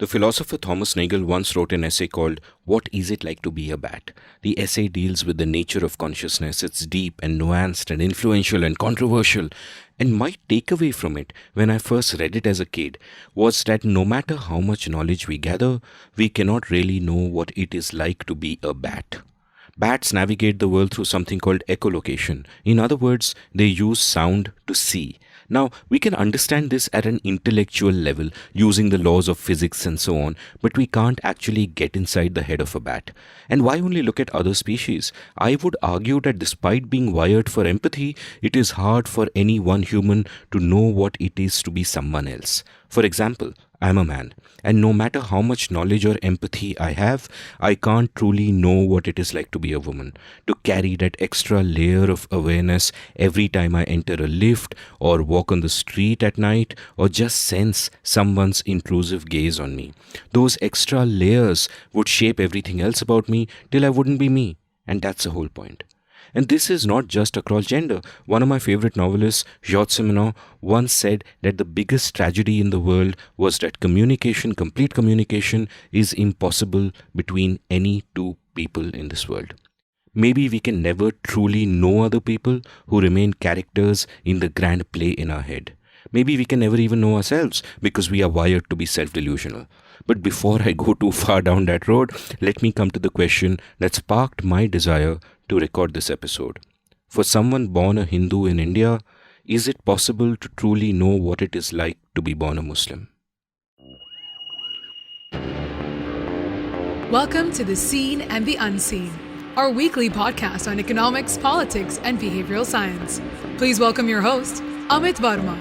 The philosopher Thomas Nagel once wrote an essay called What Is It Like to Be a Bat? The essay deals with the nature of consciousness. It's deep and nuanced and influential and controversial. And my takeaway from it, when I first read it as a kid, was that no matter how much knowledge we gather, we cannot really know what it is like to be a bat. Bats navigate the world through something called echolocation. In other words, they use sound to see. Now, we can understand this at an intellectual level using the laws of physics and so on, but we can't actually get inside the head of a bat. And why only look at other species? I would argue that despite being wired for empathy, it is hard for any one human to know what it is to be someone else. For example, I'm a man, and no matter how much knowledge or empathy I have, I can't truly know what it is like to be a woman, to carry that extra layer of awareness every time I enter a lift or walk on the street at night or just sense someone's intrusive gaze on me. Those extra layers would shape everything else about me till I wouldn't be me, and that's the whole point. And this is not just across gender. One of my favorite novelists, Georges Simenon, once said that the biggest tragedy in the world was that complete communication, is impossible between any two people in this world. Maybe we can never truly know other people who remain characters in the grand play in our head. Maybe we can never even know ourselves because we are wired to be self-delusional. But before I go too far down that road, let me come to the question that sparked my desire to record this episode. For someone born a Hindu in India, is it possible to truly know what it is like to be born a Muslim? Welcome to The Seen and the Unseen, our weekly podcast on economics, politics, and behavioral science. Please welcome your host, Amit Verma.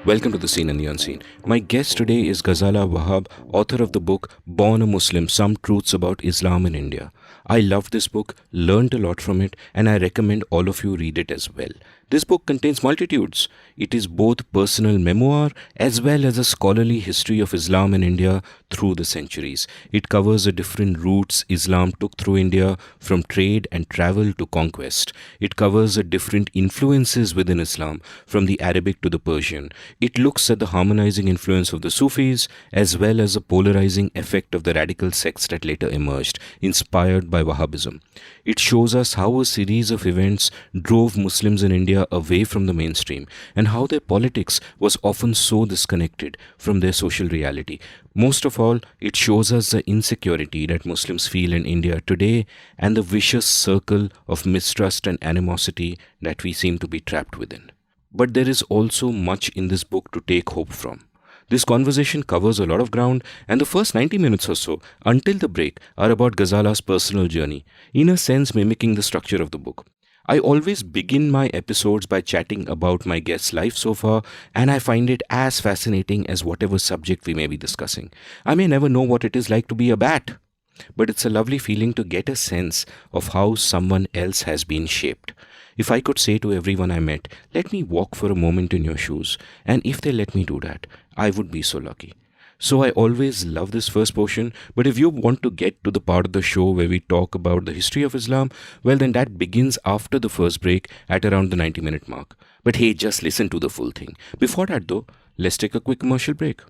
Welcome to The Seen and the Unseen. My guest today is Ghazala Wahab, author of the book Born a Muslim, Some Truths About Islam in India. I loved this book, learned a lot from it, and I recommend all of you read it as well. This book contains multitudes. It is both personal memoir as well as a scholarly history of Islam in India through the centuries. It covers the different routes Islam took through India, from trade and travel to conquest. It covers the different influences within Islam, from the Arabic to the Persian. It looks at the harmonizing influence of the Sufis as well as the polarizing effect of the radical sects that later emerged, inspired by Wahhabism. It shows us how a series of events drove Muslims in India away from the mainstream and how their politics was often so disconnected from their social reality. Most of all, it shows us the insecurity that Muslims feel in India today and the vicious circle of mistrust and animosity that we seem to be trapped within. But there is also much in this book to take hope from. This conversation covers a lot of ground, and the first 90 minutes or so, until the break, are about Ghazala's personal journey, in a sense mimicking the structure of the book. I always begin my episodes by chatting about my guest's life so far, and I find it as fascinating as whatever subject we may be discussing. I may never know what it is like to be a bat, but it's a lovely feeling to get a sense of how someone else has been shaped. If I could say to everyone I met, let me walk for a moment in your shoes, and if they let me do that, I would be so lucky. So I always love this first portion, but if you want to get to the part of the show where we talk about the history of Islam, well then that begins after the first break at around the 90-minute mark. But hey, just listen to the full thing. Before that though, let's take a quick commercial break.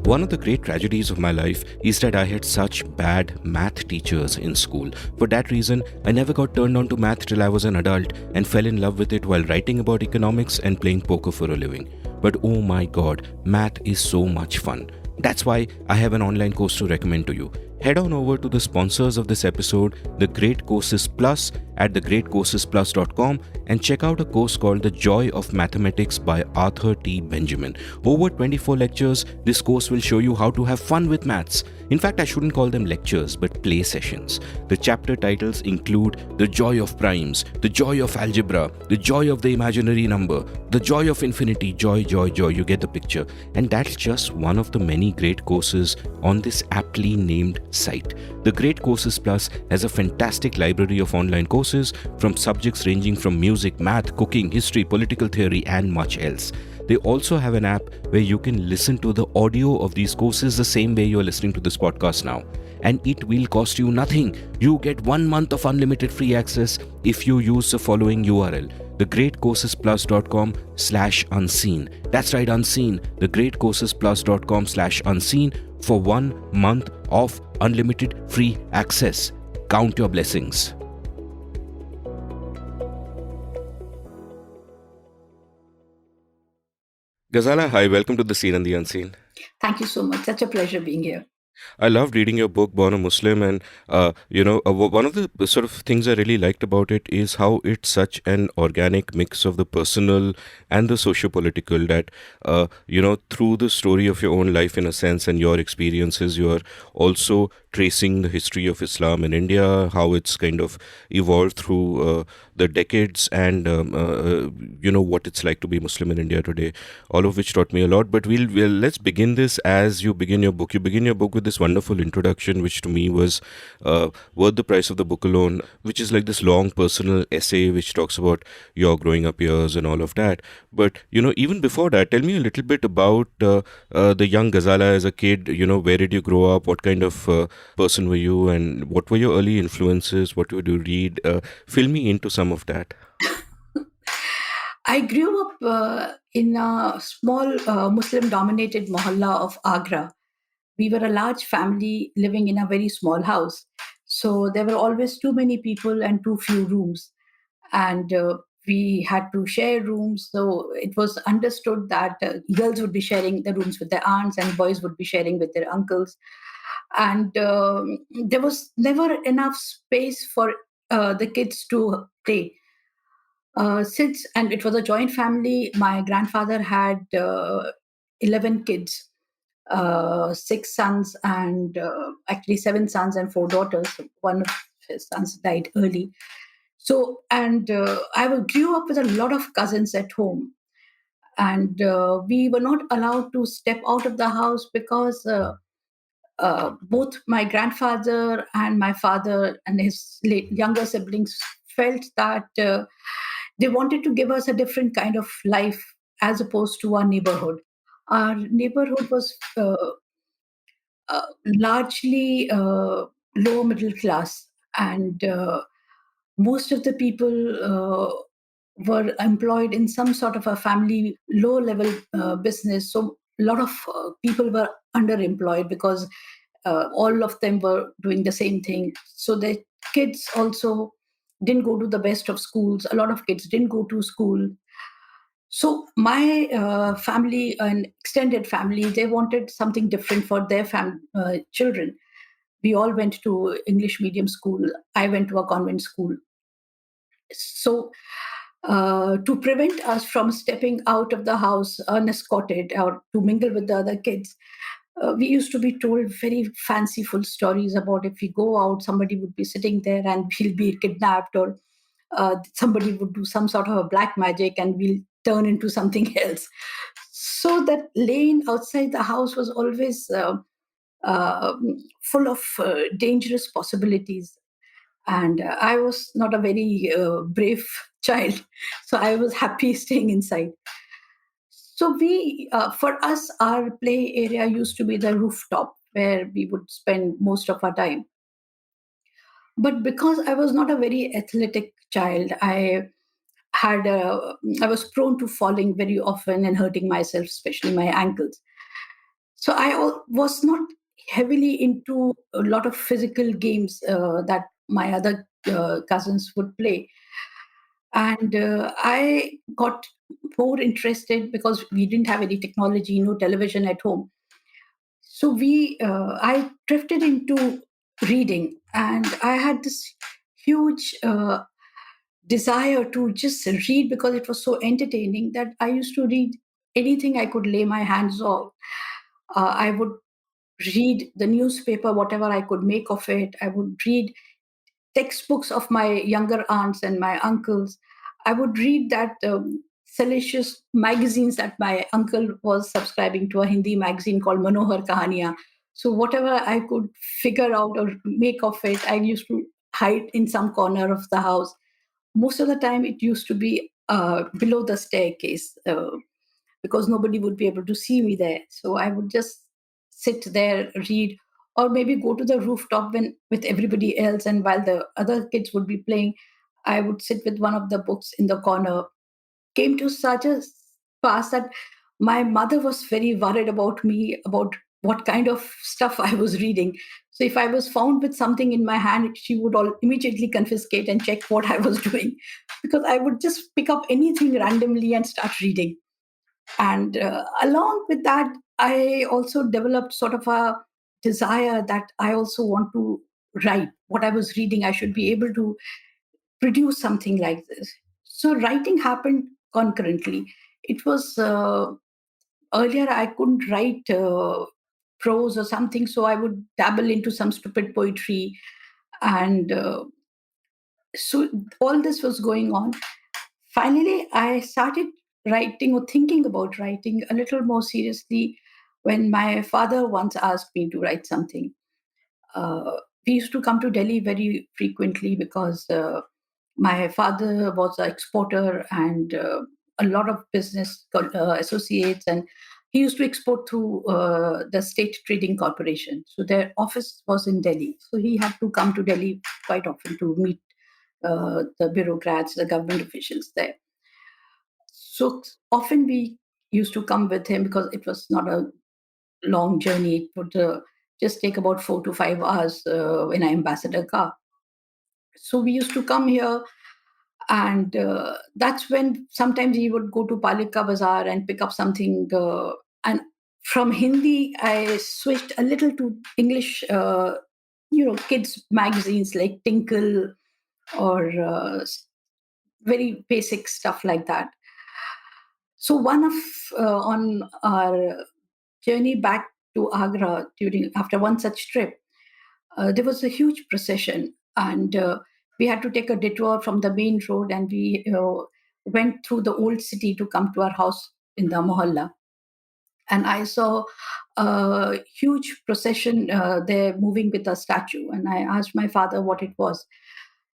One of the great tragedies of my life is that I had such bad math teachers in school. For that reason, I never got turned on to math till I was an adult and fell in love with it while writing about economics and playing poker for a living. But oh my god, math is so much fun. That's why I have an online course to recommend to you. Head on over to the sponsors of this episode, The Great Courses Plus, at thegreatcoursesplus.com and check out a course called The Joy of Mathematics by Arthur T. Benjamin. Over 24 lectures, this course will show you how to have fun with maths. In fact, I shouldn't call them lectures, but play sessions. The chapter titles include The Joy of Primes, The Joy of Algebra, The Joy of the Imaginary Number, The Joy of Infinity, joy, you get the picture. And that's just one of the many great courses on this aptly named site. The Great Courses Plus has a fantastic library of online courses from subjects ranging from music, math, cooking, history, political theory, and much else. They also have an app where you can listen to the audio of these courses the same way you're listening to this podcast now. and it will cost you nothing. You get 1 month of unlimited free access if you use the following URL: thegreatcoursesplus.com/unseen. That's right, unseen. thegreatcoursesplus.com/unseen for 1 month of unlimited free access. Count your blessings. Ghazala, hi, welcome to the Scene and the Unseen. Thank you so much. Such a pleasure being here. I loved reading your book, Born a Muslim, and one of the sort of things I really liked about it is how it's such an organic mix of the personal and the socio-political. That through the story of your own life, in a sense, and your experiences, you are also tracing the history of Islam in India, how it's kind of evolved through the decades, and what it's like to be Muslim in India today. All of which taught me a lot. But let's begin this as you begin your book. You begin your book with this wonderful introduction, which to me was worth the price of the book alone, which is like this long personal essay which talks about your growing up years and all of that. But even before that, tell me a little bit about the young Ghazala as a kid. Where did you grow up? What kind of person were you, and what were your early influences? What would you read? Fill me into some of that. I grew up in a small Muslim dominated mohalla of Agra. We were a large family living in a very small house. So there were always too many people and too few rooms. And we had to share rooms. So it was understood that girls would be sharing the rooms with their aunts and boys would be sharing with their uncles. And there was never enough space for the kids to play. And it was a joint family, my grandfather had 11 kids, six sons and actually seven sons and four daughters. One of his sons died early. So, and grew up with a lot of cousins at home. And we were not allowed to step out of the house because both my grandfather and my father and his younger siblings felt that they wanted to give us a different kind of life as opposed to our neighborhood. Our neighborhood was largely lower middle class, and most of the people were employed in some sort of a family low level business. So a lot of people were underemployed because all of them were doing the same thing. So the kids also didn't go to the best of schools. A lot of kids didn't go to school. So my family and extended family, they wanted something different for their children. We all went to English medium school. I went to a convent school. So to prevent us from stepping out of the house unescorted or to mingle with the other kids, we used to be told very fanciful stories about if we go out, somebody would be sitting there and we'll be kidnapped, or somebody would do some sort of a black magic and we'll turn into something else. So that lane outside the house was always uh, full of dangerous possibilities. And I was not a very brave child, so I was happy staying inside. So for us, our play area used to be the rooftop where we would spend most of our time. But because I was not a very athletic child, I was prone to falling very often and hurting myself, especially my ankles. So was not heavily into a lot of physical games that my other cousins would play. And I got more interested because we didn't have any technology, no television at home. So I drifted into reading, and I had this huge desire to just read because it was so entertaining that I used to read anything I could lay my hands on. I would read the newspaper, whatever I could make of it. I would read textbooks of my younger aunts and my uncles. I would read that salacious magazines that my uncle was subscribing to, a Hindi magazine called Manohar Kahaniya. So whatever I could figure out or make of it, I used to hide in some corner of the house. Most of the time, it used to be below the staircase because nobody would be able to see me there. So I would just sit there, read, or maybe go to the rooftop when with everybody else, and while the other kids would be playing, I would sit with one of the books in the corner. Came to such a pass that my mother was very worried about me, about what kind of stuff I was reading. So if I was found with something in my hand, she would all immediately confiscate and check what I was doing, because I would just pick up anything randomly and start reading. And along with that, I also developed sort of a desire that I also want to write what I was reading. I should be able to produce something like this. So writing happened concurrently. It was earlier I couldn't write prose or something, so I would dabble into some stupid poetry, and so all this was going on. Finally, I started writing or thinking about writing a little more seriously when my father once asked me to write something. We used to come to Delhi very frequently because my father was an exporter, and a lot of business associates, and he used to export through the State Trading Corporation. So their office was in Delhi. So he had to come to Delhi quite often to meet the bureaucrats, the government officials there. So often we used to come with him because it was not a long journey. It would just take about 4 to 5 hours in an ambassador car. So we used to come here, and that's when sometimes he would go to Palika Bazaar and pick up something. And from Hindi, I switched a little to English, kids' magazines like Tinkle or very basic stuff like that. So one of on our journey back to Agra during after one such trip, there was a huge procession, and we had to take a detour from the main road, and we went through the old city to come to our house in the mohalla. And I saw a huge procession there moving with a statue, and I asked my father what it was.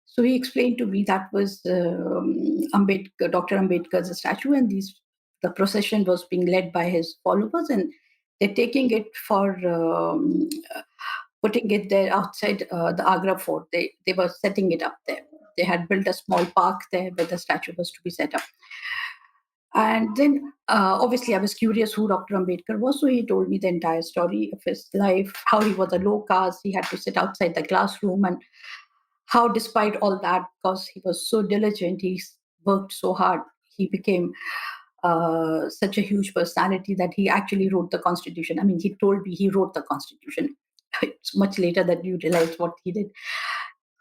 So he explained to me that was Ambedkar, Dr. Ambedkar's statue, and the procession was being led by his followers, and they're taking it for putting it there outside the Agra fort. They were setting it up there. They had built a small park there where the statue was to be set up. And then, obviously, I was curious who Dr. Ambedkar was, so he told me the entire story of his life, how he was a low caste, he had to sit outside the classroom, and how, despite all that, because he was so diligent, he worked so hard, he became such a huge personality that he actually wrote the Constitution. I mean, he told me he wrote the Constitution. It's much later that you realize what he did.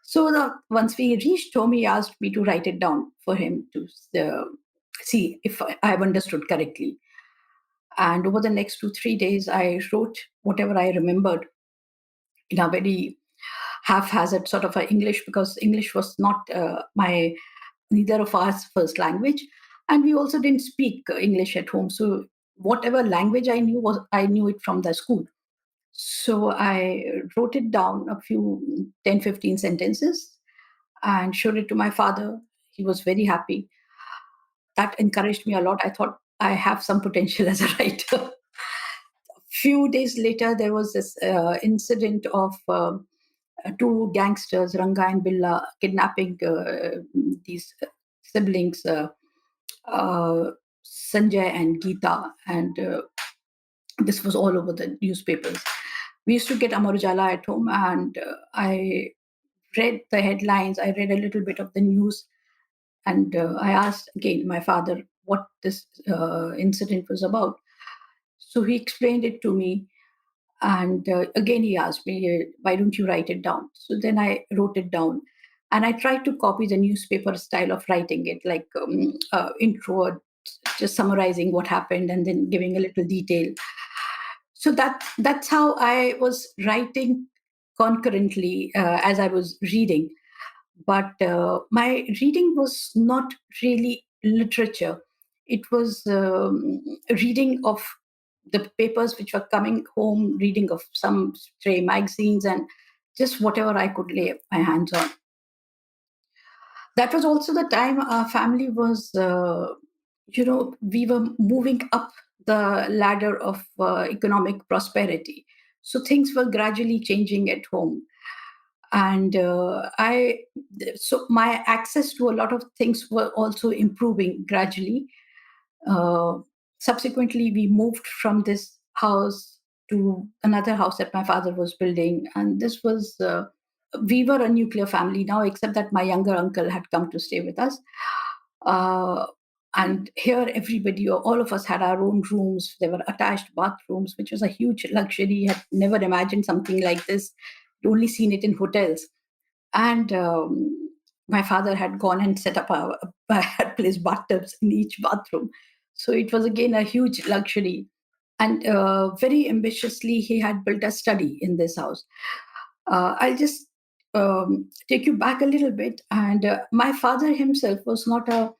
So once we reached home, he asked me to write it down for him to see if I've understood correctly. And over the next 2 3 days, I wrote whatever I remembered in a very haphazard sort of a English, because English was not my neither of us first language, and we also didn't speak English at home. So whatever language I knew it from the school. So I wrote it down, a few 10 15 sentences, and showed it to my father. He was very happy. That encouraged me a lot. I thought I have some potential as a writer. Few days later, there was this incident of two gangsters, Ranga and Billa, kidnapping these siblings, uh, Sanjay and Geeta, and this was all over the newspapers. We used to get Amar Ujala at home, and I read the headlines. I read a little bit of the news, and I asked again my father what this incident was about. So he explained it to me, and again, he asked me, why don't you write it down? So then I wrote it down. And I tried to copy the newspaper style of writing it, like intro, just summarizing what happened and then giving a little detail. So that's how I was writing concurrently as I was reading. But my reading was not really literature. It was reading of the papers which were coming home, reading of some stray magazines, and just whatever I could lay my hands on. That was also the time our family was, we were moving up the ladder of economic prosperity. So things were gradually changing at home. And so my access to a lot of things were also improving gradually. uh, Subsequently, we moved from this house to another house that my father was building, and this was we were a nuclear family now, except that my younger uncle had come to stay with us. uh, and here everybody, or all of us, had our own rooms. There were attached bathrooms, which was a huge luxury. I had never imagined something like this. I'd only seen it in hotels. And my father had gone and set up had placed bathtubs in each bathroom. So it was again a huge luxury. And very ambitiously, he had built a study in this house. I'll just take you back a little bit. And my father himself was not a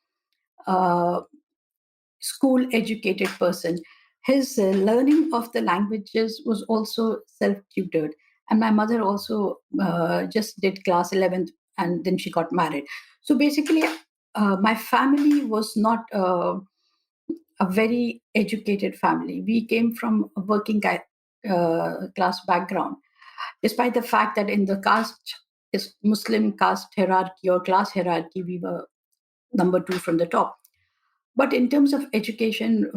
uh, school educated person. His learning of the languages was also self tutored. And my mother also just did class 11th, and then she got married. So basically, my family was not a very educated family. We came from a working class background, despite the fact that in the caste, is Muslim caste hierarchy or class hierarchy, we were number two from the top. But in terms of education,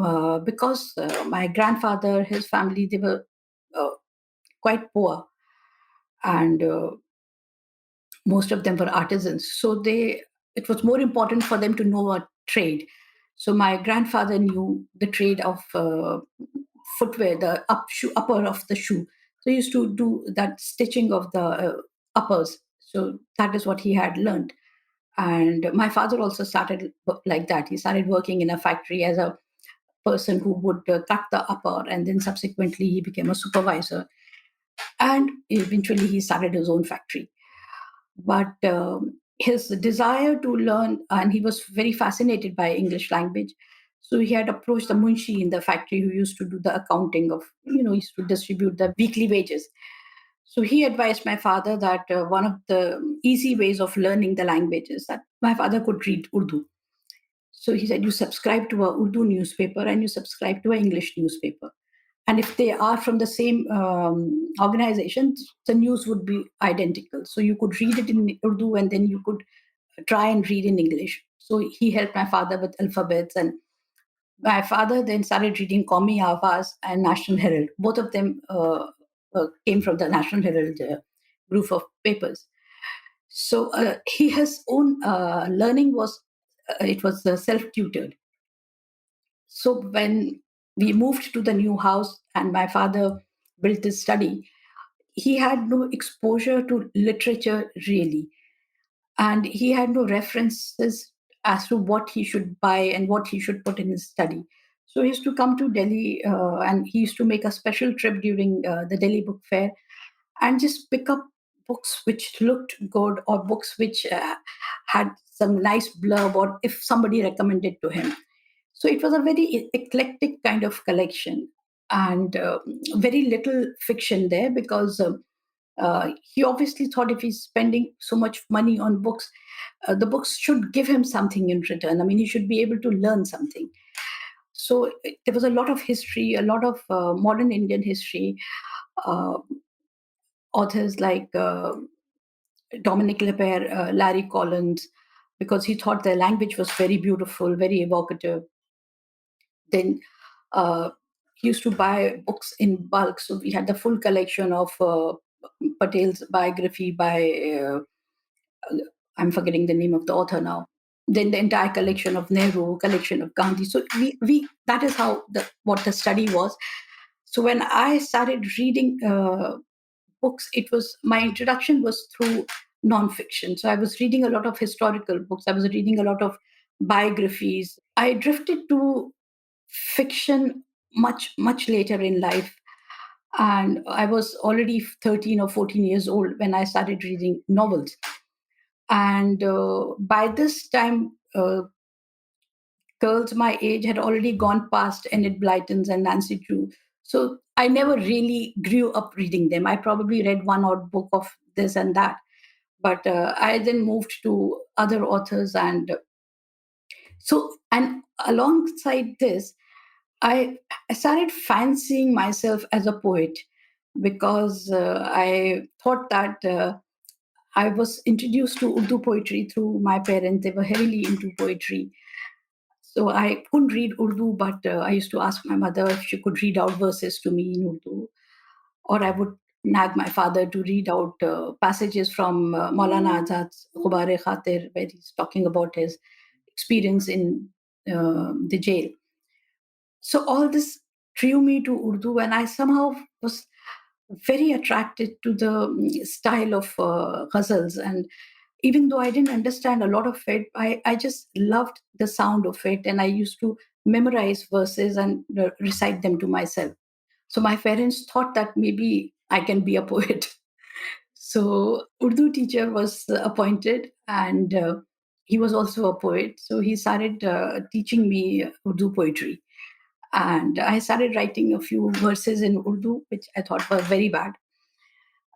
because my grandfather, his family, they were uh, quite poor, and most of them were artisans. So it was more important for them to know a trade. So my grandfather knew the trade of footwear, the upper of the shoe. So he used to do that stitching of the uppers. So that is what he had learned. And my father also started like that. He started working in a factory as a person who would cut the upper, and then subsequently he became a supervisor, and eventually he started his own factory. But his desire to learn, and he was very fascinated by English language, so he had approached the munshi in the factory, who used to do the accounting of, used to distribute the weekly wages. So he advised my father that one of the easy ways of learning the language is that my father could read Urdu. So he said, you subscribe to a Urdu newspaper and you subscribe to an English newspaper. And if they are from the same organization, the news would be identical. So you could read it in Urdu and then you could try and read in English. So he helped my father with alphabets. And my father then started reading Qaumi Avaz and National Herald. Both of them came from the National Herald group of papers. So he his own learning was it was self-tutored. So when we moved to the new house and my father built this study, he had no exposure to literature really. And he had no references as to what he should buy and what he should put in his study. So he used to come to Delhi and he used to make a special trip during the Delhi Book Fair and just pick up books which looked good or books which had some nice blurb or if somebody recommended to him. So it was a very eclectic kind of collection and very little fiction there because he obviously thought if he's spending so much money on books, the books should give him something in return. I mean, he should be able to learn something. So there was a lot of history, a lot of modern Indian history, uh, authors like Dominic Lepere, Larry Collins, because he thought their language was very beautiful, very evocative. Then he used to buy books in bulk. So we had the full collection of Patel's biography by, I'm forgetting the name of the author now. Then the entire collection of Nehru, collection of Gandhi. So we that is how what the study was. So when I started reading books, it was my introduction was through nonfiction. So I was reading a lot of historical books. I was reading a lot of biographies. I drifted to fiction much later in life, and I was already 13 or 14 years old when I started reading novels. And by this time, girls my age had already gone past Enid Blyton's and Nancy Drew. So I never really grew up reading them. I probably read one odd book of this and that. But I then moved to other authors. And alongside this, I started fancying myself as a poet. because I thought that I was introduced to Urdu poetry through my parents. They were heavily into poetry. So I couldn't read Urdu, but I used to ask my mother if she could read out verses to me in Urdu, or I would nag my father to read out passages from Maulana Azad's Ghubare Khatir, where he's talking about his experience in the jail. So all this drew me to Urdu, and I somehow was very attracted to the style of ghazals. And even though I didn't understand a lot of it, I just loved the sound of it, and I used to memorize verses and recite them to myself. So my parents thought that maybe I can be a poet. So Urdu teacher was appointed, and he was also a poet. So he started teaching me Urdu poetry. And I started writing a few verses in Urdu, which I thought were very bad.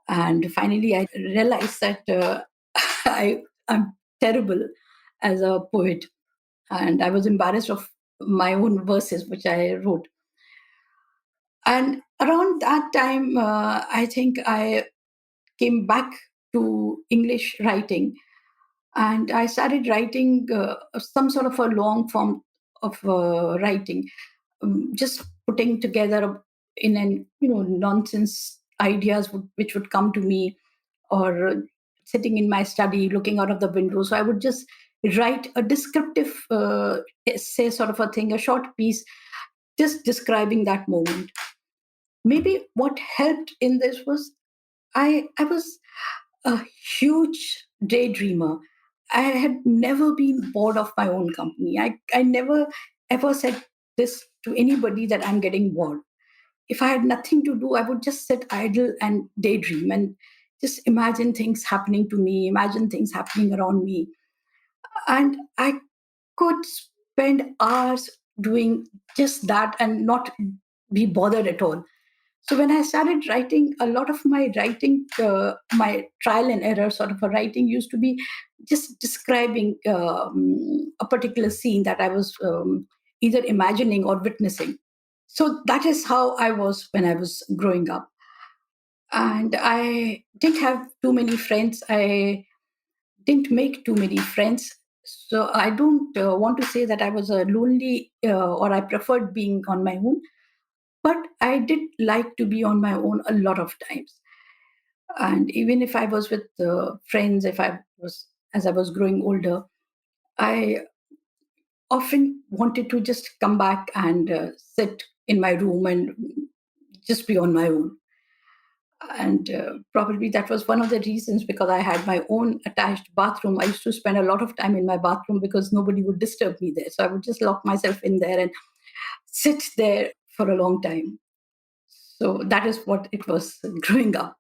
And finally, I realized that I'm terrible as a poet. And I was embarrassed of my own verses, which I wrote. And around that time, I think I came back to English writing, and I started writing some sort of a long form of writing, just putting together in an nonsense ideas which would come to me, or sitting in my study looking out of the window. So I would just write a descriptive essay sort of a thing, a short piece, just describing that moment. Maybe what helped in this was I was a huge daydreamer. I had never been bored of my own company. I never ever said this to anybody that I'm getting bored. If I had nothing to do, I would just sit idle and daydream and just imagine things happening to me, imagine things happening around me. And I could spend hours doing just that and not be bothered at all. So when I started writing, a lot of my writing, my trial and error sort of a writing used to be just describing a particular scene that I was either imagining or witnessing. So that is how I was when I was growing up. And I didn't have too many friends. I didn't make too many friends. So I don't want to say that I was a lonely or I preferred being on my own, but I did like to be on my own a lot of times. And even if I was with friends, if I was, as I was growing older, I often wanted to just come back and sit in my room and just be on my own. And probably that was one of the reasons, because I had my own attached bathroom. I used to spend a lot of time in my bathroom because nobody would disturb me there. So I would just lock myself in there and sit there for a long time. So that is what it was growing up.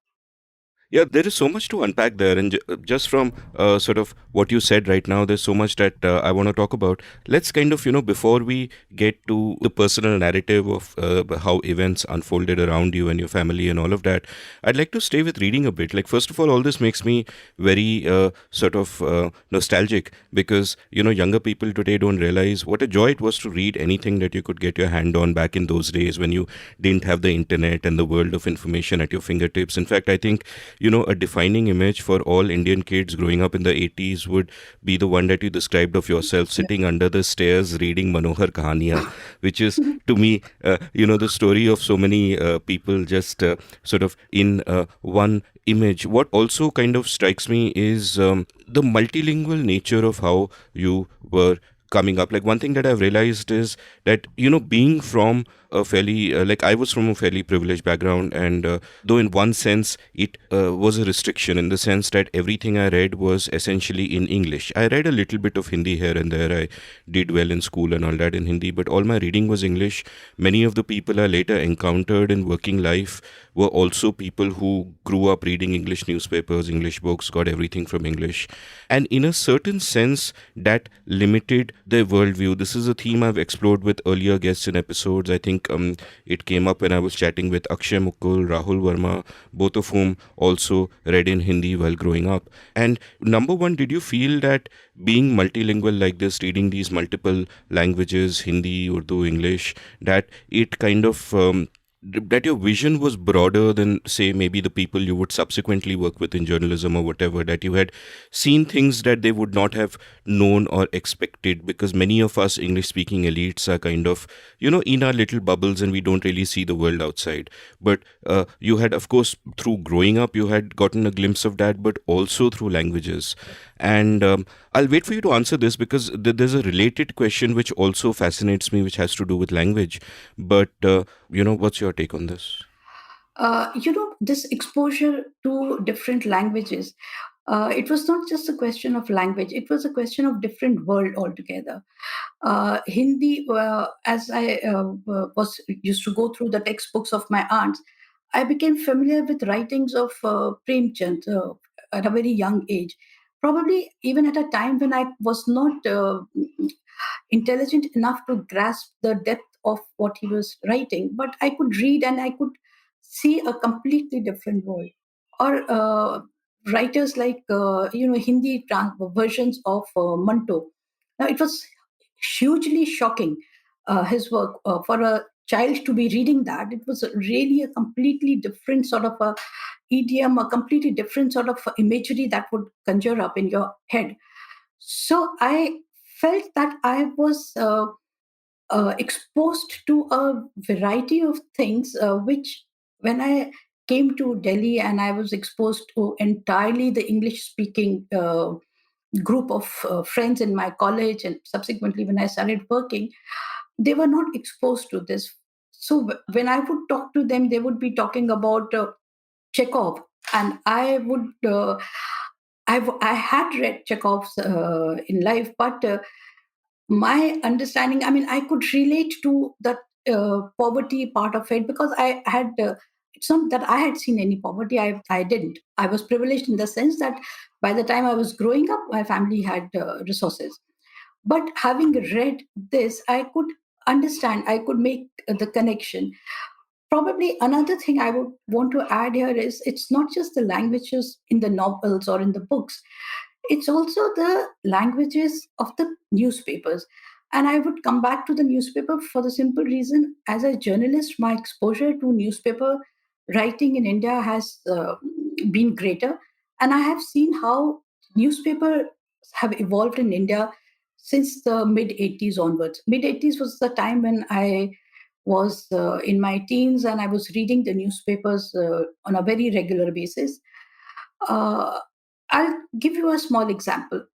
Yeah, there is so much to unpack there, and just from sort of what you said right now, there's so much that I want to talk about. Let's kind of, before we get to the personal narrative of how events unfolded around you and your family and all of that, I'd like to stay with reading a bit. Like, first of all this makes me very sort of nostalgic, because younger people today don't realize what a joy it was to read anything that you could get your hand on back in those days when you didn't have the internet and the world of information at your fingertips. In fact, I think a defining image for all Indian kids growing up in the 80s would be the one that you described of yourself sitting under the stairs reading Manohar Kahaniya, which is to me, the story of so many people just sort of in one image. What also kind of strikes me is the multilingual nature of how you were coming up. Like, one thing that I've realized is that being from a fairly like, I was from a fairly privileged background, and though in one sense it was a restriction, in the sense that everything I read was essentially in English. I read a little bit of Hindi here and there. I did well in school and all that in Hindi, but all my reading was English. Many of the people I later encountered in working life were also people who grew up reading English newspapers, English books, got everything from English. And in a certain sense, that limited their worldview. This is a theme I've explored with earlier guests in episodes. I think it came up when I was chatting with Akshay Mukul, Rahul Verma, both of whom also read in Hindi while growing up. And number one, did you feel that being multilingual like this, reading these multiple languages, Hindi, Urdu, English, that it kind of that your vision was broader than, say, maybe the people you would subsequently work with in journalism or whatever, that you had seen things that they would not have known or expected, because many of us English speaking elites are kind of, in our little bubbles, and we don't really see the world outside. But you had, of course, through growing up, you had gotten a glimpse of that, but also through languages. And I'll wait for you to answer this, because there's a related question which also fascinates me, which has to do with language. But what's your take on this? This exposure to different languages, it was not just a question of language, it was a question of different world altogether. Hindi, as I was used to go through the textbooks of my aunts, I became familiar with writings of Premchand at a very young age. Probably even at a time when I was not intelligent enough to grasp the depth of what he was writing, but I could read and I could see a completely different world. Or writers like Hindi versions of Manto. Now it was hugely shocking, his work, for a child to be reading that. It was really a completely different sort of a idiom, a completely different sort of imagery that would conjure up in your head. So I felt that I was exposed to a variety of things, which when I came to Delhi and I was exposed to entirely the English speaking group of friends in my college, and subsequently when I started working, they were not exposed to this. So when I would talk to them, they would be talking about Chekhov, and I would. I had read Chekhov's in life, but my understanding, I mean, I could relate to that poverty part of it, because I had. It's not that I had seen any poverty. I didn't. I was privileged in the sense that by the time I was growing up, my family had resources. But having read this, I could understand. I could make the connection. Probably another thing I would want to add here is it's not just the languages in the novels or in the books, it's also the languages of the newspapers. And I would come back to the newspaper for the simple reason, as a journalist, my exposure to newspaper writing in India has been greater. And I have seen how newspapers have evolved in India since the mid 80s onwards. Mid 80s was the time when I was in my teens and I was reading the newspapers on a very regular basis. Uh, I'll give you a small example.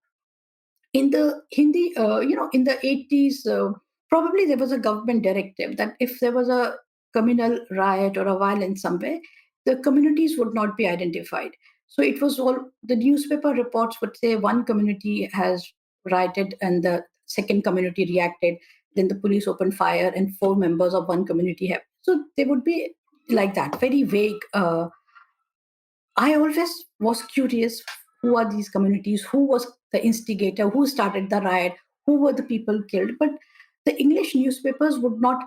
In the Hindi, in the 80s, probably there was a government directive that if there was a communal riot or a violence somewhere, the communities would not be identified. So it was all the newspaper reports would say one community has rioted and the second community reacted. Then the police opened fire and four members of one community have. So they would be like that, very vague. I always was curious, who are these communities? Who was the instigator? Who started the riot? Who were the people killed? But the English newspapers would not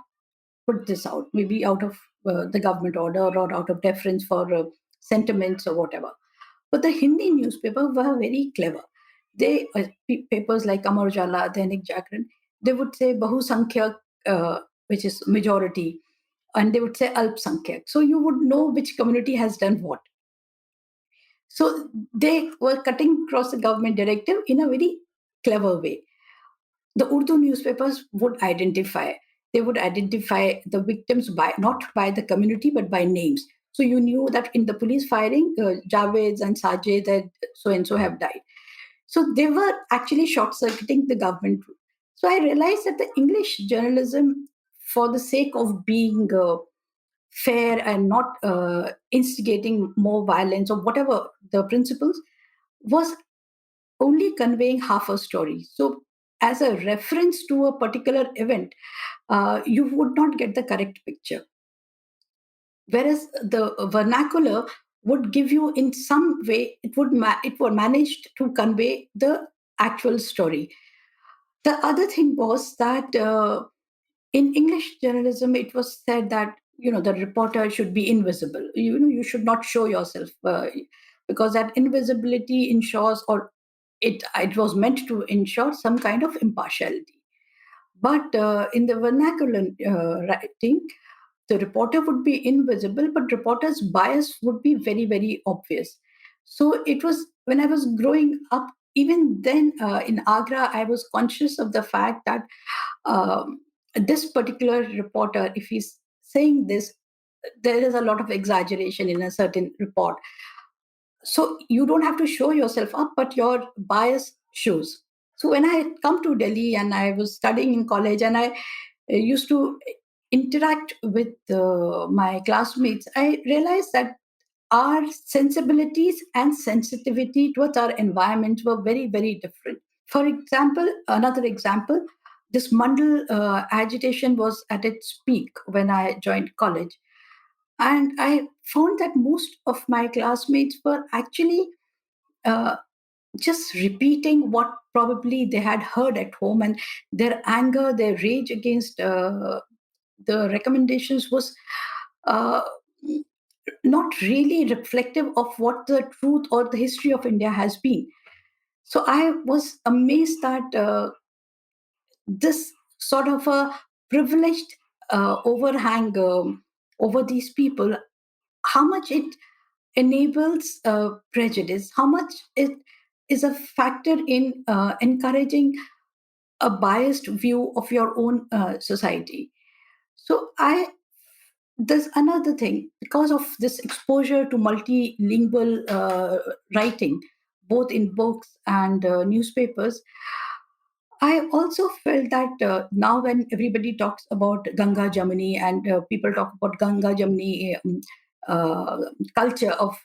put this out, maybe out of the government order or out of deference for sentiments or whatever. But the Hindi newspaper were very clever. They papers like Amar Ujala, Dainik Jagran, they would say Bahusankyak, which is majority, and they would say Alpsankyak. So you would know which community has done what. So they were cutting across the government directive in a very clever way. The Urdu newspapers would identify. They would identify the victims by not by the community but by names. So you knew that in the police firing, Javed and Sajid and so have died. So they were actually short circuiting the government. So I realized that the English journalism, for the sake of being fair and not instigating more violence or whatever the principles, was only conveying half a story. So, as a reference to a particular event, you would not get the correct picture. Whereas the vernacular would give you, in some way, it would manage to convey the actual story. The other thing was that in English journalism, it was said that the reporter should be invisible. You should not show yourself, because that invisibility ensures, or it was meant to ensure some kind of impartiality. But in the vernacular writing, the reporter would be invisible, but reporter's bias would be very, very obvious. So it was when I was growing up, even then in Agra, I was conscious of the fact that this particular reporter, if he's saying this, there is a lot of exaggeration in a certain report. So you don't have to show yourself up, but your bias shows. So when I had come to Delhi and I was studying in college and I used to interact with my classmates, I realized that our sensibilities and sensitivity towards our environment were very, very different. For example, another example, this Mandal agitation was at its peak when I joined college. And I found that most of my classmates were actually uh, just repeating what probably they had heard at home, and their anger, their rage against the recommendations was uh, not really reflective of what the truth or the history of India has been. So I was amazed that this sort of a privileged overhang over these people, how much it enables prejudice, how much it is a factor in encouraging a biased view of your own society. So there's another thing, because of this exposure to multilingual writing, both in books and newspapers, I also felt that now when everybody talks about Ganga Jamuni and people talk about Ganga Jamuni culture of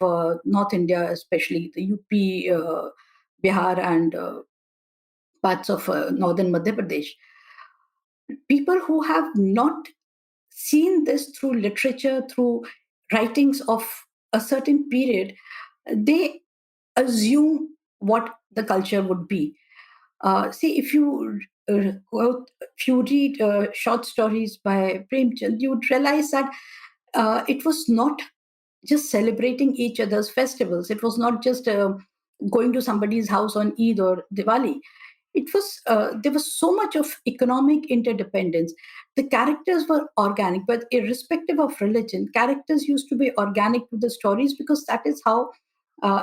North India, especially the UP, Bihar, and parts of northern Madhya Pradesh, people who have not seen this through literature, through writings of a certain period, they assume what the culture would be. See, if you read short stories by Premchand, you would realize that it was not just celebrating each other's festivals. It was not just going to somebody's house on Eid or Diwali. It was there was so much of economic interdependence. The characters were organic, but irrespective of religion, characters used to be organic to the stories because that is how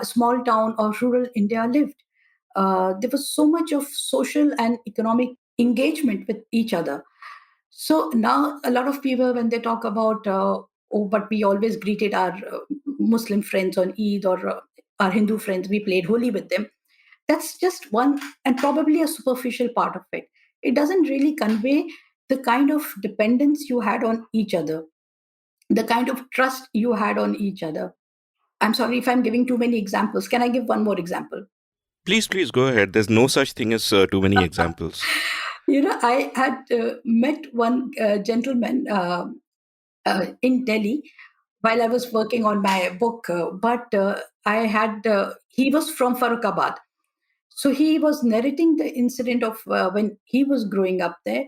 small town or rural India lived. There was so much of social and economic engagement with each other. So now a lot of people, when they talk about, oh, but we always greeted our Muslim friends on Eid, or our Hindu friends, we played Holi with them. That's just one and probably a superficial part of it. It doesn't really convey the kind of dependence you had on each other, the kind of trust you had on each other. I'm sorry if I'm giving too many examples. Can I give one more example? Please go ahead. There's no such thing as too many examples. I had met one gentleman in Delhi while I was working on my book, but he was from Farrukhabad. So he was narrating the incident of when he was growing up there.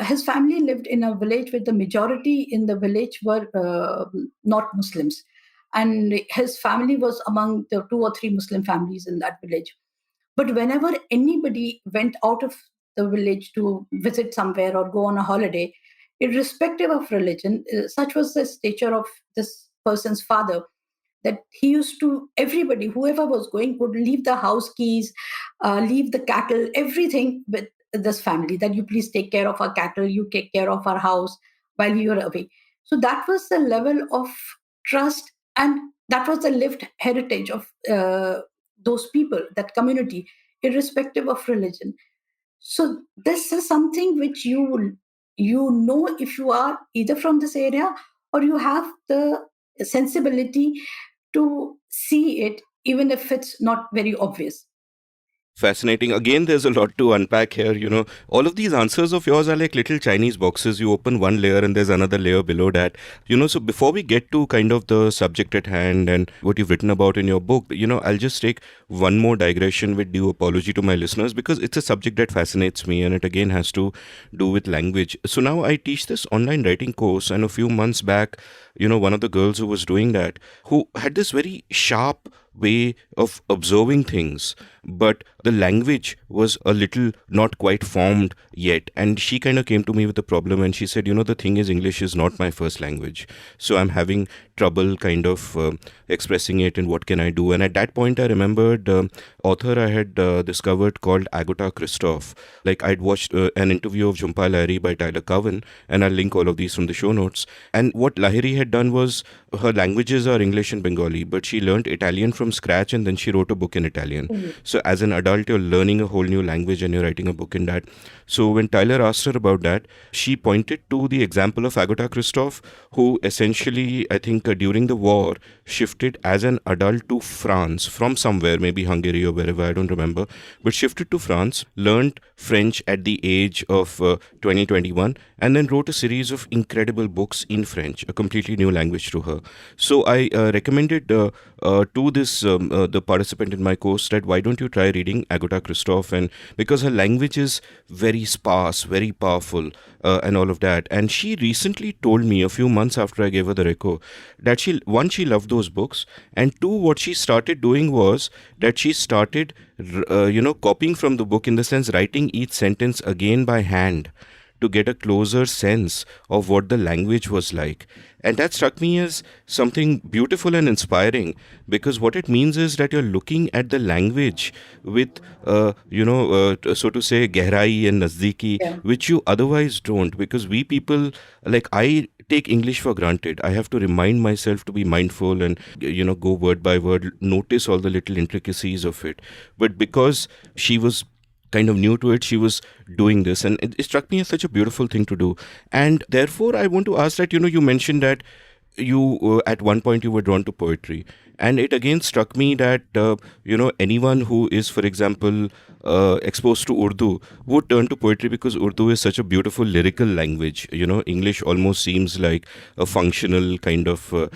His family lived in a village where the majority in the village were not Muslims. And his family was among the two or three Muslim families in that village. But whenever anybody went out of the village to visit somewhere or go on a holiday, irrespective of religion, such was the stature of this person's father, that he used to, everybody, whoever was going, would leave the house keys, leave the cattle, everything with this family, that you please take care of our cattle, you take care of our house while we were away. So that was the level of trust, and that was the lived heritage of those people, that community, irrespective of religion. So this is something which you know, if you are either from this area or you have the sensibility to see it, even if it's not very obvious. Fascinating. Again, there's a lot to unpack here. All of these answers of yours are like little Chinese boxes. You open one layer and there's another layer below that. So before we get to kind of the subject at hand and what you've written about in your book, I'll just take one more digression with due apology to my listeners, because it's a subject that fascinates me, and it again has to do with language. So now I teach this online writing course, and a few months back, one of the girls who was doing that, who had this very sharp way of observing things, but the language was a little not quite formed yet. And she kind of came to me with a problem, and she said, the thing is, English is not my first language. So I'm having trouble kind of expressing it, and what can I do? And at that point, I remembered author I had discovered called Agota Christoph. Like I'd watched an interview of Jhumpa Lahiri by Tyler Cowen, and I'll link all of these from the show notes. And what Lahiri had done was her languages are English and Bengali, but she learned Italian from scratch and then she wrote a book in Italian. So as an adult, you're learning a whole new language and you're writing a book in that. So when Tyler asked her about that, she pointed to the example of Agota Christoph, who essentially, I think, during the war, shifted as an adult to France from somewhere, maybe Hungary or wherever, I don't remember, but shifted to France, learned French at the age of 2021, and then wrote a series of incredible books in French, a completely new language to her. So I recommended to this the participant in my course that why don't you try reading Agota Christoph, and because her language is very sparse, very powerful, and all of that. And she recently told me a few months after I gave her the reco that she loved those books, and two, what she started doing was that she started copying from the book, in the sense writing each sentence again by hand to get a closer sense of what the language was like. And that struck me as something beautiful and inspiring, because what it means is that you're looking at the language with, so to say, gehrai and nazdiki, Yeah. which you otherwise don't. Because we people, like I take English for granted. I have to remind myself to be mindful and, go word by word, notice all the little intricacies of it. But because she was kind of new to it, she was doing this, and it struck me as such a beautiful thing to do. And therefore I want to ask that, you mentioned that you at one point you were drawn to poetry, and it again struck me that anyone who is, for example, exposed to Urdu would turn to poetry, because Urdu is such a beautiful lyrical language. English almost seems like a functional kind of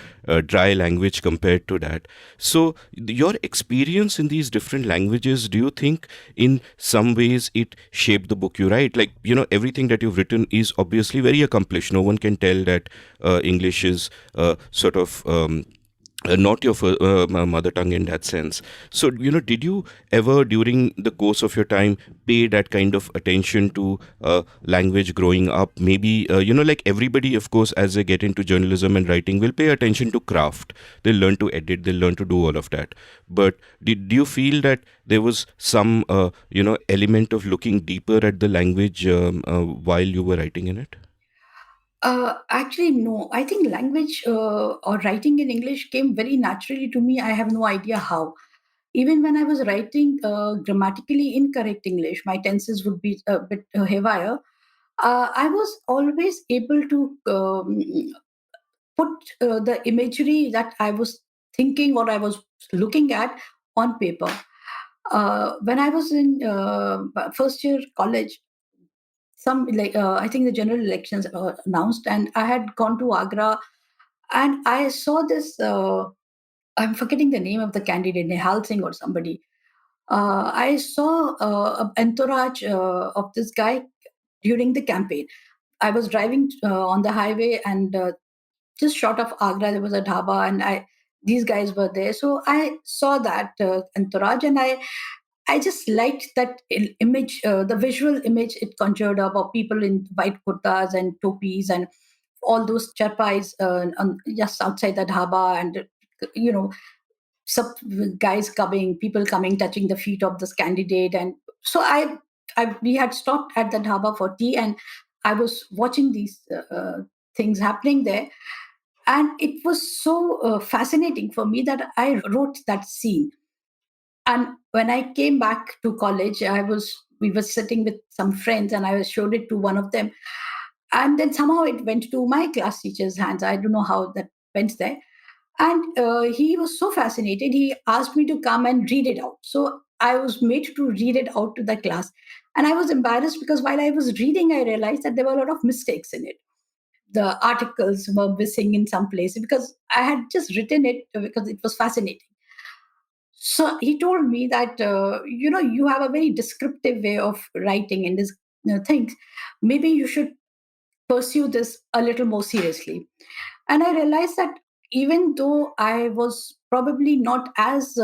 dry language compared to that. So your experience in these different languages, do you think in some ways it shaped the book you write? Like, everything that you've written is obviously very accomplished. No one can tell that English is sort of not your mother tongue in that sense. So, did you ever during the course of your time pay that kind of attention to language growing up? Maybe, like everybody, of course, as they get into journalism and writing, will pay attention to craft. They'll learn to edit, they'll learn to do all of that. But did you feel that there was some, element of looking deeper at the language while you were writing in it? Actually, no. I think language or writing in English came very naturally to me. I have no idea how. Even when I was writing grammatically incorrect English, my tenses would be a bit haywire. I was always able to put the imagery that I was thinking or I was looking at on paper. When I was in first year college, some like I think the general elections announced, and I had gone to Agra, and I saw this. I'm forgetting the name of the candidate, Nihal Singh or somebody. I saw an entourage of this guy during the campaign. I was driving on the highway, and just short of Agra, there was a dhaba, and I these guys were there. So I saw that entourage, and I just liked that image, the visual image it conjured up of people in white kurtas and topis and all those charpais just outside the dhaba, and you know, some guys coming, people coming, touching the feet of this candidate. And so we had stopped at the dhaba for tea, and I was watching these things happening there, and it was so fascinating for me that I wrote that scene. And when I came back to college, we were sitting with some friends, and I showed it to one of them. And then somehow it went to my class teacher's hands. I don't know how that went there. And he was so fascinated. He asked me to come and read it out. So I was made to read it out to the class. And I was embarrassed because while I was reading, I realized that there were a lot of mistakes in it. The articles were missing in some places because I had just written it because it was fascinating. So he told me that, you have a very descriptive way of writing in this things. Maybe you should pursue this a little more seriously. And I realized that even though I was probably not as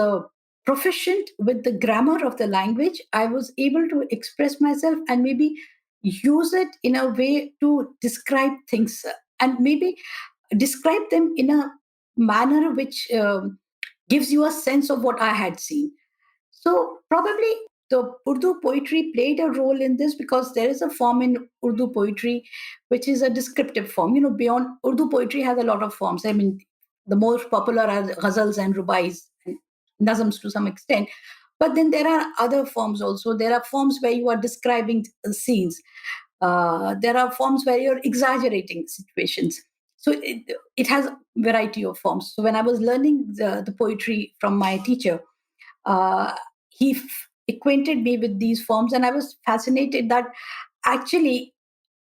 proficient with the grammar of the language, I was able to express myself and maybe use it in a way to describe things, and maybe describe them in a manner which gives you a sense of what I had seen. So probably the Urdu poetry played a role in this, because there is a form in Urdu poetry which is a descriptive form. You know, beyond Urdu poetry has a lot of forms. I mean, the most popular are ghazals and rubais and nazms to some extent. But then there are other forms also. There are forms where you are describing scenes. There are forms where you're exaggerating situations. So it has a variety of forms. So when I was learning the poetry from my teacher, uh, he acquainted me with these forms, and I was fascinated that actually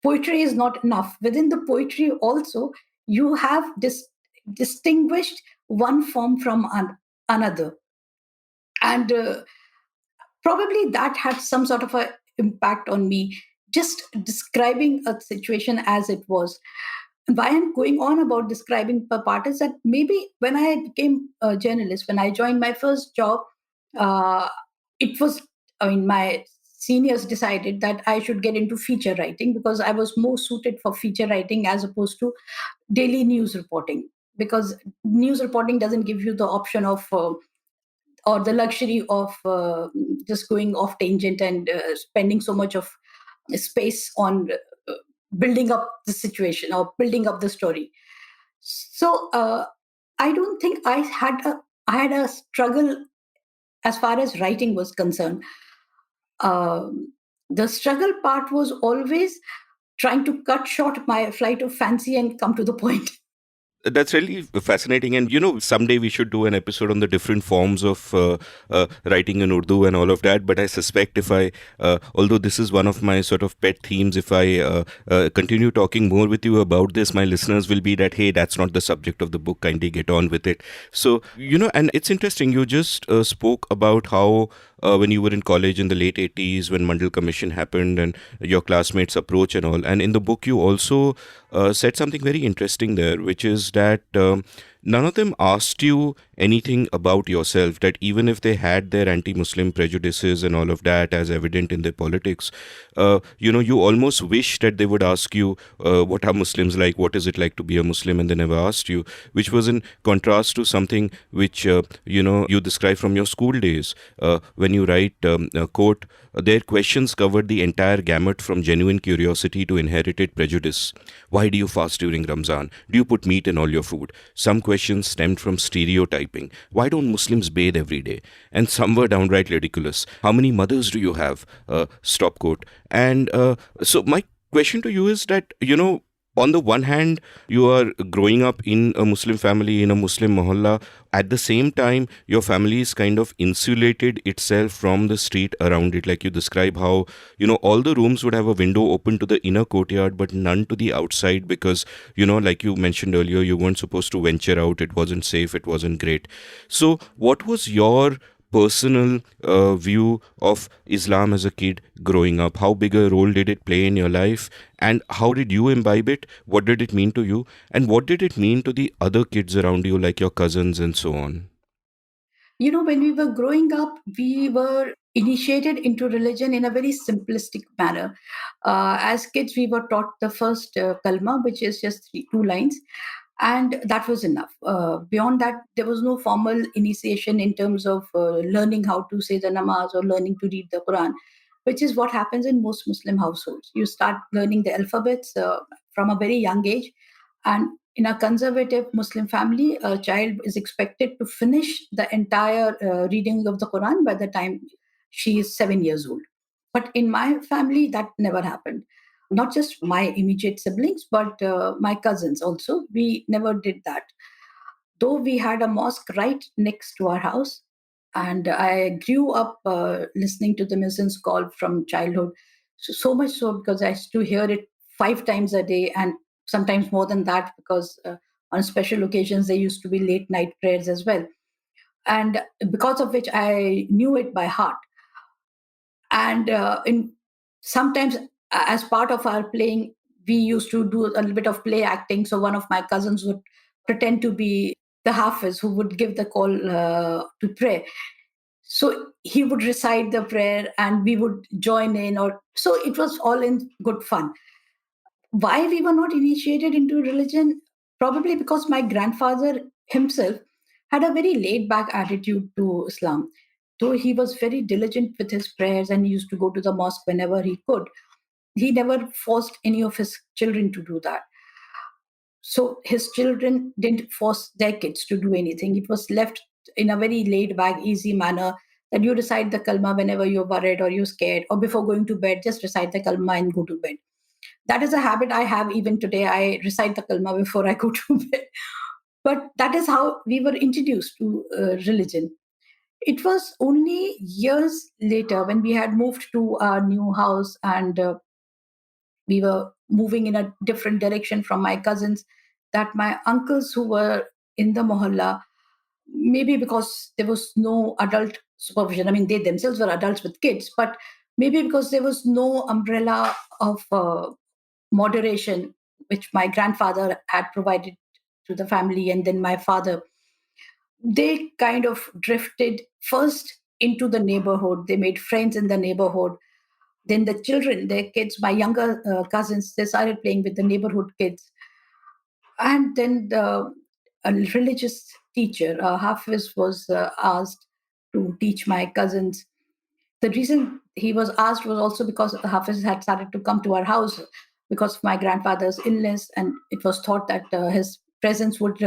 poetry is not enough. Within the poetry also, you have distinguished one form from another, and probably that had some sort of a impact on me, just describing a situation as it was. Why I'm going on about describing per part is that maybe when I became a journalist, when I joined my first job, uh, it was, I mean, my seniors decided that I should get into feature writing, because I was more suited for feature writing as opposed to daily news reporting. Because news reporting doesn't give you the option of or the luxury of just going off tangent and spending so much of space on building up the situation or building up the story. So I don't think I had a struggle as far as writing was concerned. The struggle part was always trying to cut short my flight of fancy and come to the point. That's really fascinating. And, someday we should do an episode on the different forms of writing in Urdu and all of that. But I suspect if although this is one of my sort of pet themes, if I continue talking more with you about this, my listeners will be that, hey, that's not the subject of the book, kindly get on with it. So, and it's interesting, you just spoke about how when you were in college in the late 80s, when Mandal Commission happened and your classmates approach and all. And in the book, you also said something very interesting there, which is that none of them asked you anything about yourself, that even if they had their anti-Muslim prejudices and all of that as evident in their politics, you almost wish that they would ask you, what are Muslims like, what is it like to be a Muslim, and they never asked you, which was in contrast to something which you describe from your school days, when you write, quote, their questions covered the entire gamut from genuine curiosity to inherited prejudice. Why do you fast during Ramzan? Do you put meat in all your food? Some questions stemmed from stereotyping. Why don't Muslims bathe every day? And some were downright ridiculous. How many mothers do you have? Stop quote. And so my question to you is that, on the one hand, you are growing up in a Muslim family, in a Muslim mohalla. At the same time, your family is kind of insulated itself from the street around it. Like you describe how, all the rooms would have a window open to the inner courtyard, but none to the outside because, like you mentioned earlier, you weren't supposed to venture out. It wasn't safe. It wasn't great. So what was your personal view of Islam as a kid growing up? How big a role did it play in your life? And how did you imbibe it? What did it mean to you? And what did it mean to the other kids around you, like your cousins and so on? You know, when we were growing up, we were initiated into religion in a very simplistic manner. As kids, we were taught the first kalma, which is just two lines, and that was enough. Beyond that, there was no formal initiation in terms of learning how to say the namaz or learning to read the Quran, which is what happens in most Muslim households. You start learning the alphabets from a very young age, and in a conservative Muslim family, a child is expected to finish the entire reading of the Quran by the time she is 7 years old. But in my family, that never happened. Not just my immediate siblings, but my cousins also. We never did that. Though we had a mosque right next to our house, and I grew up listening to the muezzin's call from childhood. So much so because I used to hear it 5 times a day, and sometimes more than that, because on special occasions there used to be late night prayers as well. And because of which I knew it by heart. And in sometimes as part of our playing, we used to do a little bit of play acting. So one of my cousins would pretend to be the Hafiz who would give the call to pray. So he would recite the prayer and we would join in, or so it was all in good fun. Why we were not initiated into religion? Probably because my grandfather himself had a very laid back attitude to Islam. Though he was very diligent with his prayers and he used to go to the mosque whenever he could, he never forced any of his children to do that. So his children didn't force their kids to do anything. It was left in a very laid back, easy manner that you recite the kalma whenever you're worried or you're scared, or before going to bed, just recite the kalma and go to bed. That is a habit I have even today. I recite the kalma before I go to bed. But that is how we were introduced to religion. It was only years later when we had moved to our new house and we were moving in a different direction from my cousins that my uncles who were in the mohalla, maybe because there was no adult supervision. I mean, they themselves were adults with kids, but maybe because there was no umbrella of moderation, which my grandfather had provided to the family, and then my father, they kind of drifted first into the neighborhood. They made friends in the neighborhood. Then the children, their kids, my younger cousins, they started playing with the neighborhood kids. And then a religious teacher, Hafiz, was asked to teach my cousins. The reason he was asked was also because Hafiz had started to come to our house because of my grandfather's illness, and it was thought that his presence would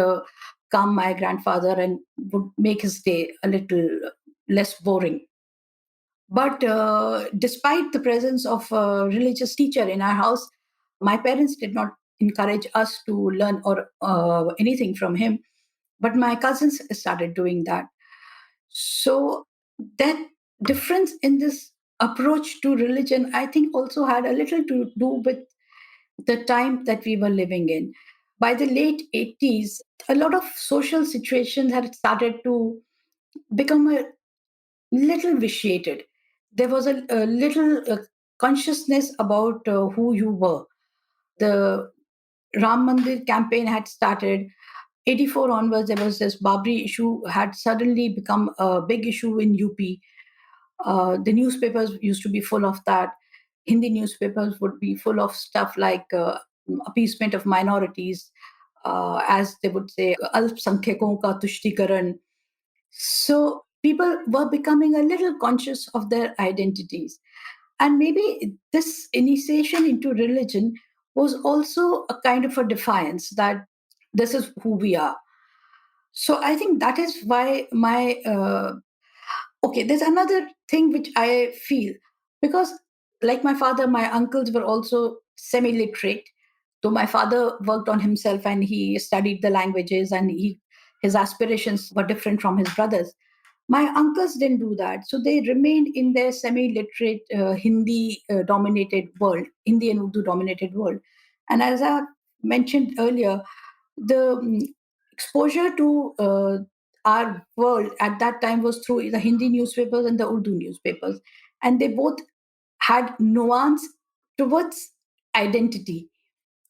calm my grandfather and would make his day a little less boring. But despite the presence of a religious teacher in our house, my parents did not encourage us to learn or anything from him. But my cousins started doing that. So that difference in this approach to religion, I think, also had a little to do with the time that we were living in. By the late 80s, a lot of social situations had started to become a little vitiated. There was a little consciousness about who you were. The Ram Mandir campaign had started. 84 onwards, there was this Babri issue had suddenly become a big issue in UP. The newspapers used to be full of that. Hindi newspapers would be full of stuff like appeasement of minorities, as they would say, Alpsankhyakom ka tushtikaran. So people were becoming a little conscious of their identities. And maybe this initiation into religion was also a kind of a defiance that this is who we are. So I think that is why my okay, there's another thing which I feel, because like my father, my uncles were also semi-literate. So my father worked on himself and he studied the languages, and his aspirations were different from his brothers. My uncles didn't do that. So they remained in their semi-literate Hindi dominated world, Hindi and Urdu dominated world. And as I mentioned earlier, the exposure to our world at that time was through the Hindi newspapers and the Urdu newspapers. And they both had nuance towards identity.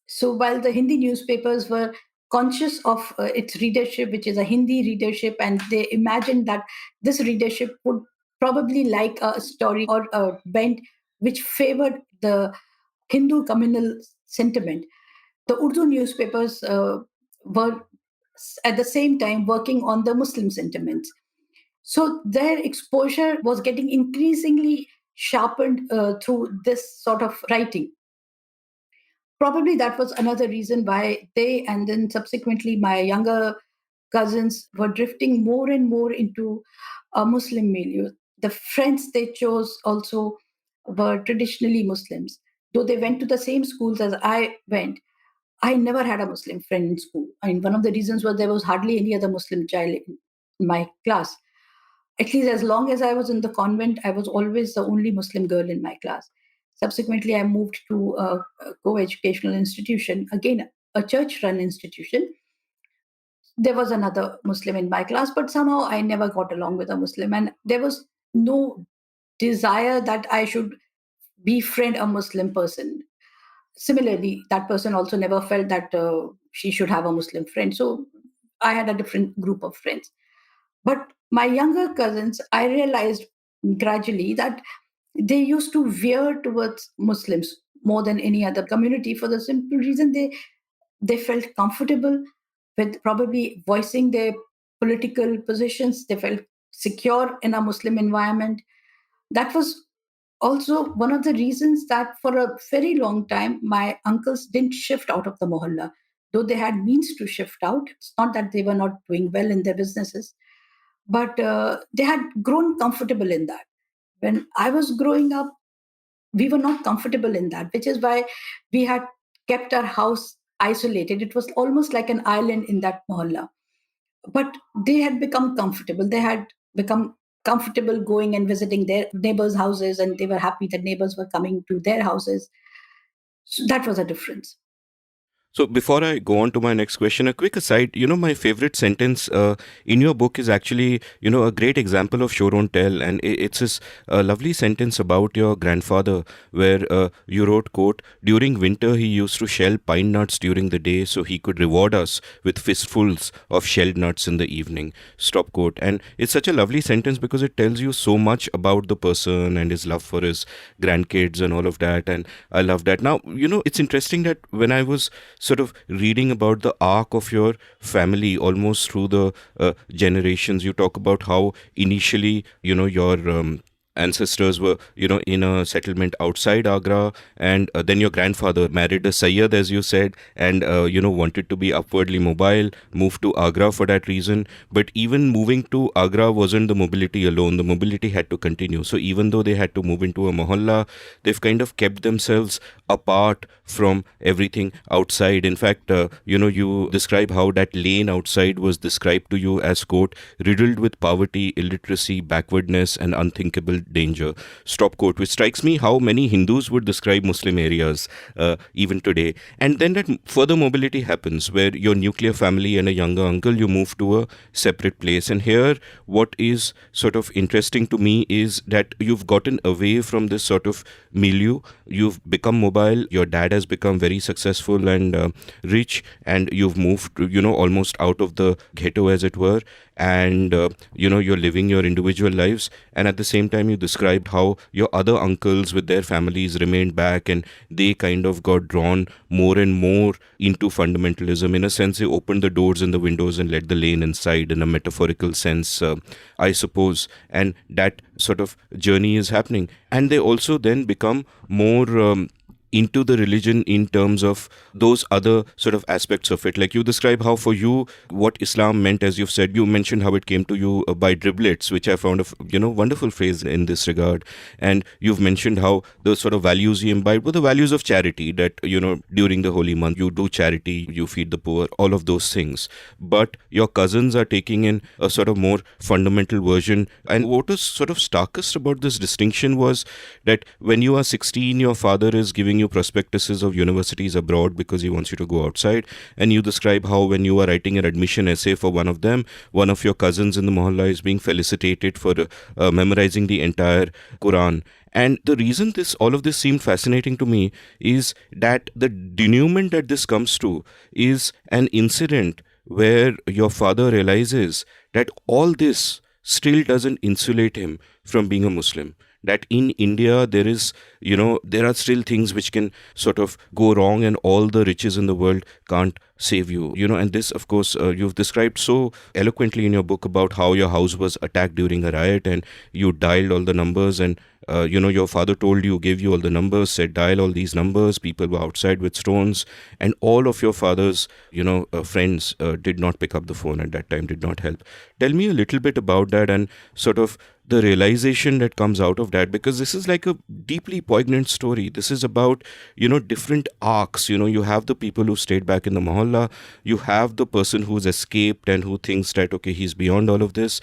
So while the Hindi newspapers were conscious of its readership, which is a Hindi readership, and they imagined that this readership would probably like a story or a bent which favored the Hindu communal sentiment. The Urdu newspapers were at the same time working on the Muslim sentiments. So their exposure was getting increasingly sharpened through this sort of writing. Probably that was another reason why they, and then subsequently my younger cousins, were drifting more and more into a Muslim milieu. The friends they chose also were traditionally Muslims. Though they went to the same schools as I went, I never had a Muslim friend in school. I mean, one of the reasons was there was hardly any other Muslim child in my class. At least as long as I was in the convent, I was always the only Muslim girl in my class. Subsequently, I moved to a co-educational institution, again, a church-run institution. There was another Muslim in my class, but somehow I never got along with a Muslim. And there was no desire that I should befriend a Muslim person. Similarly, that person also never felt that she should have a Muslim friend. So I had a different group of friends. But my younger cousins, I realized gradually that they used to veer towards Muslims more than any other community, for the simple reason they felt comfortable with probably voicing their political positions. They felt secure in a Muslim environment. That was also one of the reasons that for a very long time, my uncles didn't shift out of the mohalla, though they had means to shift out. It's not that they were not doing well in their businesses, but they had grown comfortable in that. When I was growing up, we were not comfortable in that, which is why we had kept our house isolated. It was almost like an island in that mohalla. But they had become comfortable. They had become comfortable going and visiting their neighbors' houses, and they were happy that neighbors were coming to their houses. So that was a difference. So before I go on to my next question, a quick aside. My favorite sentence in your book is actually, a great example of show don't tell, and it's this lovely sentence about your grandfather, where you wrote, "quote During winter, he used to shell pine nuts during the day, so he could reward us with fistfuls of shelled nuts in the evening." Stop quote. And it's such a lovely sentence because it tells you so much about the person and his love for his grandkids and all of that. And I love that. Now, it's interesting that when I was sort of reading about the arc of your family almost through the generations, you talk about how initially, your ancestors were, in a settlement outside Agra, and then your grandfather married a Sayyid, as you said, and, wanted to be upwardly mobile, moved to Agra for that reason. But even moving to Agra wasn't the mobility alone. The mobility had to continue. So even though they had to move into a mohalla, they've kind of kept themselves apart from everything outside. In fact, you describe how that lane outside was described to you as, quote, riddled with poverty, illiteracy, backwardness, and unthinkable danger. Stop quote, which strikes me how many Hindus would describe Muslim areas even today. And then that further mobility happens where your nuclear family and a younger uncle, you move to a separate place. And here, what is sort of interesting to me is that you've gotten away from this sort of milieu. You've become mobile. Your dad has become very successful and rich, and you've moved, almost out of the ghetto, as it were. And you're living your individual lives, and at the same time you described how your other uncles with their families remained back, and they kind of got drawn more and more into fundamentalism. In a sense, they opened the doors and the windows and let the lane inside, in a metaphorical sense, I suppose. And that sort of journey is happening, and they also then become more into the religion in terms of those other sort of aspects of it. Like you describe how for you, what Islam meant, as you've said, you mentioned how it came to you by driblets, which I found a wonderful phrase in this regard. And you've mentioned how the sort of values you imbibe were the values of charity, that, during the holy month, you do charity, you feed the poor, all of those things. But your cousins are taking in a sort of more fundamental version. And what was sort of starkest about this distinction was that when you are 16, your father is giving you prospectuses of universities abroad because he wants you to go outside. And you describe how when you are writing an admission essay for one of them, one of your cousins in the mohalla is being felicitated for memorizing the entire Quran. And the reason all of this seemed fascinating to me is that the denouement that this comes to is an incident where your father realizes that all this still doesn't insulate him from being a Muslim. That in India, there are still things which can sort of go wrong, and all the riches in the world can't save you. And this, of course, you've described so eloquently in your book about how your house was attacked during a riot, and you dialed all the numbers, and your father gave you all the numbers, said dial all these numbers. People were outside with stones, and all of your father's friends did not pick up the phone at that time, did not help. Tell me a little bit about that, and sort of the realization that comes out of that, because this is like a deeply poignant story. This is about different arcs. You have the people who stayed back in the mohalla, you have the person who's escaped and who thinks that, okay, he's beyond all of this,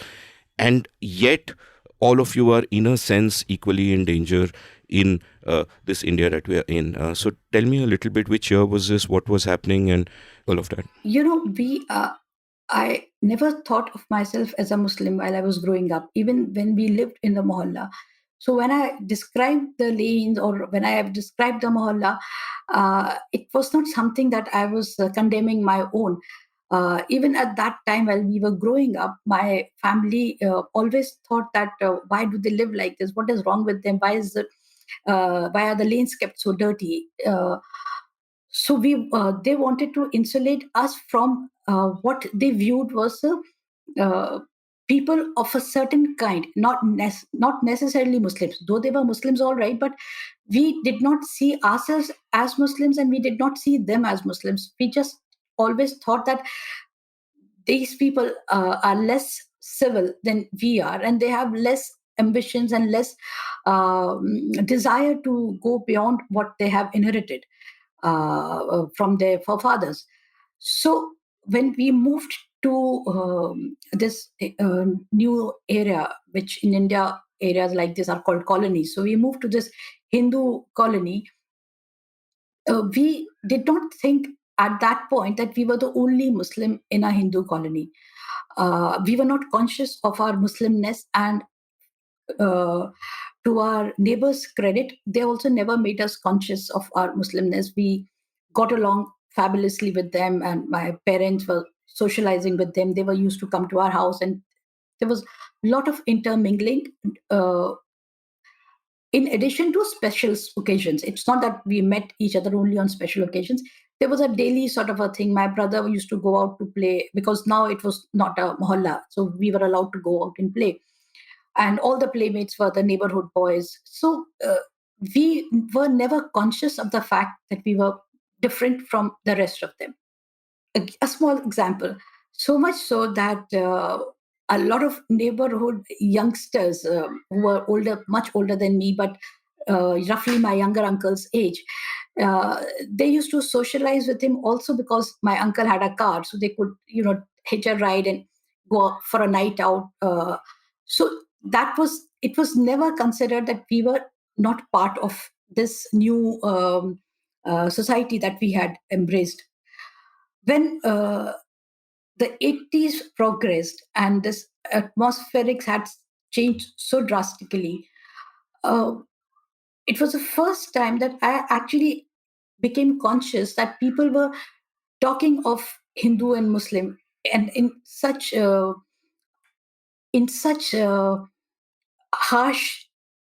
and yet all of you are in a sense equally in danger in this India that we are in. So tell me a little bit, which year was this, what was happening, and all of that. I never thought of myself as a Muslim while I was growing up, even when we lived in the mohalla. So when I described the lanes, or when I have described the mohalla, it was not something that I was condemning my own. Even at that time, while we were growing up, my family always thought that why do they live like this? What is wrong with them? Why are the lanes kept so dirty? So they wanted to insulate us from what they viewed was people of a certain kind, not necessarily Muslims, though they were Muslims, all right, but we did not see ourselves as Muslims and we did not see them as Muslims. We just always thought that these people are less civil than we are, and they have less ambitions and less desire to go beyond what they have inherited from their forefathers. So when we moved to this new area, which in India, areas like this are called colonies. So we moved to this Hindu colony. We did not think at that point that we were the only Muslim in a Hindu colony. We were not conscious of our Muslimness, and uh, to our neighbors' credit, they also never made us conscious of our Muslimness. We got along fabulously with them, and my parents were socializing with them. They were used to come to our house, and there was a lot of intermingling. In addition to special occasions, it's not that we met each other only on special occasions. There was a daily sort of a thing. My brother used to go out to play because now it was not a mohalla, so we were allowed to go out and play, and all the playmates were the neighborhood boys. So we were never conscious of the fact that we were different from the rest of them. A small example, so much so that a lot of neighborhood youngsters who were older, much older than me, but roughly my younger uncle's age, they used to socialize with him also because my uncle had a car, so they could, hitch a ride and go out for a night out. So it was never considered that we were not part of this new society that we had embraced. When the 80s progressed and this atmospherics had changed so drastically, uh, it was the first time that I actually became conscious that people were talking of Hindu and Muslim and in such harsh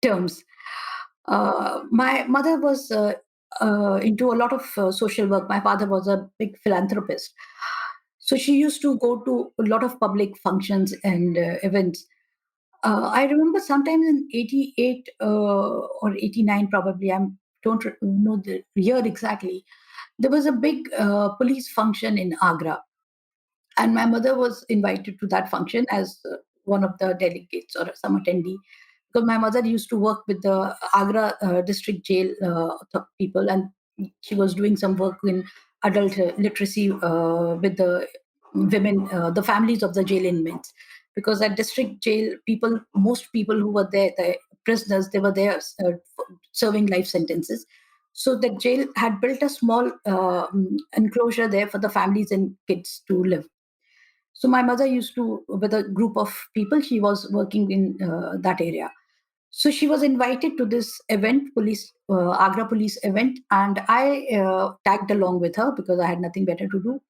terms. My mother was into a lot of social work. My father was a big philanthropist. So she used to go to a lot of public functions and events. I remember sometime in 88 or 89, probably, don't know the year exactly, there was a big police function in Agra. And my mother was invited to that function as one of the delegates or some attendee, because my mother used to work with the Agra district jail people, and she was doing some work in adult literacy with the women, the families of the jail inmates. Because at district jail, most people who were there, the prisoners, they were there serving life sentences. So the jail had built a small enclosure there for the families and kids to live. So my mother used to, with a group of people, she was working in that area. So she was invited to this event, Agra police event, and I tagged along with her because I had nothing better to do.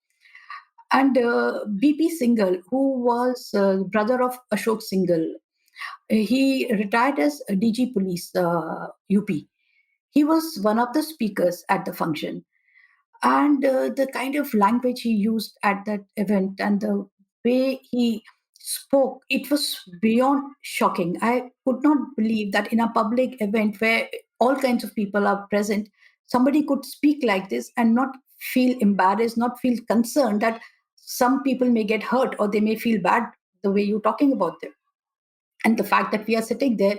And BP Singhal, who was brother of Ashok Singhal, he retired as DG Police UP. He was one of the speakers at the function, and the kind of language he used at that event and the way he spoke, it was beyond shocking. I could not believe that in a public event where all kinds of people are present, somebody could speak like this and not feel embarrassed, not feel concerned that some people may get hurt or they may feel bad the way you're talking about them. And the fact that we are sitting there,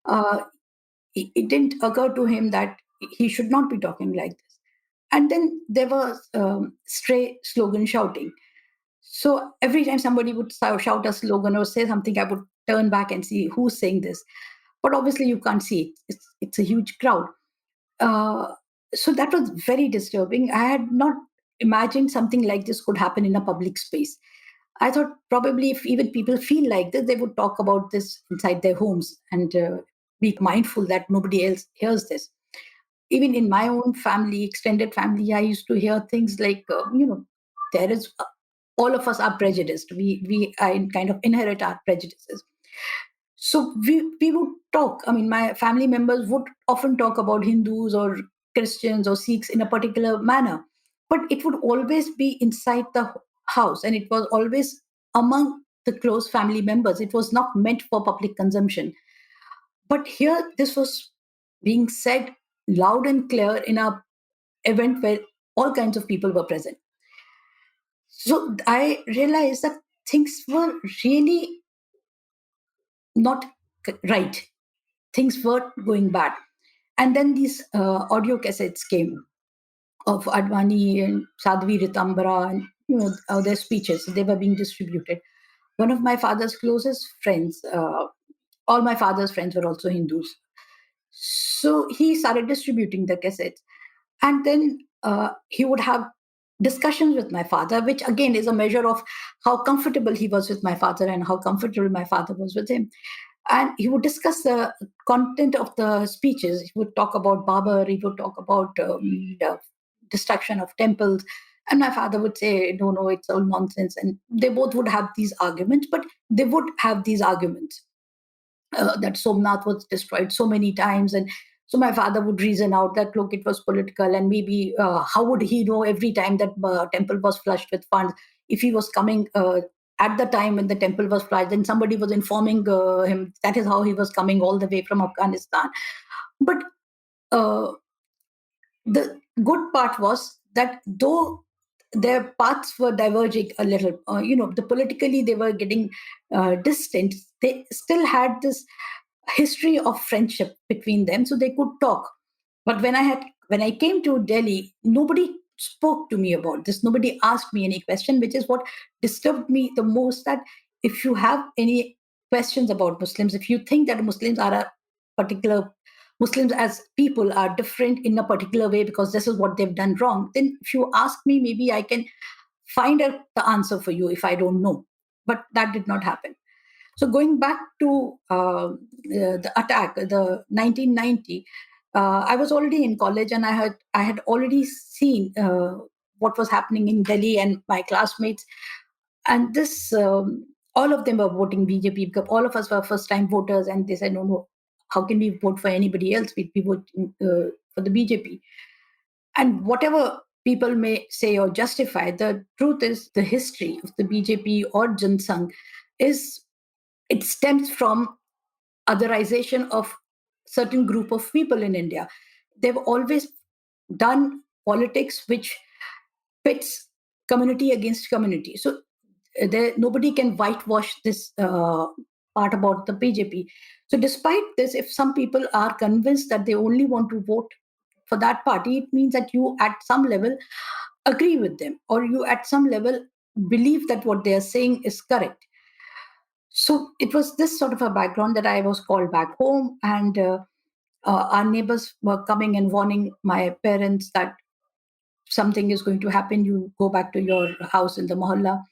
uh, it didn't occur to him that he should not be talking like this. And then there was stray slogan shouting. So every time somebody would shout a slogan or say something, I would turn back and see who's saying this. But obviously, you can't see it. It's a huge crowd. Uh, so that was very disturbing. I had not imagined something like this could happen in a public space. I thought probably if even people feel like this, they would talk about this inside their homes and be mindful that nobody else hears this. Even in my own family, extended family, I used to hear things like, there is all of us are prejudiced. We kind of inherit our prejudices. So we would talk. I mean, my family members would often talk about Hindus or Christians or Sikhs in a particular manner, but it would always be inside the house, and it was always among the close family members. It was not meant for public consumption. But here, this was being said loud and clear in a event where all kinds of people were present. So I realized that things were really not right. Things were going bad. And then these audio cassettes came of Advani and Sadhvi Ritambara and their speeches. They were being distributed. One of my father's closest friends, all my father's friends were also Hindus. So he started distributing the cassettes. And then he would have discussions with my father, which again is a measure of how comfortable he was with my father and how comfortable my father was with him. And he would discuss the content of the speeches. He would talk about Babur, he would talk about the destruction of temples. And my father would say, no, no, it's all nonsense. And they both would have these arguments, but they would have these arguments that Somnath was destroyed so many times. And so my father would reason out that, look, it was political. And maybe how would he know every time that temple was flushed with funds? If he was coming at the time when the temple was flushed, then somebody was informing him. That is how he was coming all the way from Afghanistan. But the good part was that though their paths were diverging a little, the politically they were getting distant, they still had this history of friendship between them, so they could talk. But when I came to Delhi, nobody spoke to me about this. Nobody asked me any question, which is what disturbed me the most. That if you have any questions about Muslims, if you think that Muslims are a particular Muslims as people are different in a particular way because this is what they've done wrong, then if you ask me, maybe I can find out the answer for you if I don't know. But that did not happen. So going back to the attack, the 1990, I was already in college, and I had already seen what was happening in Delhi and my classmates, and this all of them were voting BJP because all of us were first time voters, and they said, no, no, how can we vote for anybody else? We'd be voting for the BJP. And whatever people may say or justify, the truth is the history of the BJP or Jansangh is it stems from otherization of certain group of people in India. They've always done politics which pits community against community. So nobody can whitewash this part about the BJP. So despite this, if some people are convinced that they only want to vote for that party, it means that you at some level agree with them, or you at some level believe that what they are saying is correct. So it was this sort of a background that I was called back home, and our neighbors were coming and warning my parents that something is going to happen. You go back to your house in the mohalla.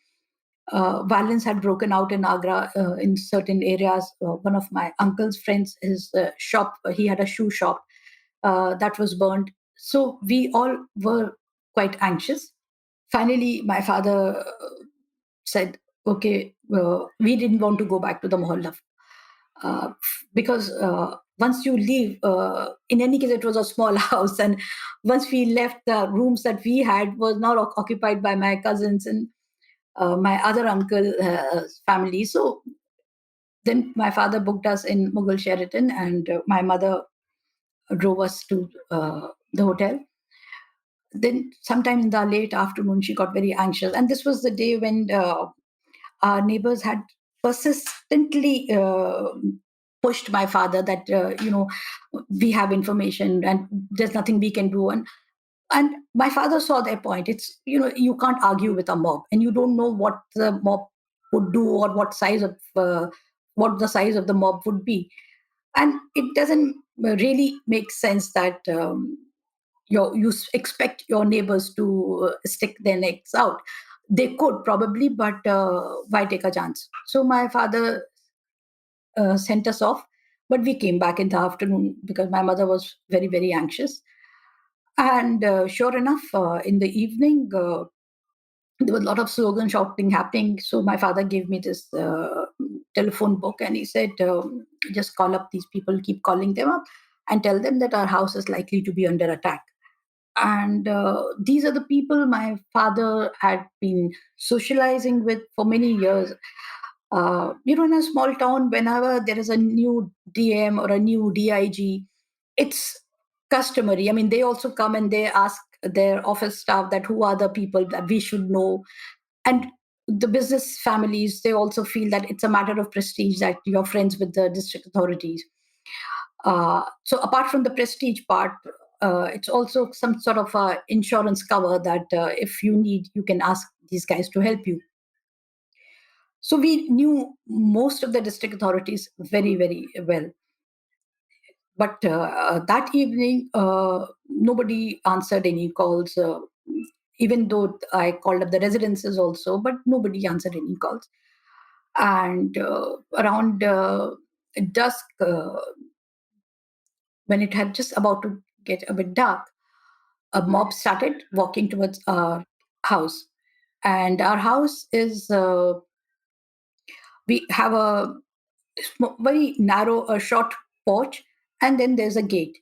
Violence had broken out in Agra in certain areas. One of my uncle's friends, his shop, he had a shoe shop that was burned. So we all were quite anxious. Finally, my father said, okay, we didn't want to go back to the mohalla because once you leave, in any case, it was a small house. And once we left, the rooms that we had was now occupied by my cousins and my other uncle's family. So then my father booked us in Mughal Sheraton, and my mother drove us to the hotel. Then sometime in the late afternoon, she got very anxious. And this was the day when our neighbors had persistently pushed my father that, we have information and there's nothing we can do. And my father saw their point. It's, you can't argue with a mob, and you don't know what the mob would do or what the size of the mob would be. And it doesn't really make sense that you expect your neighbors to stick their necks out. They could probably, but why take a chance? So my father sent us off, but we came back in the afternoon because my mother was very, very anxious. And sure enough, in the evening, There was a lot of slogan shouting happening. So my father gave me this telephone book, and he said, just call up these people, keep calling them up, and tell them that our house is likely to be under attack. And these are the people my father had been socializing with for many years. In a small town, whenever there is a new DM or a new DIG, it's customary. I mean, they also come and they ask their office staff that who are the people that we should know. And the business families, they also feel that it's a matter of prestige that you're friends with the district authorities. So apart from the prestige part, it's also some sort of insurance cover that if you need, you can ask these guys to help you. So we knew most of the district authorities very, very well. But that evening, nobody answered any calls, even though I called up the residences also, but nobody answered any calls. And around dusk, when it had just about to get a bit dark, a mob started walking towards our house. And our house is, we have a very narrow, a short porch, and then there's a gate.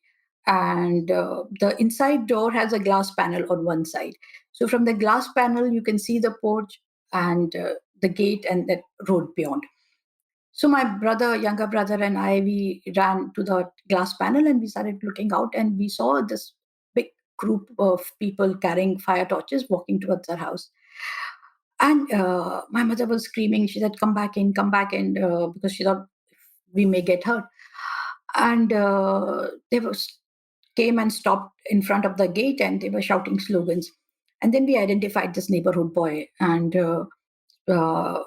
And the inside door has a glass panel on one side. So from the glass panel, you can see the porch and the gate and the road beyond. So my brother, younger brother, and I, we ran to the glass panel and we started looking out, and we saw this big group of people carrying fire torches walking towards our house. And my mother was screaming. She said, come back in," because she thought we may get hurt. And they came and stopped in front of the gate, and they were shouting slogans. And then we identified this neighborhood boy, and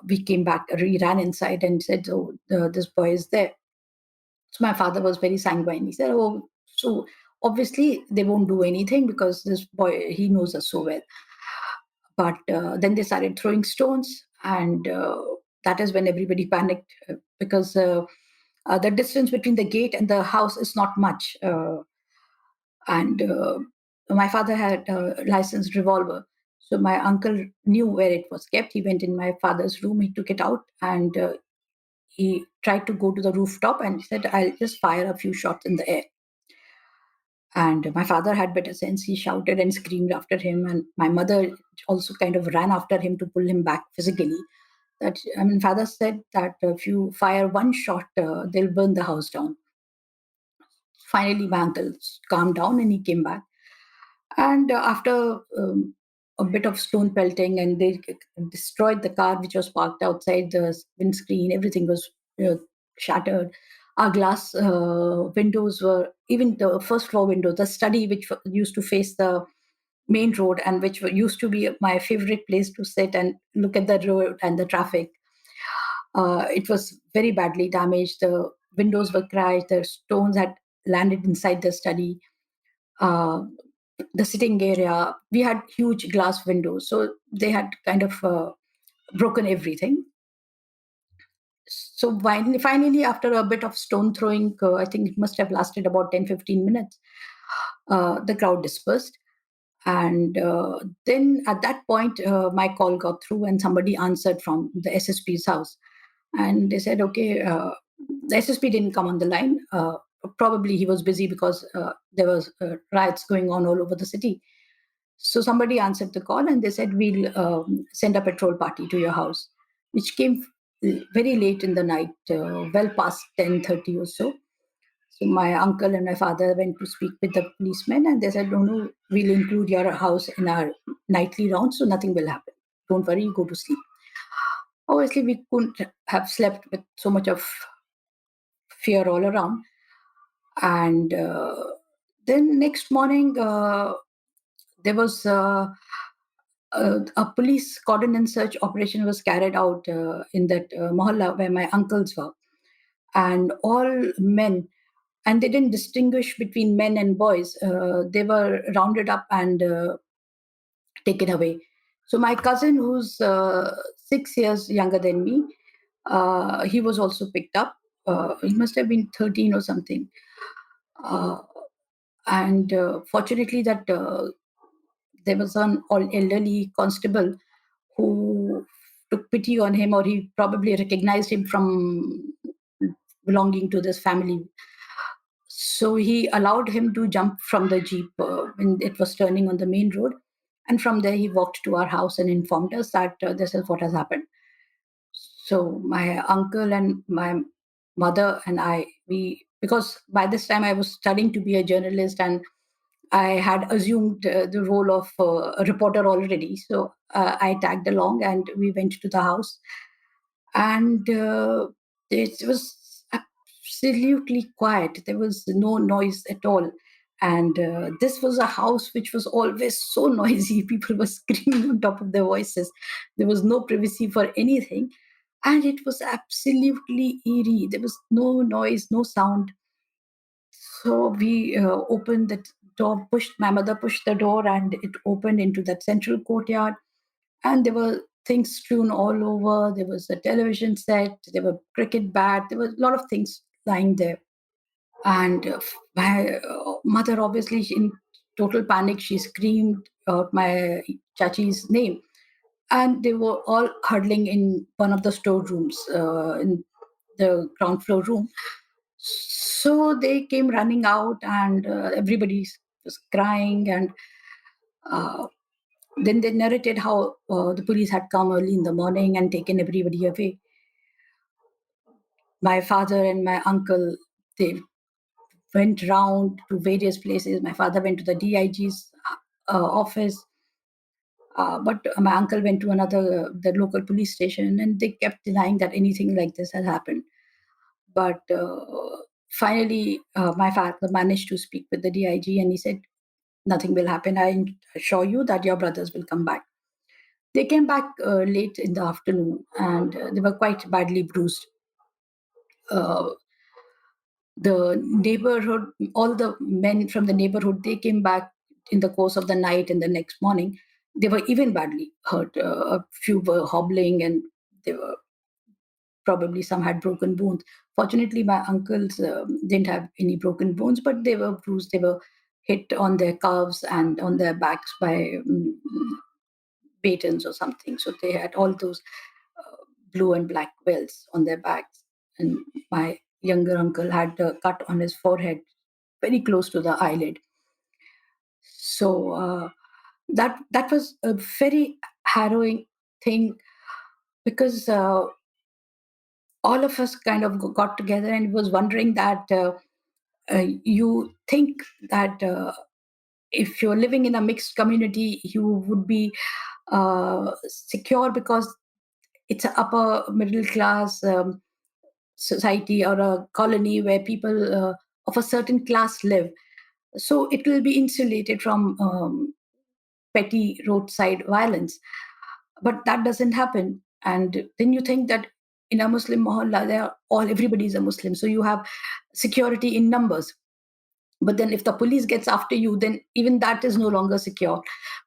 we came back, we ran inside and said, "Oh, this boy is there." So my father was very sanguine. He said, "Oh, so obviously they won't do anything because this boy, he knows us so well." But then they started throwing stones, and that is when everybody panicked, because the distance between the gate and the house is not much. And my father had a licensed revolver. So my uncle knew where it was kept. He went in my father's room, he took it out, and he tried to go to the rooftop and he said, "I'll just fire a few shots in the air." And my father had better sense. He shouted and screamed after him. And my mother also kind of ran after him to pull him back physically. That, I mean, father said that if you fire one shot, they'll burn the house down. Finally, my uncle calmed down and he came back. And after a bit of stone pelting, and they destroyed the car which was parked outside, the windscreen, everything was shattered. Our glass windows were, even the first floor window, the study which used to face the main road and which used to be my favorite place to sit and look at the road and the traffic. It was very badly damaged. The windows were cracked. The stones had landed inside the study. Uh, the sitting area, we had huge glass windows, so they had kind of broken everything. So finally, after a bit of stone throwing, I think it must have lasted about 10-15 minutes, the crowd dispersed. And then at that point, my call got through and somebody answered from the SSP's house. And they said, okay, the SSP didn't come on the line. Probably he was busy because there was riots going on all over the city. So somebody answered the call and they said, we'll send a patrol party to your house, which came very late in the night, well past 10:30 or so. So my uncle and my father went to speak with the policemen, and they said, no, we'll include your house in our nightly round, so nothing will happen. Don't worry, you go to sleep. Obviously, we couldn't have slept with so much of fear all around. And then next morning, there was a police cordon and search operation was carried out in that mohalla where my uncles were, and all men, and they didn't distinguish between men and boys. They were rounded up and taken away. So my cousin, who's 6 years younger than me, he was also picked up. He must have been 13 or something. Uh, and fortunately, that there was an all elderly constable who took pity on him, or he probably recognized him from belonging to this family. So he allowed him to jump from the jeep when it was turning on the main road. And from there, he walked to our house and informed us that this is what has happened. So my uncle and my mother and I, because by this time I was studying to be a journalist, and I had assumed the role of a reporter already. So I tagged along and we went to the house. And it was absolutely quiet. There was no noise at all. And this was a house which was always so noisy. People were screaming on top of their voices. There was no privacy for anything. And it was absolutely eerie. There was no noise, no sound. So we opened the door, my mother pushed the door, and it opened into that central courtyard. And there were things strewn all over. There was a television set, there were cricket bat, there were a lot of things lying there. And my mother, obviously, in total panic, she screamed out my chachi's name. And they were all huddling in one of the storerooms in the ground floor room. So they came running out, and everybody was crying. And uh, then they narrated how the police had come early in the morning and taken everybody away. My father and my uncle, they went round to various places. My father went to the DIG's office, but my uncle went to the local police station, and they kept denying that anything like this had happened. But finally, my father managed to speak with the DIG, and he said, "Nothing will happen. I assure you that your brothers will come back." They came back late in the afternoon, and they were quite badly bruised. Uh, the neighborhood, all the men from the neighborhood, they came back in the course of the night and the next morning. They were even badly hurt. A few were hobbling, and they were probably some had broken bones. Fortunately, my uncles didn't have any broken bones, but they were bruised. They were hit on their calves and on their backs by batons or something. So they had all those blue and black welts on their backs. And my younger uncle had a cut on his forehead, very close to the eyelid. So that was a very harrowing thing, because all of us kind of got together and was wondering that you think that if you're living in a mixed community, you would be secure because it's an upper middle class society or a colony where people of a certain class live. So it will be insulated from petty roadside violence. But that doesn't happen. And then you think that in a Muslim mohalla, everybody is a Muslim. So you have security in numbers. But then if the police gets after you, then even that is no longer secure.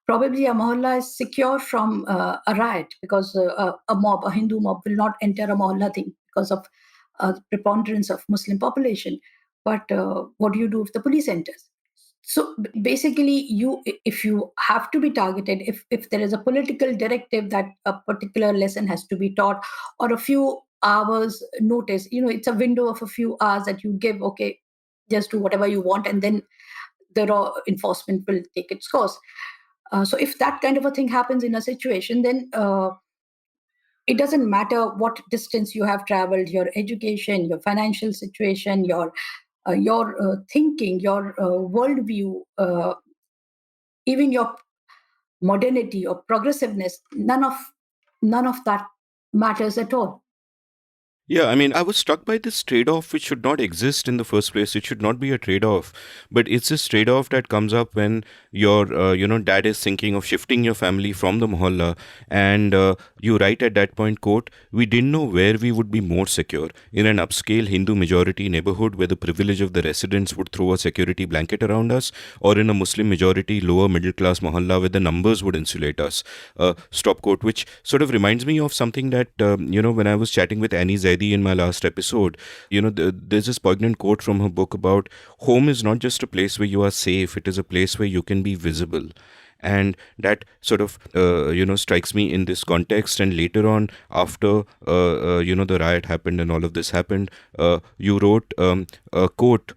Probably a mohalla is secure from a riot, because a Hindu mob will not enter a mohalla thing because of preponderance of Muslim population. But what do you do if the police enters? So basically, if you have to be targeted, if there is a political directive that a particular lesson has to be taught, or a few hours notice, it's a window of a few hours that you give, okay, just do whatever you want, and then the law enforcement will take its course. So if that kind of a thing happens in a situation, then it doesn't matter what distance you have traveled, your education, your financial situation, your thinking, your worldview, even your modernity or progressiveness. None of that matters at all. Yeah, I mean, I was struck by this trade off which should not exist in the first place. It should not be a trade off, but it's this trade off that comes up when your, dad is thinking of shifting your family from the mohalla. And you write at that point, quote, "We didn't know where we would be more secure, in an upscale Hindu majority neighborhood where the privilege of the residents would throw a security blanket around us, or in a Muslim majority lower middle class mohalla where the numbers would insulate us." Stop quote, which sort of reminds me of something that, when I was chatting with Annie Zaidi in my last episode, there's this poignant quote from her book about home is not just a place where you are safe, it is a place where you can be visible. And that sort of strikes me in this context. And later on, after the riot happened and all of this happened, you wrote a quote.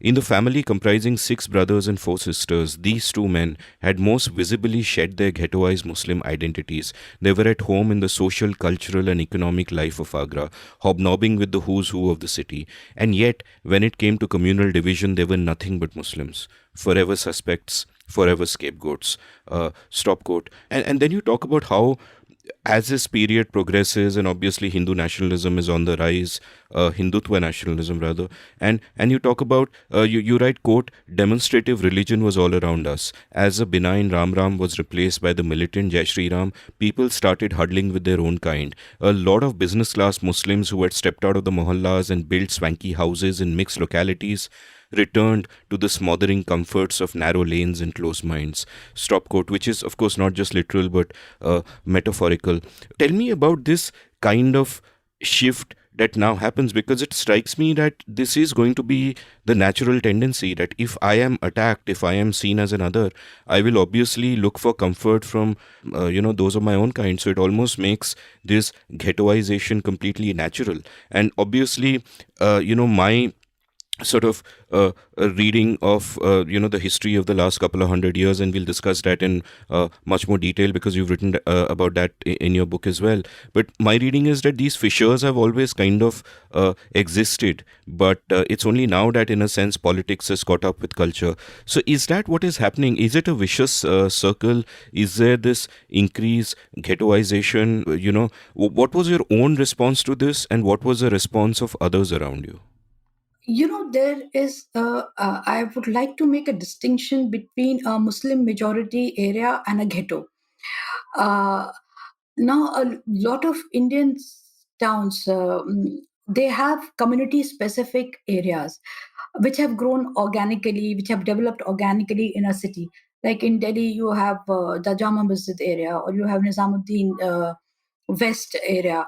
In the family comprising six brothers and four sisters, these two men had most visibly shed their ghettoized Muslim identities. They were at home in the social, cultural, and economic life of Agra, hobnobbing with the who's who of the city. And yet, when it came to communal division, they were nothing but Muslims, forever suspects, forever scapegoats. Stop quote. And then you talk about how, as this period progresses, and obviously Hindu nationalism is on the rise, Hindutva nationalism rather, and you talk about, you write quote, demonstrative religion was all around us. As a benign Ram Ram was replaced by the militant Jai Shri Ram, people started huddling with their own kind. A lot of business class Muslims who had stepped out of the mohallas and built swanky houses in mixed localities returned to the smothering comforts of narrow lanes and closed minds. Stop quote, which is, of course, not just literal but metaphorical. Tell me about this kind of shift that now happens, because it strikes me that this is going to be the natural tendency, that if I am attacked, if I am seen as another, I will obviously look for comfort from those of my own kind. So it almost makes this ghettoization completely natural. And obviously, my sort of a reading of the history of the last couple of 100 years, and we'll discuss that in much more detail because you've written about that in your book as well. But my reading is that these fissures have always kind of existed, but it's only now that, in a sense, politics has caught up with culture. So is that what is happening? Is it a vicious circle? Is there this increased ghettoization? What was your own response to this, and what was the response of others around you? There is, I would like to make a distinction between a Muslim majority area and a ghetto. Uh, Now, a lot of Indian towns, they have community specific areas which have grown organically, which have developed organically in a city. Like in Delhi, you have the Jama Masjid area, or you have Nizamuddin West area,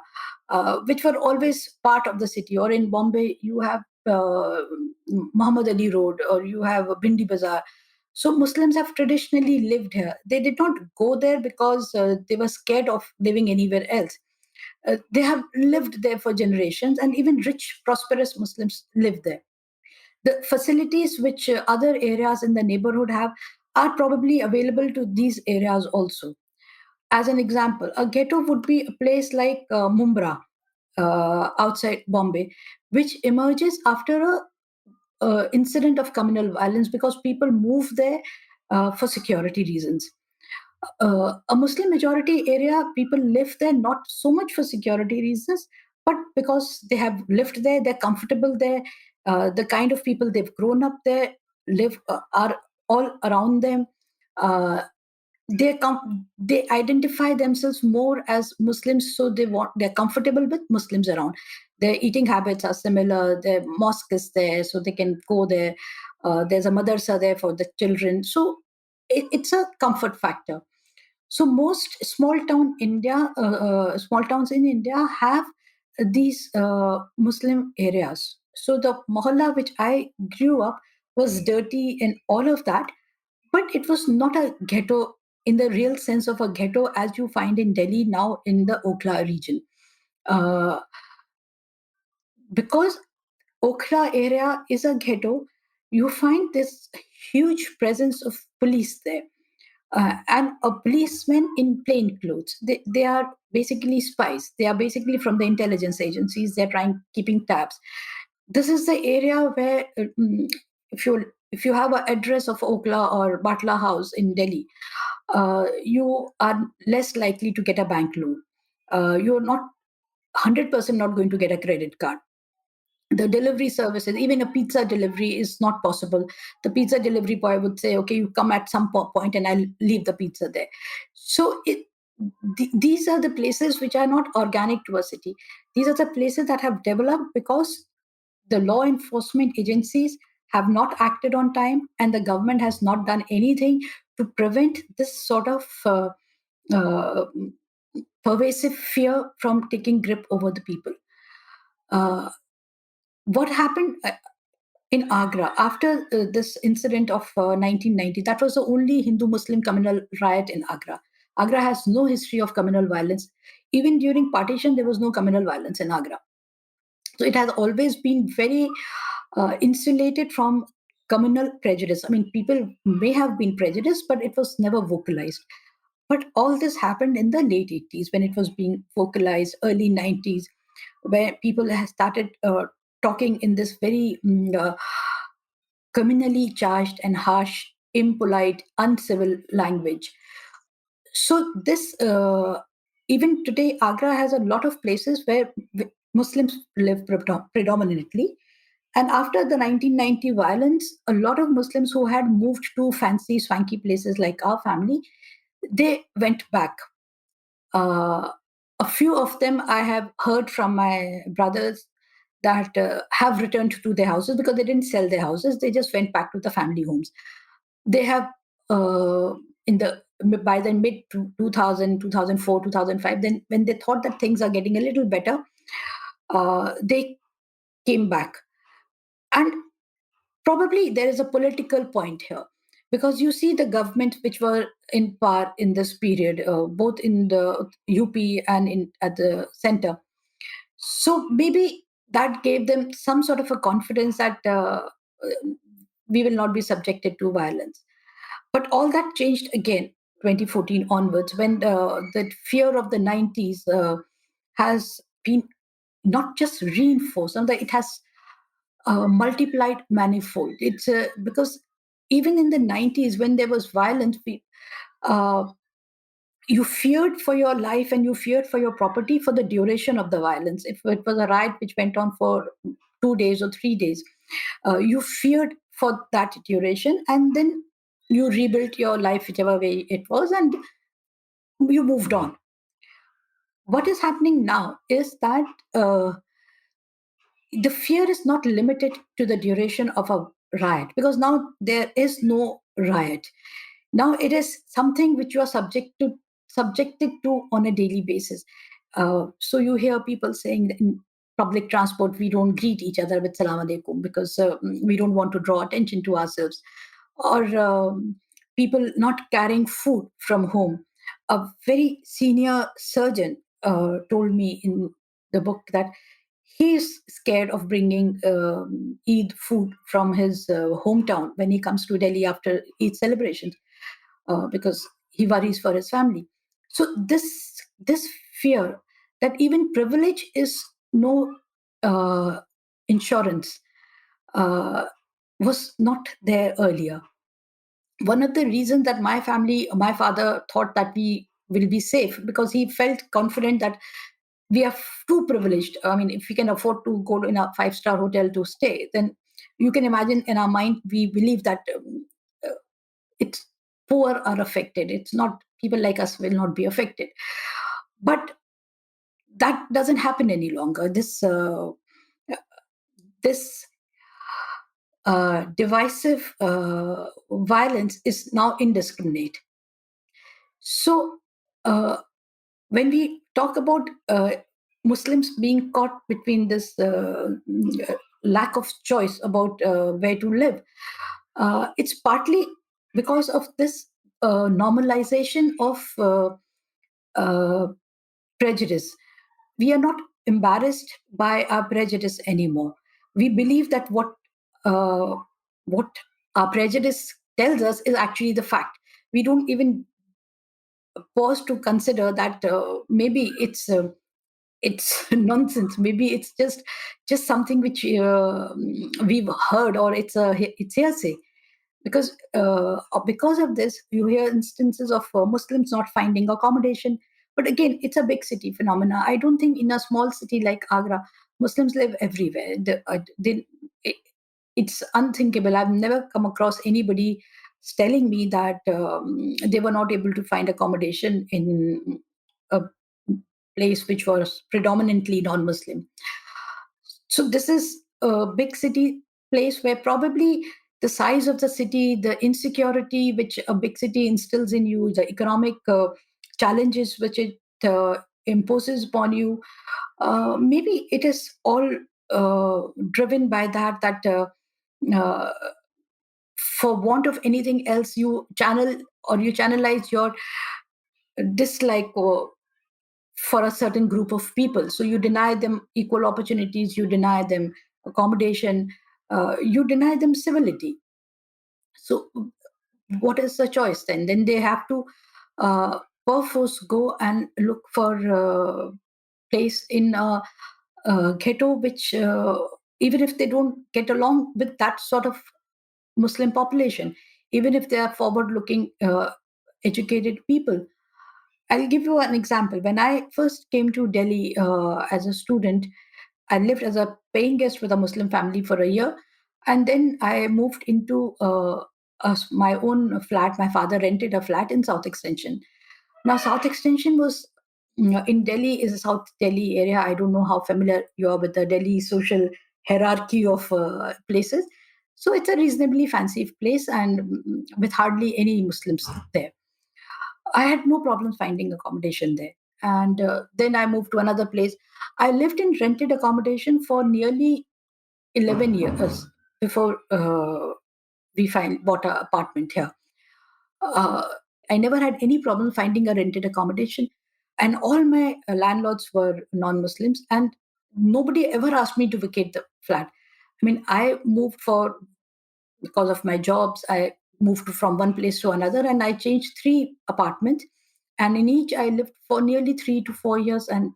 which were always part of the city. Or in Bombay, you have Muhammad Ali Road, or you have Bindi Bazaar. So Muslims have traditionally lived here. They did not go there because they were scared of living anywhere else. They have lived there for generations, and even rich, prosperous Muslims live there. The facilities which other areas in the neighborhood have are probably available to these areas also. As an example, a ghetto would be a place like Mumbra, outside Bombay, which emerges after a incident of communal violence because people move there for security reasons. A Muslim majority area, people live there not so much for security reasons, but because they have lived there, they're comfortable there. The kind of people they've grown up there live are all around them. Uh, they identify themselves more as Muslims, so they're comfortable with Muslims around. Their eating habits are similar. Their mosque is there, so they can go there. There's a madrasa there for the children, so it's a comfort factor. So most small towns in India have these Muslim areas. So the mohalla which I grew up was dirty and all of that, but it was not a ghetto in the real sense of a ghetto as you find in Delhi now in the Okhla region. Uh, because Okhla area is a ghetto, you find this huge presence of police there. And a policeman in plain clothes. They are basically spies. They are basically from the intelligence agencies. They're keeping tabs. This is the area where if you have an address of Okhla or Batla House in Delhi, you are less likely to get a bank loan. You're not 100% not going to get a credit card. The delivery services, even a pizza delivery is not possible. The pizza delivery boy would say, okay, you come at some point and I'll leave the pizza there. So these are the places which are not organic to a city. These are the places that have developed because the law enforcement agencies have not acted on time, and the government has not done anything to prevent this sort of uh, pervasive fear from taking grip over the people. Uh, what happened? in Agra, after this incident of 1990, that was the only Hindu-Muslim communal riot in Agra. Agra has no history of communal violence. Even during partition, there was no communal violence in Agra. So it has always been very insulated from communal prejudice. I mean, people may have been prejudiced, but it was never vocalized. But all this happened in the late 80s when it was being vocalized, early 90s, where people have started talking in this very communally charged and harsh, impolite, uncivil language. So this, even today, Agra has a lot of places where Muslims live predominantly. And after the 1990 violence, a lot of Muslims who had moved to fancy, swanky places like our family, they went back. Uh, a few of them I have heard from my brothers that have returned to their houses because they didn't sell their houses. They just went back to the family homes. They have in the by the mid 2000, 2004, 2005, then when they thought that things are getting a little better, they came back. And probably there is a political point here because you see the government which were in power in this period, both in the UP and at the center. So maybe that gave them some sort of a confidence that we will not be subjected to violence. But all that changed again 2014 onwards when the fear of the 90s has been not just reinforced, it has multiplied manifold. It's because even in the 90s when there was violence, uh, you feared for your life and you feared for your property for the duration of the violence. If it was a riot which went on for 2 days or 3 days, you feared for that duration, and then you rebuilt your life whichever way it was, and you moved on. What is happening now is that the fear is not limited to the duration of a riot because now there is no riot. Now it is something which you are subjected to on a daily basis. So you hear people saying that in public transport we don't greet each other with salam alaikum because we don't want to draw attention to ourselves, or people not carrying food from home. A very senior surgeon told me in the book that he's scared of bringing Eid food from his hometown when he comes to Delhi after Eid celebrations because he worries for his family. So this fear that even privilege is no uh, insurance uh, was not there earlier. One of the reasons that my father thought that we will be safe because he felt confident that we are too privileged. I mean, if we can afford to go in a five-star hotel to stay, then you can imagine in our mind, we believe that uh, it's poor are affected. It's not people like us will not be affected. But that doesn't happen any longer. This divisive violence is now indiscriminate. So when we talk about Muslims being caught between this lack of choice about where to live, it's partly because of this normalization of uh, prejudice. We are not embarrassed by our prejudice anymore. We believe that uh, what our prejudice tells us is actually the fact. We don't even pause to consider that maybe it's nonsense. Maybe it's just something which we've heard, or it's hearsay. Because of this, you hear instances of Muslims not finding accommodation. But again, it's a big city phenomena. I don't think in a small city like Agra, Muslims live everywhere. It, it's unthinkable. I've never come across anybody telling me that they were not able to find accommodation in a place which was predominantly non-Muslim. So this is a big city place where probably the size of the city, the insecurity which a big city instills in you, the economic challenges which it imposes upon you, maybe it is all driven by that. uh, for want of anything else, you channelize your dislike for a certain group of people. So you deny them equal opportunities, you deny them accommodation, you deny them civility. So what is the choice then? Then they have to perforce go and look for place in a ghetto, which even if they don't get along with that sort of Muslim population, even if they are forward-looking, educated people. I'll give you an example. When I first came to Delhi as a student, I lived as a paying guest with a Muslim family for a year, and then I moved into my own flat. My father rented a flat in South Extension. Now, South Extension was in Delhi, is a South Delhi area. I don't know how familiar you are with the Delhi social hierarchy of places. So it's a reasonably fancy place, and with hardly any Muslims there. I had no problem finding accommodation there. And then I moved to another place. I lived in rented accommodation for nearly 11 years before bought an apartment here. Uh, I never had any problem finding a rented accommodation. And all my landlords were non Muslims, and nobody ever asked me to vacate the flat. I mean, I moved for because of my jobs. I moved from one place to another, and I changed 3 apartments. And in each, I lived for nearly 3 to 4 years, and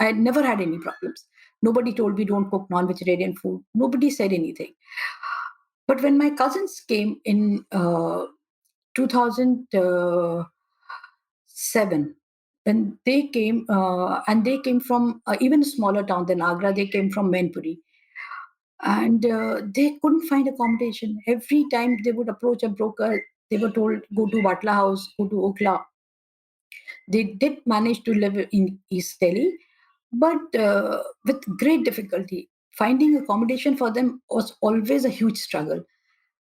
I never had any problems. Nobody told me don't cook non-vegetarian food. Nobody said anything. But when my cousins came in 2007, when they came, and they came from even a smaller town than Agra, they came from Mainpuri. And they couldn't find accommodation. Every time they would approach a broker, they were told, go to Watla House, go to Okla. They did manage to live in East Delhi, but with great difficulty. Finding accommodation for them was always a huge struggle.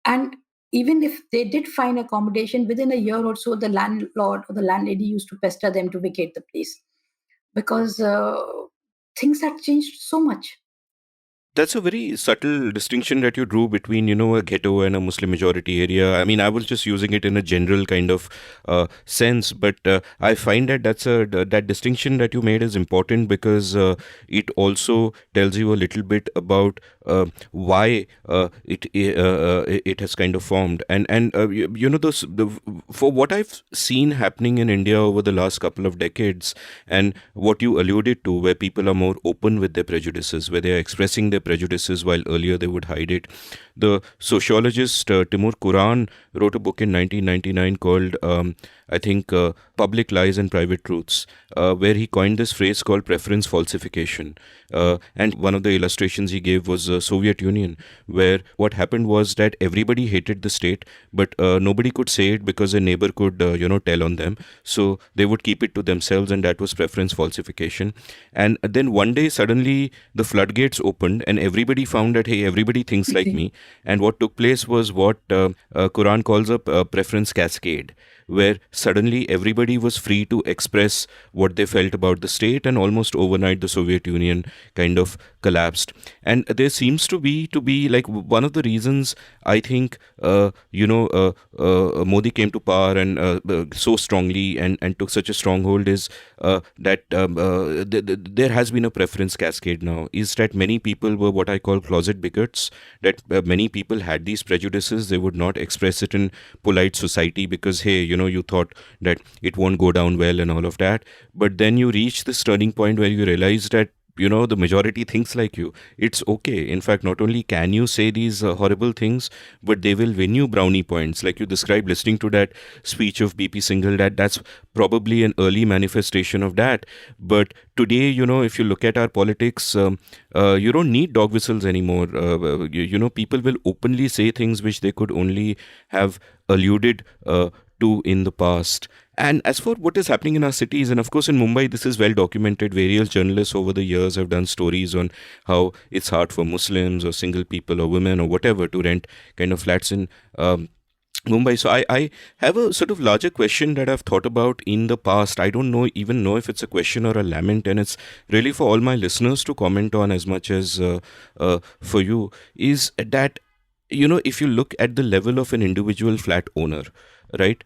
And even if they did find accommodation, within a year or so, the landlord or the landlady used to pester them to vacate the place because things had changed so much. That's a very subtle distinction that you drew between, a ghetto and a Muslim majority area. I mean, I was just using it in a general kind of sense, but I find that that distinction that you made is important because it also tells you a little bit about why it has kind of formed. And for what I've seen happening in India over the last couple of decades, and what you alluded to, where people are more open with their prejudices, where they are expressing their prejudices while earlier they would hide it. The sociologist Timur Kuran wrote a book in 1999 called, I think, Public Lies and Private Truths, where he coined this phrase called preference falsification. And one of the illustrations he gave was the Soviet Union, where what happened was that everybody hated the state, but nobody could say it because a neighbor could, tell on them. So they would keep it to themselves, and that was preference falsification. And then one day, suddenly, the floodgates opened, and everybody found that, hey, everybody thinks like me. And what took place was what Quran calls a preference cascade, where suddenly everybody was free to express what they felt about the state, and almost overnight the Soviet Union kind of collapsed. And there seems to be like one of the reasons I think Modi came to power and so strongly and took such a stronghold is that there has been a preference cascade now, is that many people were what I call closet bigots, that many people had these prejudices. They would not express it in polite society because, hey, you thought that it won't go down well and all of that. But then you reach this turning point where you realize that the majority thinks like you. It's okay. In fact, not only can you say these horrible things, but they will win you brownie points. Like you described, listening to that speech of BP Singhal, that's probably an early manifestation of that. But today, if you look at our politics, you don't need dog whistles anymore. People will openly say things which they could only have alluded to in the past. And as for what is happening in our cities, and of course in Mumbai, this is well documented. Various journalists over the years have done stories on how it's hard for Muslims or single people or women or whatever to rent kind of flats in Mumbai. So I have a sort of larger question that I've thought about in the past. I don't even know if it's a question or a lament, and it's really for all my listeners to comment on as much as for you, is that if you look at the level of an individual flat owner, right,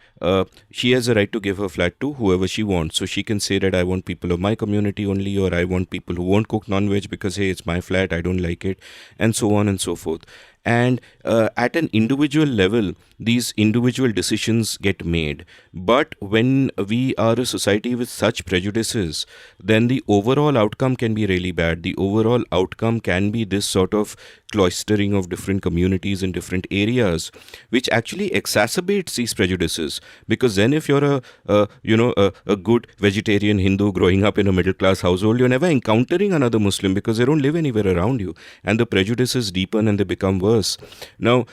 she has a right to give her flat to whoever she wants. So she can say that I want people of my community only, or I want people who won't cook non-veg because, hey, it's my flat, I don't like it, and so on and so forth. And at an individual level, these individual decisions get made. But when we are a society with such prejudices, then the overall outcome can be really bad. The overall outcome can be this sort of cloistering of different communities in different areas, which actually exacerbates these prejudices. Because then, if you're a good vegetarian Hindu growing up in a middle class household, you're never encountering another Muslim because they don't live anywhere around you, and the prejudices deepen and they become worse. Now,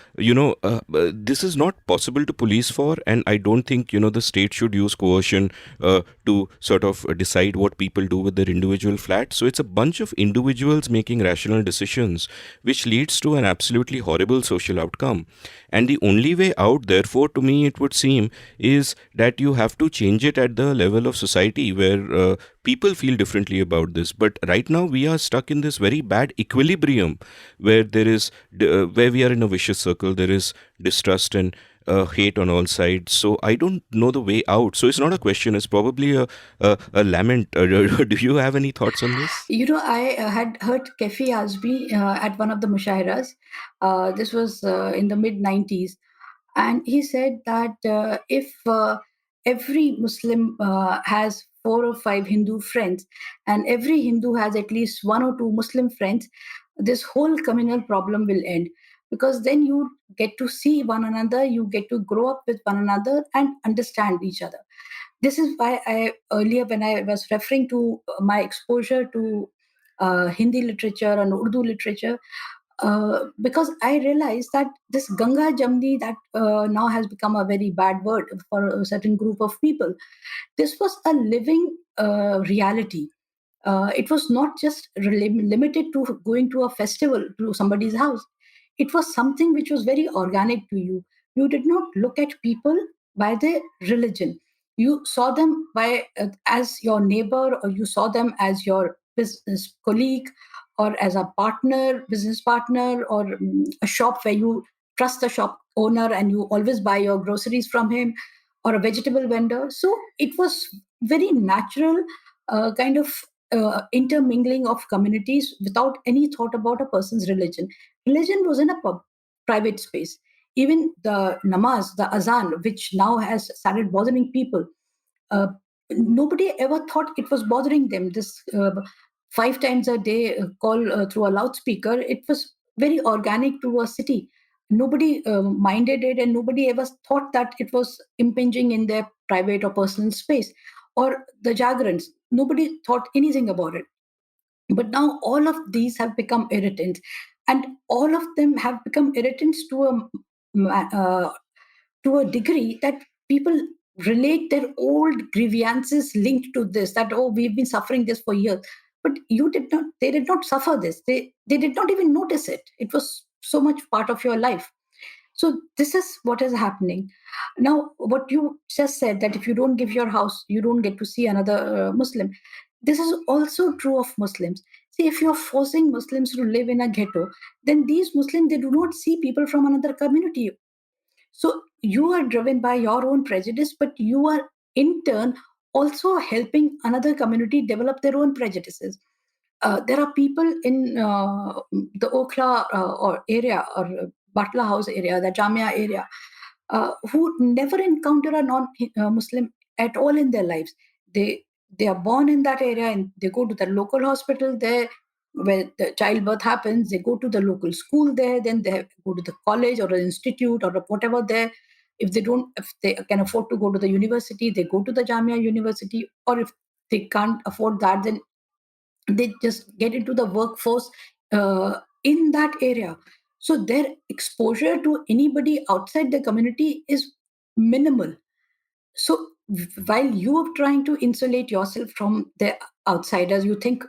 this is not possible to police for, and I don't think the state should use coercion to sort of decide what people do with their individual flats. So it's a bunch of individuals making rational decisions, which leads to an absolutely horrible social outcome. And the only way out, therefore, to me, it would seem, is that you have to change it at the level of society where people feel differently about this. But right now, we are stuck in this very bad equilibrium where where we are in a vicious circle. There is distrust and hate on all sides. So I don't know the way out. So it's not a question. It's probably a lament. Do you have any thoughts on this? I had heard Kefi Azmi at one of the mushahiras. This was in the mid 90s. And he said that if every Muslim has 4 or 5 Hindu friends, and every Hindu has at least 1 or 2 Muslim friends, this whole communal problem will end. Because then you get to see one another, you get to grow up with one another and understand each other. This is why I earlier, when I was referring to my exposure to Hindi literature and Urdu literature, because I realized that this Ganga Jamni, that now has become a very bad word for a certain group of people, this was a living reality. It was not just limited to going to a festival to somebody's house. It was something which was very organic to you. You did not look at people by their religion. You saw them by as your neighbor, or you saw them as your business colleague, or as a partner, business partner, or a shop where you trust the shop owner and you always buy your groceries from him, or a vegetable vendor. So it was very natural kind of intermingling of communities without any thought about a person's religion. Religion was in a private space. Even the namaz, the azan, which now has started bothering people, uh, nobody ever thought it was bothering them. This 5 times a day call through a loudspeaker, it was very organic to a city. Nobody minded it, and nobody ever thought that it was impinging in their private or personal space. Or the jagrants, nobody thought anything about it. But now all of these have become irritants, and all of them have become irritants to a degree that people relate their old grievances linked to this, that, oh, we've been suffering this for years. But they did not suffer this. They did not even notice it. It was so much part of your life. So this is what is happening now. What you just said, that if you don't give your house, you don't get to see another Muslim. This is also true of Muslims. See, if you're forcing Muslims to live in a ghetto, then these Muslims, they do not see people from another community. So you are driven by your own prejudice, but you are in turn also helping another community develop their own prejudices. There are people in the Okla or area, or Batla House area, the Jamia area, who never encounter a non-Muslim at all in their lives. They they are born in that area, and they go to the local hospital there where the childbirth happens. They go to the local school there, then they go to the college or an institute or whatever there. If they can afford to go to the university, they go to the Jamia University. Or if they can't afford that, then they just get into the workforce in that area. So their exposure to anybody outside the community is minimal. So while you are trying to insulate yourself from the outsiders, you think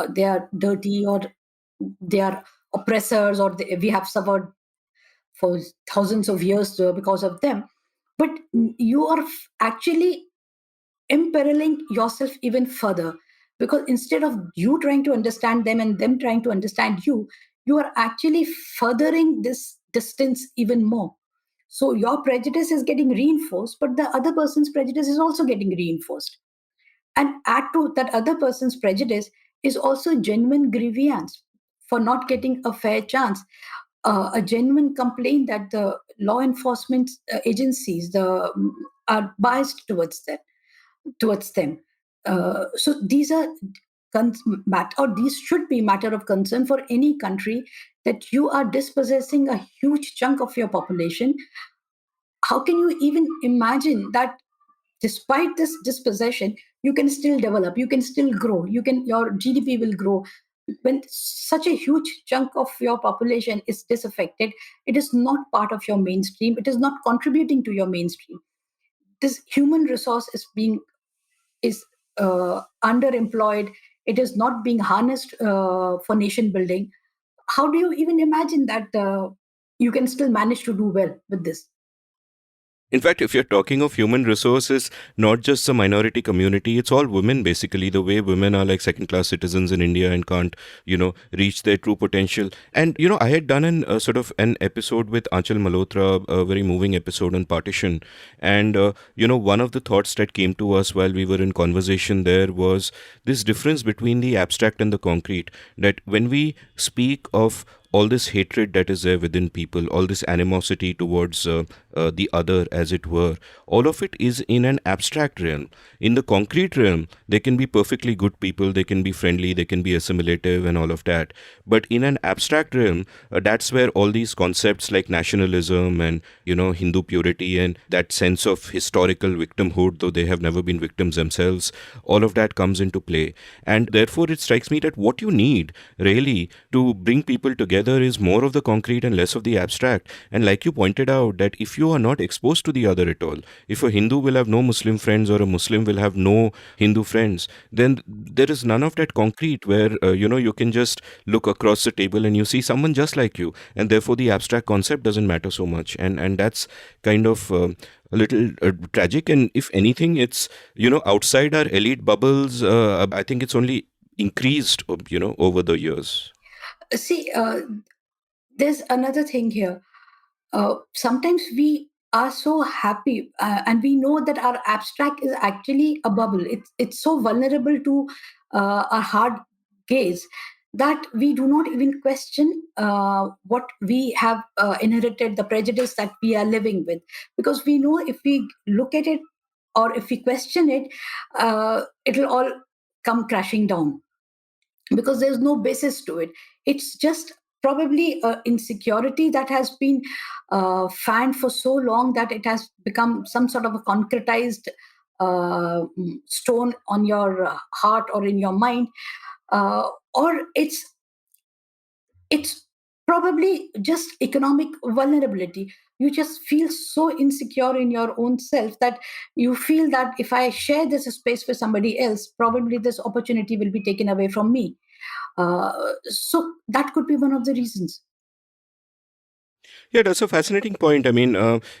they are dirty, or they are oppressors, or we have suffered for thousands of years because of them. But you are actually imperiling yourself even further, because instead of you trying to understand them and them trying to understand you, you are actually furthering this distance even more. So your prejudice is getting reinforced, but the other person's prejudice is also getting reinforced. And add to that other person's prejudice is also genuine grievance for not getting a fair chance, a genuine complaint that the law enforcement agencies are biased towards them. So these are or these should be matter of concern for any country, that you are dispossessing a huge chunk of your population. How can you even imagine that despite this dispossession, you can still develop, you can still grow, your GDP will grow? When such a huge chunk of your population is disaffected, it is not part of your mainstream, it is not contributing to your mainstream. This human resource is underemployed, it is not being harnessed for nation building. How do you even imagine that you can still manage to do well with this? In fact, if you're talking of human resources, not just the minority community, it's all women basically. The way women are like second class citizens in India and can't, reach their true potential. And, I had done sort of an episode with Aanchal Malhotra, a very moving episode on partition. And, one of the thoughts that came to us while we were in conversation there was this difference between the abstract and the concrete. That when we speak of all this hatred that is there within people, all this animosity towards the other, as it were, all of it is in an abstract realm. In the concrete realm, they can be perfectly good people, they can be friendly, they can be assimilative and all of that. But in an abstract realm, that's where all these concepts like nationalism and, Hindu purity and that sense of historical victimhood, though they have never been victims themselves, all of that comes into play. And therefore, it strikes me that what you need really to bring people together is more of the concrete and less of the abstract. And like you pointed out, that if you are not exposed to the other at all, if a Hindu will have no Muslim friends or a Muslim will have no Hindu friends, then there is none of that concrete where, you can just look across the table and you see someone just like you. And therefore, the abstract concept doesn't matter so much. And that's kind of a little tragic. And if anything, it's, outside our elite bubbles, I think it's only increased, over the years. See, there's another thing here. Sometimes we are so happy, and we know that our abstract is actually a bubble. It's so vulnerable to our hard gaze that we do not even question what we have inherited, the prejudice that we are living with, because we know if we look at it or if we question it, it'll all come crashing down, because there's no basis to it. It's just probably insecurity that has been fanned for so long that it has become some sort of a concretized stone on your heart or in your mind, or it's probably just economic vulnerability. You just feel so insecure in your own self that you feel that if I share this space with somebody else, probably this opportunity will be taken away from me. So that could be one of the reasons. Yeah, that's a fascinating point. I mean,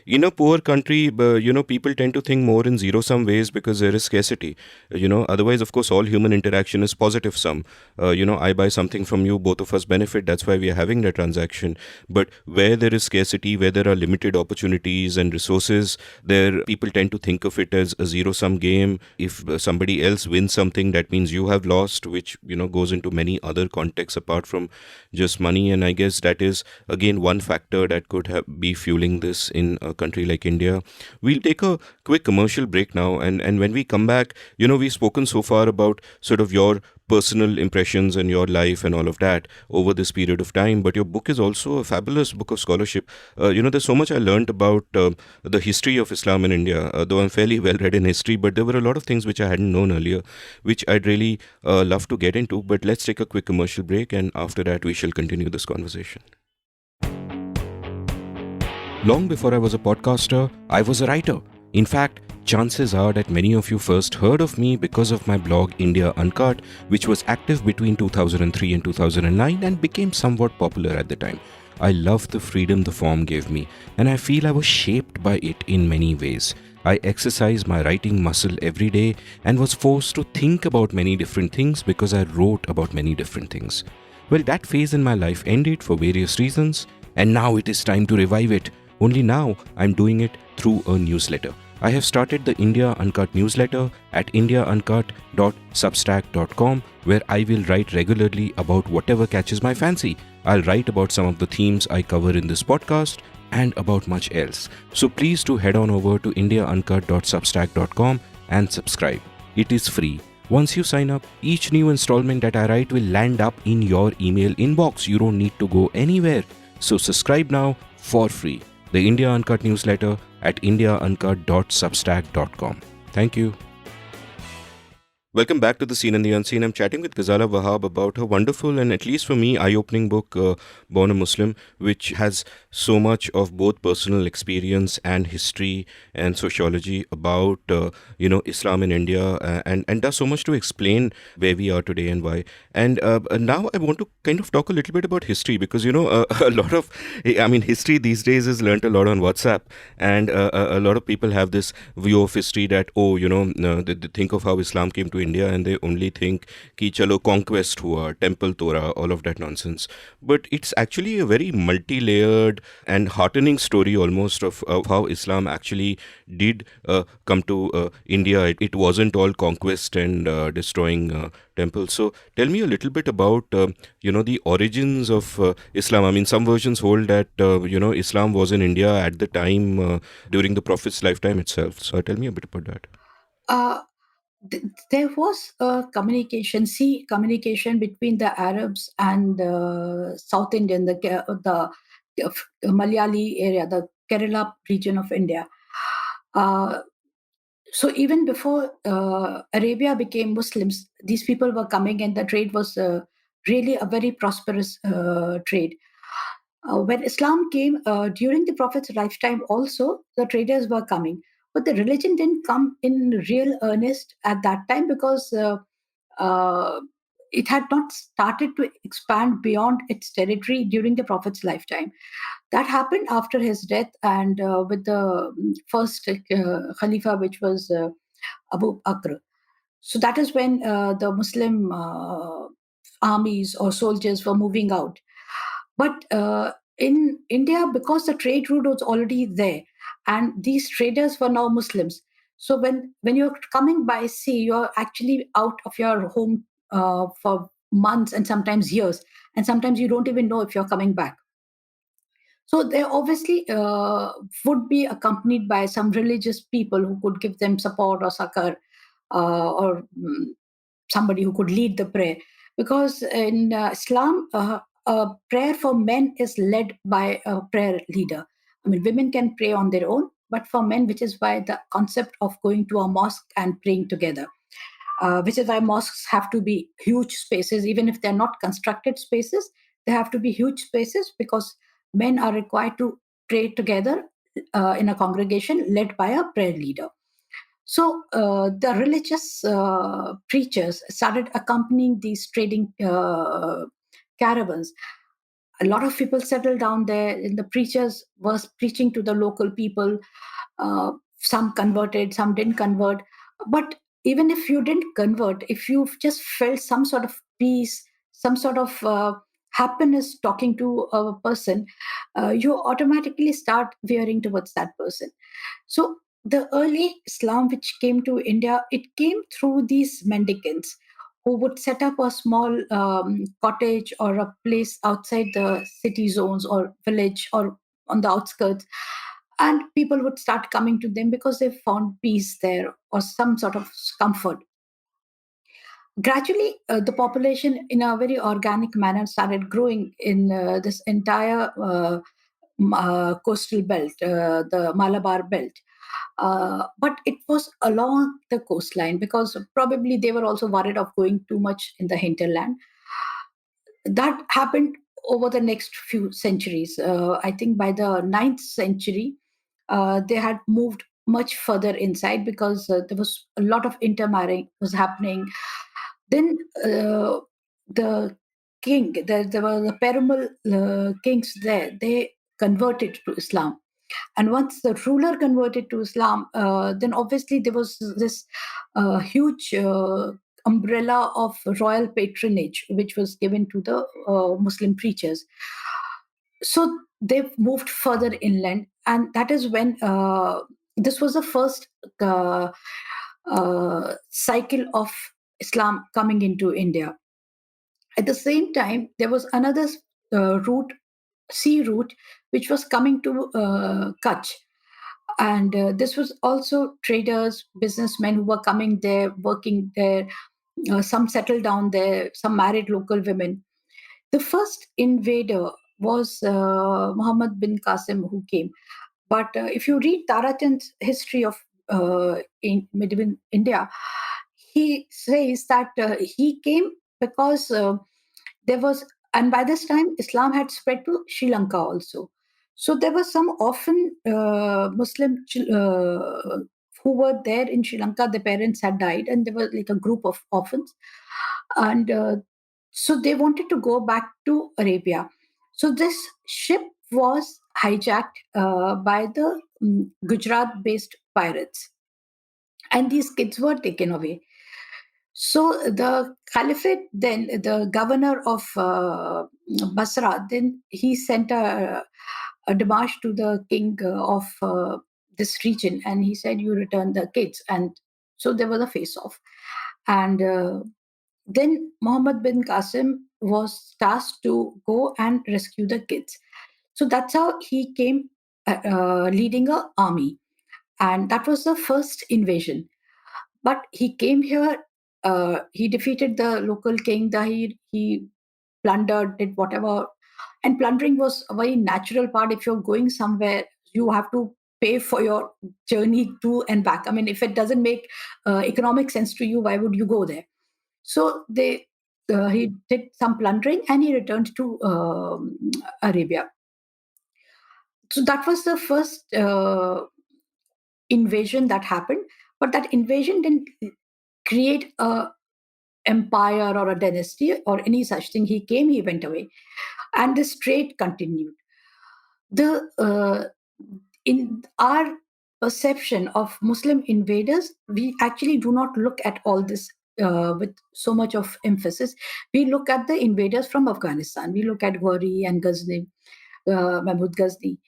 in a poor country, people tend to think more in zero-sum ways because there is scarcity. Otherwise, of course, all human interaction is positive sum. I buy something from you, both of us benefit. That's why we are having that transaction. But where there is scarcity, where there are limited opportunities and resources, there people tend to think of it as a zero-sum game. If somebody else wins something, that means you have lost, which goes into many other contexts apart from just money. And I guess that is again one factor that could be fueling this in a country like India. We'll take a quick commercial break now, and when we come back, we've spoken so far about sort of your personal impressions and your life and all of that over this period of time, but your book is also a fabulous book of scholarship. There's so much I learned about the history of Islam in India, though I'm fairly well read in history, but there were a lot of things which I hadn't known earlier, which I'd really love to get into. But let's take a quick commercial break, and after that we shall continue this conversation. Long before I was a podcaster, I was a writer. In fact, chances are that many of you first heard of me because of my blog India Uncut, which was active between 2003 and 2009 and became somewhat popular at the time. I love the freedom the form gave me, and I feel I was shaped by it in many ways. I exercised my writing muscle every day and was forced to think about many different things because I wrote about many different things. Well, that phase in my life ended for various reasons. and now it is time to revive it. Only now I'm doing it through a newsletter. I have started the India Uncut newsletter at indiauncut.substack.com, where I will write regularly about whatever catches my fancy. I'll write about some of the themes I cover in this podcast and about much else. So please do head on over to indiauncut.substack.com and subscribe. It is free. Once you sign up, each new installment that I write will land up in your email inbox. You don't need to go anywhere. So subscribe now for free. The India Uncut newsletter at indiauncut.substack.com. Thank you. Welcome back to The Seen and the Unseen. I'm chatting with Ghazala Wahab about her wonderful and, at least for me, eye-opening book, Born a Muslim, which has so much of both personal experience and history and sociology about, Islam in India, and does so much to explain where we are today and why. And now I want to kind of talk a little bit about history because, a lot of, history these days is learnt a lot on WhatsApp, and a lot of people have this view of history that, they think of how Islam came to India and they only think ki chalo conquest hua, temple tora, all of that nonsense. But it's actually a very multi-layered and heartening story almost of how Islam actually did come to India. It wasn't all conquest and destroying temples. So tell me a little bit about the origins of Islam. I mean, some versions hold that Islam was in India at the time during the Prophet's lifetime itself. So tell me a bit about that. Uh, there was a communication between the Arabs and South Indian, the Malayali area, the Kerala region of India. Uh, so even before Arabia became Muslims, these people were coming, and the trade was really a very prosperous trade. When Islam came during the Prophet's lifetime, also the traders were coming, but the religion didn't come in real earnest at that time because uh, it had not started to expand beyond its territory during the Prophet's lifetime. That happened after his death, and with the first Khalifa, which was Abu Bakr. So that is when the Muslim armies or soldiers were moving out. But in India, because the trade route was already there, and these traders were now Muslims. So when you're coming by sea, you're actually out of your home for months and sometimes years, and sometimes you don't even know if you're coming back. So they obviously would be accompanied by some religious people who could give them support or succor, or somebody who could lead the prayer. Because in Islam, a prayer for men is led by a prayer leader. I mean, women can pray on their own, but for men, which is why the concept of going to a mosque and praying together. Which is why mosques have to be huge spaces, even if they're not constructed spaces, they have to be huge spaces because men are required to pray together in a congregation led by a prayer leader. So the religious preachers started accompanying these trading caravans. A lot of people settled down there, and the preachers was preaching to the local people. Some converted, some didn't convert. But even if you didn't convert, if you just felt some sort of peace, some sort of happiness talking to a person, you automatically start veering towards that person. So the early Islam which came to India, it came through these mendicants who would set up a small cottage or a place outside the city zones or village or on the outskirts, and people would start coming to them because they found peace there or some sort of comfort. Gradually, the population in a very organic manner started growing in this entire coastal belt, the Malabar belt. But it was along the coastline because probably they were also worried of going too much in the hinterland. That happened over the next few centuries. I think by the 9th century, they had moved much further inside because there was a lot of intermarrying was happening. Then the king, there were the Perumal kings there. They converted to Islam, and once the ruler converted to Islam, then obviously there was this huge umbrella of royal patronage which was given to the Muslim preachers. So they moved further inland, and that is when this was the first cycle of Islam coming into India. At the same time, there was another sea route, which was coming to Kutch. And this was also traders, businessmen who were coming there, working there. Some settled down there, some married local women. The first invader was Muhammad bin Qasim, who came. But if you read Tarachand's history of in medieval India, he says that he came because there was, and by this time, Islam had spread to Sri Lanka also. So there were some orphan Muslim who were there in Sri Lanka. Their parents had died, and there was like a group of orphans. And so they wanted to go back to Arabia. So this ship was hijacked by the Gujarat based pirates, and these kids were taken away. So the Caliphate, then the governor of Basra, then he sent a demarche to the king of this region, and he said, "You return the kids." And so there was a face-off, and then Muhammad bin Qasim was tasked to go and rescue the kids. So that's how he came, leading an army, and that was the first invasion. But he came here. He defeated the local king. He plundered, did whatever, and plundering was a very natural part. If you're going somewhere, you have to pay for your journey to and back. I mean, if it doesn't make economic sense to you, why would you go there? So he did some plundering and he returned to Arabia. So that was the first invasion that happened. But that invasion didn't create a empire or a dynasty or any such thing. He came, he went away, and this trade continued. The in our perception of Muslim invaders, we actually do not look at all this with so much of emphasis. We look at the invaders from Afghanistan. We look at Ghori and Ghazni, Mahmud Ghazni,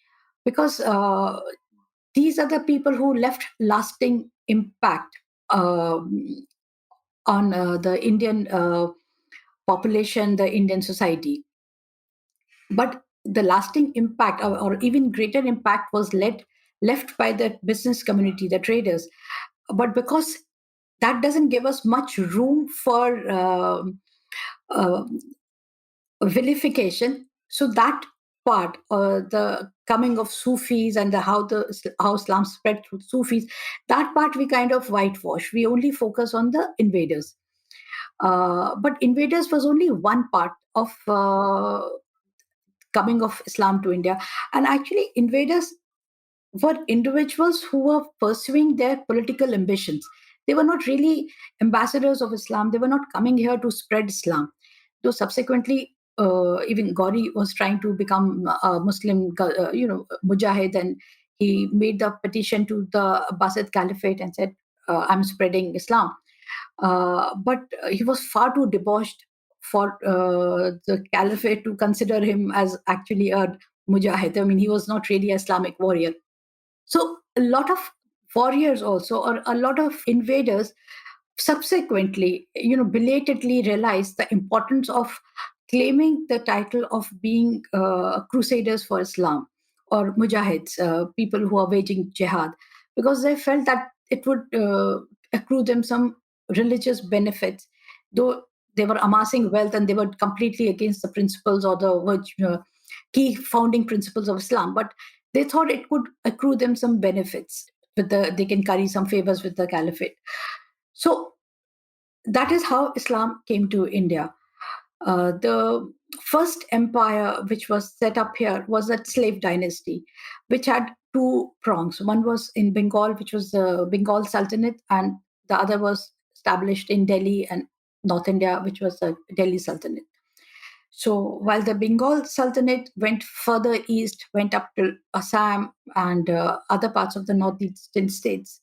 because these are the people who left lasting impact on the Indian population, the Indian society. But the lasting impact, or even greater impact, was left by the business community, the traders. But because that doesn't give us much room for uh, vilification, so that part, the coming of Sufis and how Islam spread through Sufis, that part we kind of whitewash. We only focus on the invaders. But invaders was only one part of coming of Islam to India. And actually, invaders were individuals who were pursuing their political ambitions. They were not really ambassadors of Islam. They were not coming here to spread Islam. Though subsequently, even Gauri was trying to become a Muslim, mujahid, and he made the petition to the Abbasid Caliphate and said, "I'm spreading Islam." But he was far too debauched for the caliphate to consider him as actually a mujahid. I mean, he was not really an Islamic warrior. So a lot of warriors also, or a lot of invaders, subsequently, belatedly realized the importance of claiming the title of being crusaders for Islam, or mujahids, people who are waging jihad, because they felt that it would accrue them some religious benefits, though they were amassing wealth and they were completely against the principles or the key founding principles of Islam. But they thought it could accrue them some benefits. They can carry some favors with the caliphate. So that is how Islam came to India. The first empire which was set up here was that slave dynasty, which had two prongs. One was in Bengal, which was the Bengal Sultanate, and the other was established in Delhi and North India, which was the Delhi Sultanate. So while the Bengal Sultanate went further east, went up to Assam and other parts of the northeastern states,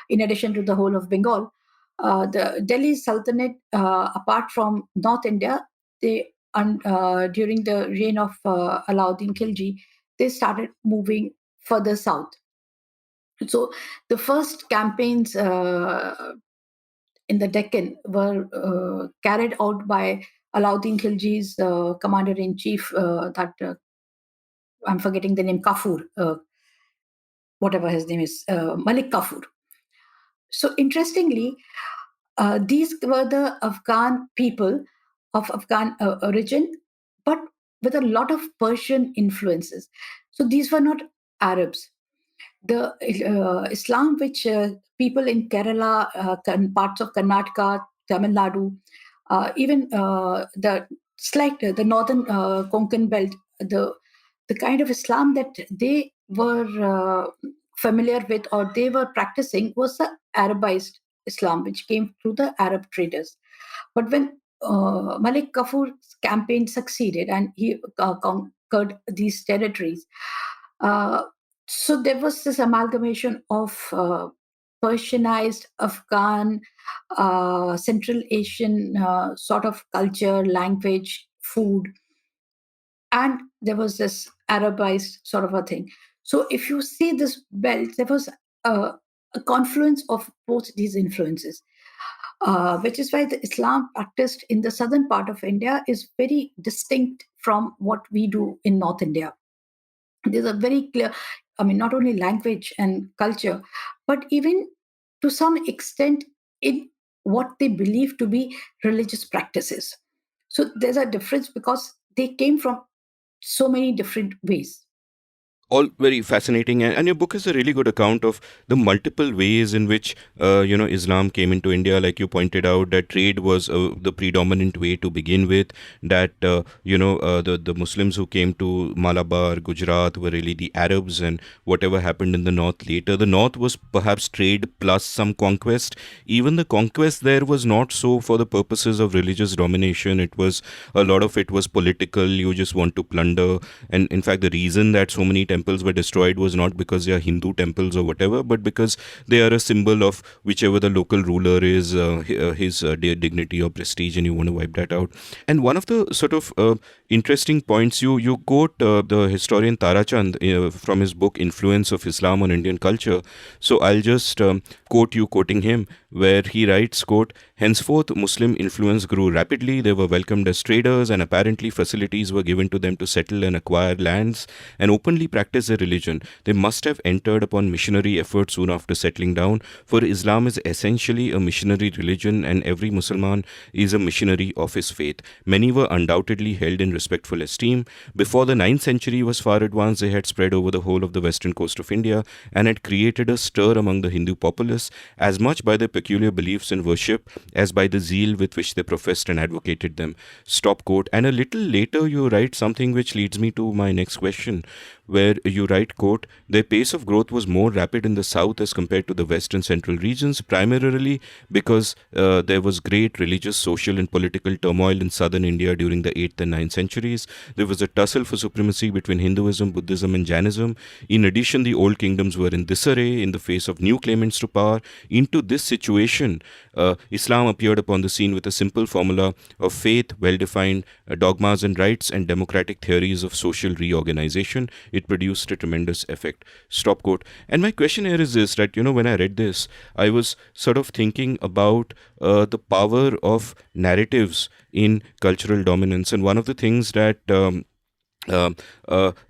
in addition to the whole of Bengal, the Delhi Sultanate, apart from North India, during the reign of Alauddin Khilji, they started moving further south. So the first campaigns in the Deccan were carried out by Alauddin Khilji's commander-in-chief, that I'm forgetting the name, Kafur, whatever his name is, Malik Kafur. So interestingly, these were the Afghan people of Afghan origin, but with a lot of Persian influences. So these were not Arabs. The Islam which people in Kerala, parts of Karnataka, Tamil Nadu, even the northern Konkan belt, the kind of Islam that they were familiar with or they were practicing was the Arabized Islam, which came through the Arab traders. But when Malik Kafur's campaign succeeded and he conquered these territories, uh, so there was this amalgamation of Persianized, Afghan, Central Asian sort of culture, language, food, and there was this Arabized sort of a thing. So if you see this belt, there was a confluence of both these influences, which is why the Islam practiced in the southern part of India is very distinct from what we do in North India. There's a very clear, I mean, not only language and culture, but even to some extent in what they believe to be religious practices. So there's a difference because they came from so many different ways. All very fascinating, and your book is a really good account of the multiple ways in which Islam came into India. Like you pointed out, that trade was the predominant way to begin with, that the Muslims who came to Malabar, Gujarat, were really the Arabs, and whatever happened in the north later, the north was perhaps trade plus some conquest. Even the conquest there was not so for the purposes of religious domination. It was, a lot of it was political. You just want to plunder. And in fact, the reason that so many temples were destroyed was not because they are Hindu temples or whatever, but because they are a symbol of whichever the local ruler is, his dignity or prestige, and you want to wipe that out. And one of the sort of interesting points, you quote the historian Tarachand from his book Influence of Islam on Indian Culture. So I'll just quoting him, where he writes, quote, "Henceforth, Muslim influence grew rapidly. They were welcomed as traders, and apparently facilities were given to them to settle and acquire lands and openly practice their religion. They must have entered upon missionary efforts soon after settling down, for Islam is essentially a missionary religion, and every Musliman is a missionary of his faith. Many were undoubtedly held in respectful esteem. Before the 9th century was far advanced, they had spread over the whole of the western coast of India and had created a stir among the Hindu populace, as much by their peculiar beliefs in worship as by the zeal with which they professed and advocated them." Stop quote. And a little later you write something which leads me to my next question, where you write, quote, "Their pace of growth was more rapid in the south as compared to the west and central regions, primarily because there was great religious, social and political turmoil in southern India during the 8th and 9th centuries. There was a tussle for supremacy between Hinduism, Buddhism and Jainism. In addition, the old kingdoms were in disarray in the face of new claimants to power. Into this situation, Islam appeared upon the scene with a simple formula of faith, well-defined dogmas and rites, and democratic theories of social reorganization. It produced a tremendous effect." Stop quote. And my question here is this, that, when I read this, I was sort of thinking about the power of narratives in cultural dominance. And one of the things that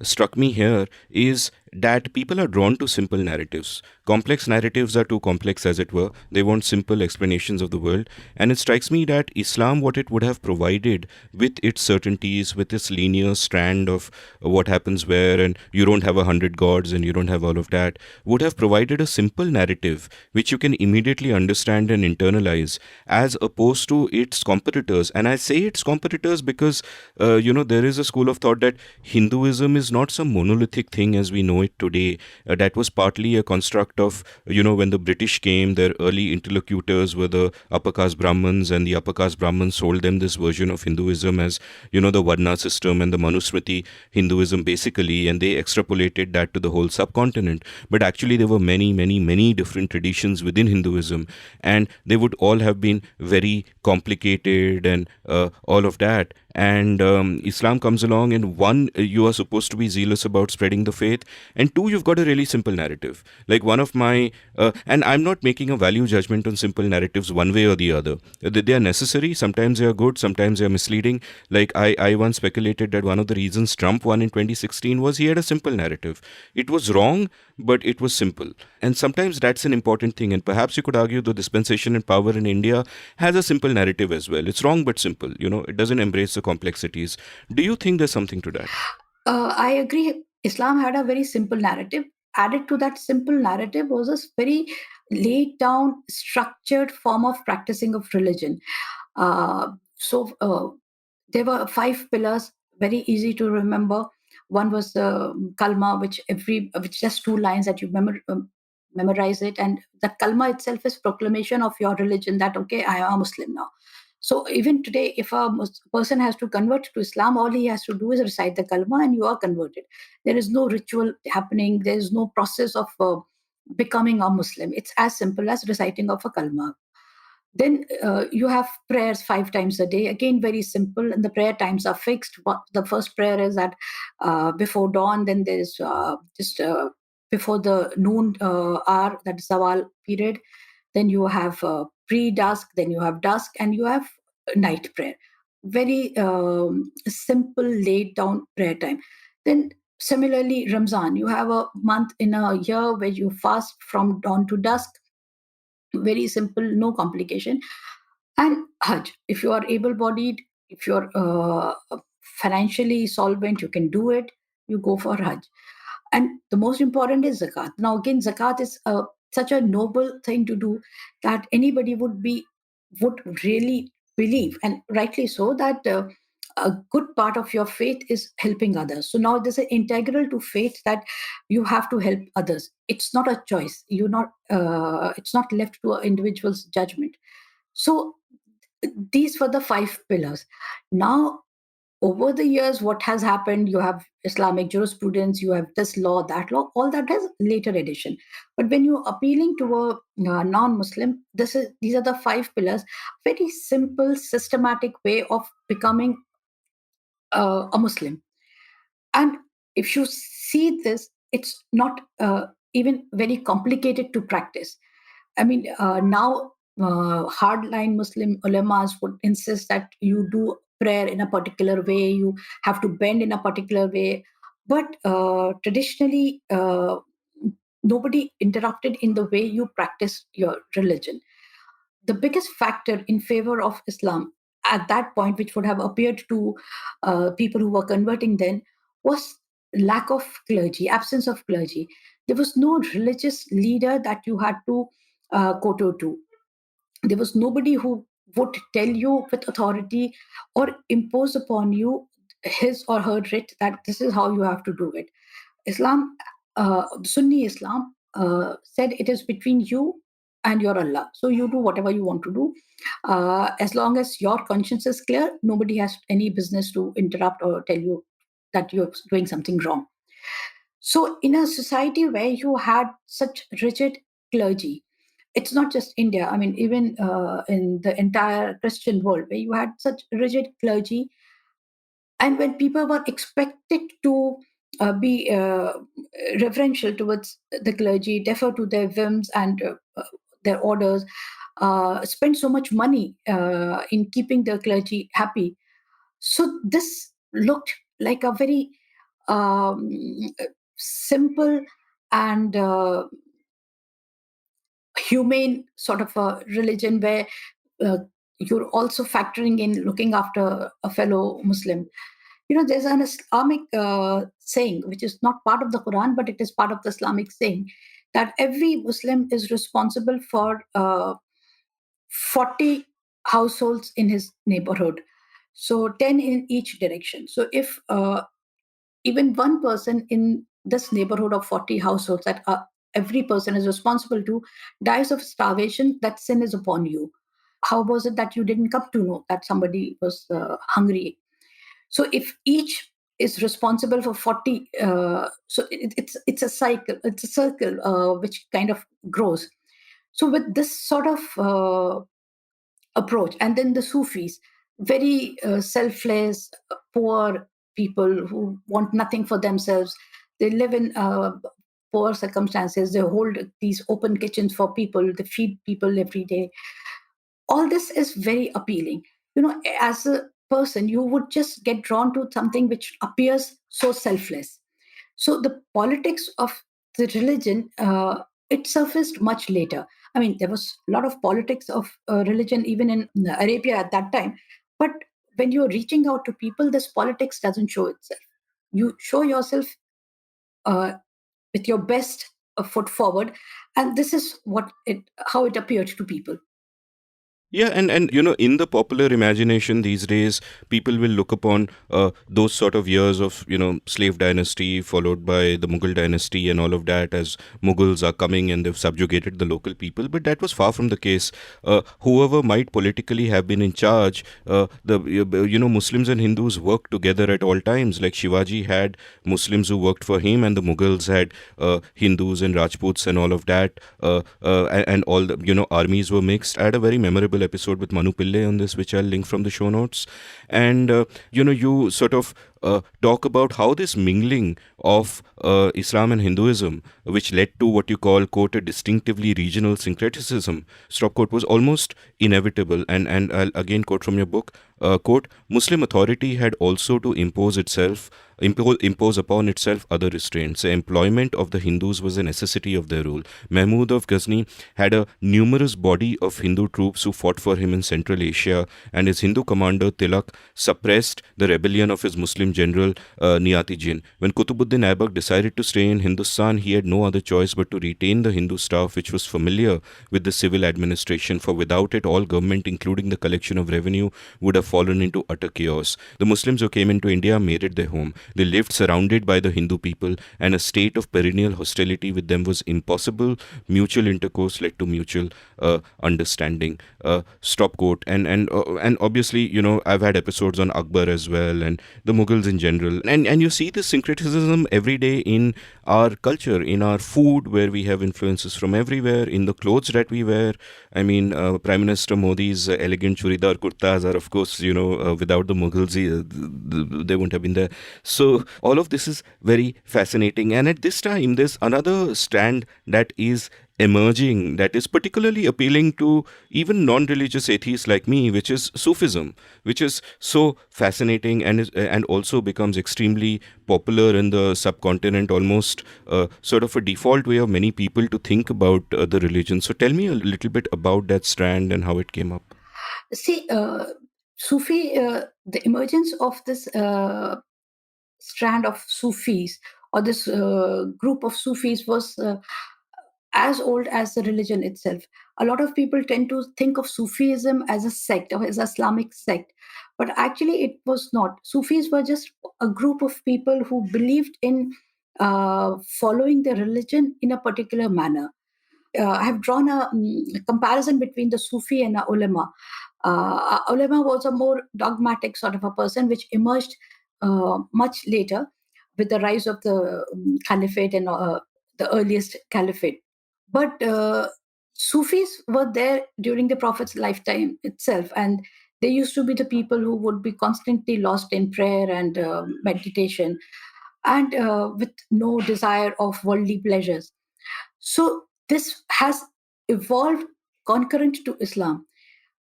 struck me here is that people are drawn to simple narratives. Complex narratives are too complex, as it were. They want simple explanations of the world. And it strikes me that Islam, what it would have provided with its certainties, with its linear strand of what happens where, and you don't have 100 gods and you don't have all of that, would have provided a simple narrative which you can immediately understand and internalize, as opposed to its competitors. And I say its competitors because, there is a school of thought that Hinduism is not some monolithic thing as we know it today. That was partly a construct of, when the British came, their early interlocutors were the upper caste Brahmins, and the upper caste Brahmins sold them this version of Hinduism as, the Varna system and the Manusmriti Hinduism basically, and they extrapolated that to the whole subcontinent. But actually there were many, many, many different traditions within Hinduism, and they would all have been very complicated and all of that. and Islam comes along, and one, you are supposed to be zealous about spreading the faith, and two, you've got a really simple narrative. Like one of my, and I'm not making a value judgment on simple narratives one way or the other. They are necessary. Sometimes they are good, sometimes they are misleading. Like I once speculated that one of the reasons Trump won in 2016 was he had a simple narrative. It was wrong, but it was simple. And sometimes that's an important thing. And perhaps you could argue the dispensation in power in India has a simple narrative as well. It's wrong but simple. It doesn't embrace the complexities. Do you think there's something to that? I agree. Islam had a very simple narrative. Added to that simple narrative was a very laid down, structured form of practicing of religion. So there were 5 pillars, very easy to remember. One was the kalma, which just 2 lines that you memorize it, and the kalma itself is proclamation of your religion. That okay, I am a Muslim now. So even today, if a person has to convert to Islam, all he has to do is recite the kalma, and you are converted. There is no ritual happening. There is no process of becoming a Muslim. It's as simple as reciting of a kalma. Then you have prayers 5 times a day. Again, very simple, and the prayer times are fixed. The first prayer is at before dawn. Then there's just before the noon hour, that zawal period. Then you have pre-dusk. Then you have dusk, and you have night prayer. Very simple, laid down prayer time. Then similarly, Ramzan. You have a month in a year where you fast from dawn to dusk. Very simple, no complication. And Hajj, if you are able bodied, if you're financially solvent, you can do it, you go for Hajj. And the most important is zakat. Now, again, zakat is such a noble thing to do that anybody would really believe, and rightly so, that a good part of your faith is helping others. So now there's an integral to faith that you have to help others. It's not a choice. You're not. It's not left to an individual's judgment. So these were the 5 pillars. Now, over the years, what has happened? You have Islamic jurisprudence, you have this law, that law, all that has later addition. But when you're appealing to a non-Muslim, these are the 5 pillars. Very simple, systematic way of becoming a Muslim. And if you see this, it's not even very complicated to practice. I mean, now hardline Muslim ulamas would insist that you do prayer in a particular way, you have to bend in a particular way. But traditionally, nobody interrupted in the way you practice your religion. The biggest factor in favor of Islam at that point, which would have appeared to people who were converting then, was lack of clergy, absence of clergy. There was no religious leader that you had to kowtow to. There was nobody who would tell you with authority or impose upon you his or her writ that this is how you have to do it. Islam, Sunni Islam, said it is between you and your Allah. So you do whatever you want to do. As long as your conscience is clear, nobody has any business to interrupt or tell you that you're doing something wrong. So, in a society where you had such rigid clergy, it's not just India, I mean, even in the entire Christian world, where you had such rigid clergy, and when people were expected to be reverential towards the clergy, defer to their whims and their orders, spend so much money in keeping the clergy happy. So this looked like a very um, simple and humane sort of a religion where uh, you're also factoring in looking after a fellow Muslim. You know, there's an Islamic saying, which is not part of the Quran, but it is part of the Islamic saying, that every Muslim is responsible for 40 households in his neighborhood. So 10 in each direction. So if even one person in this neighborhood of 40 households that every person is responsible to dies of starvation, that sin is upon you. How was it that you didn't come to know that somebody was hungry? So if each is responsible for 40, so it's a cycle, it's a circle which kind of grows. So with this sort of approach, and then the Sufis. very selfless, poor people who want nothing for themselves. They live in poor circumstances. They hold these open kitchens for people. They feed people every day. All this is very appealing. As a person, you would just get drawn to something which appears so selfless. So the politics of the religion, it surfaced much later. I mean, there was a lot of politics of religion even in Arabia at that time. But when you're reaching out to people, this politics doesn't show itself. You show yourself uh, with your best foot forward, and this is how it appeared to people. Yeah, and in the popular imagination these days, people will look upon those sort of years of slave dynasty followed by the Mughal dynasty and all of that as Mughals are coming and they've subjugated the local people. But that was far from the case. Whoever might politically have been in charge, the Muslims and Hindus worked together at all times. Like Shivaji had Muslims who worked for him, and the Mughals had Hindus and Rajputs and all of that, and all the armies were mixed. I had a very memorable episode with Manu Pillai on this, which I'll link from the show notes. And you sort of talk about how this mingling of Islam and Hinduism, which led to what you call, quote, a distinctively regional syncretism, stop quote, was almost inevitable. And I'll again quote from your book, quote, Muslim authority had also to impose upon itself other restraints. The employment of the Hindus was a necessity of their rule. Mahmud of Ghazni had a numerous body of Hindu troops who fought for him in Central Asia, and his Hindu commander Tilak suppressed the rebellion of his Muslim general Niyati Jin. When Qutbuddin Aibak decided to stay in Hindustan, he had no other choice but to retain the Hindu staff, which was familiar with the civil administration, for without it, all government, including the collection of revenue, would have fallen into utter chaos. The Muslims who came into India made it their home. They lived surrounded by the Hindu people, and a state of perennial hostility with them was impossible. Mutual intercourse led to mutual understanding. Stop quote. And obviously, I've had episodes on Akbar as well, and the Mughals in general. And you see this syncretism every day in our culture, in our food, where we have influences from everywhere, in the clothes that we wear. I mean, Prime Minister Modi's elegant churidar kurtas are, of course, without the Mughals, they wouldn't have been there. So all of this is very fascinating. And at this time, there's another strand that is emerging that is particularly appealing to even non-religious atheists like me, which is Sufism, which is so fascinating and also becomes extremely popular in the subcontinent, almost sort of a default way of many people to think about the religion. So tell me a little bit about that strand and how it came up. See, Sufi, the emergence of this strand of Sufis, or this group of Sufis, was as old as the religion itself. A lot of people tend to think of Sufism as a sect or as an Islamic sect, but actually it was not. Sufis were just a group of people who believed in following the religion in a particular manner. I have drawn a comparison between the Sufi and a ulema. Ulema was a more dogmatic sort of a person, which emerged much later with the rise of the caliphate and the earliest caliphate. But Sufis were there during the Prophet's lifetime itself, and they used to be the people who would be constantly lost in prayer and meditation, and with no desire of worldly pleasures. So this has evolved concurrent to Islam.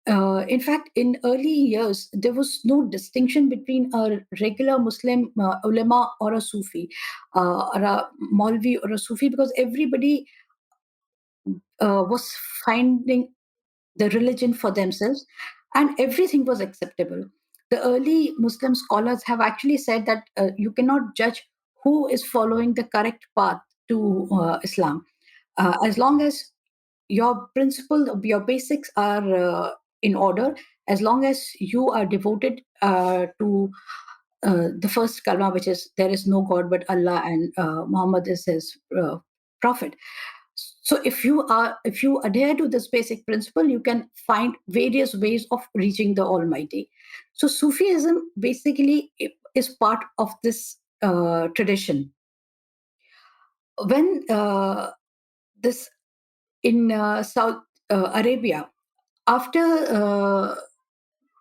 In fact, in early years, there was no distinction between a regular Muslim ulama or a Sufi, or a Maulvi or a Sufi, because everybody was finding the religion for themselves, and everything was acceptable. The early Muslim scholars have actually said that you cannot judge who is following the correct path to Islam. As long as your principles, your basics are in order, as long as you are devoted to the first kalma, which is there is no God but Allah, and Muhammad is his prophet. So if you adhere to this basic principle, you can find various ways of reaching the Almighty. So Sufism basically is part of this tradition. When this in South Arabia, after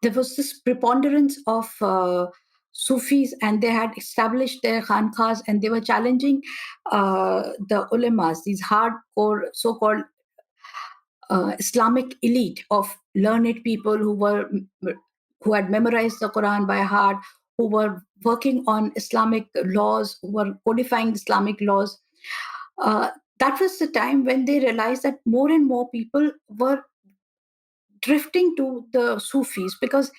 there was this preponderance of Sufis, and they had established their khanqahs, and they were challenging the ulemas, these hardcore so-called Islamic elite of learned people who had memorized the Quran by heart, who were working on Islamic laws, who were codifying Islamic laws. Uh, that was the time when they realized that more and more people were drifting to the Sufis because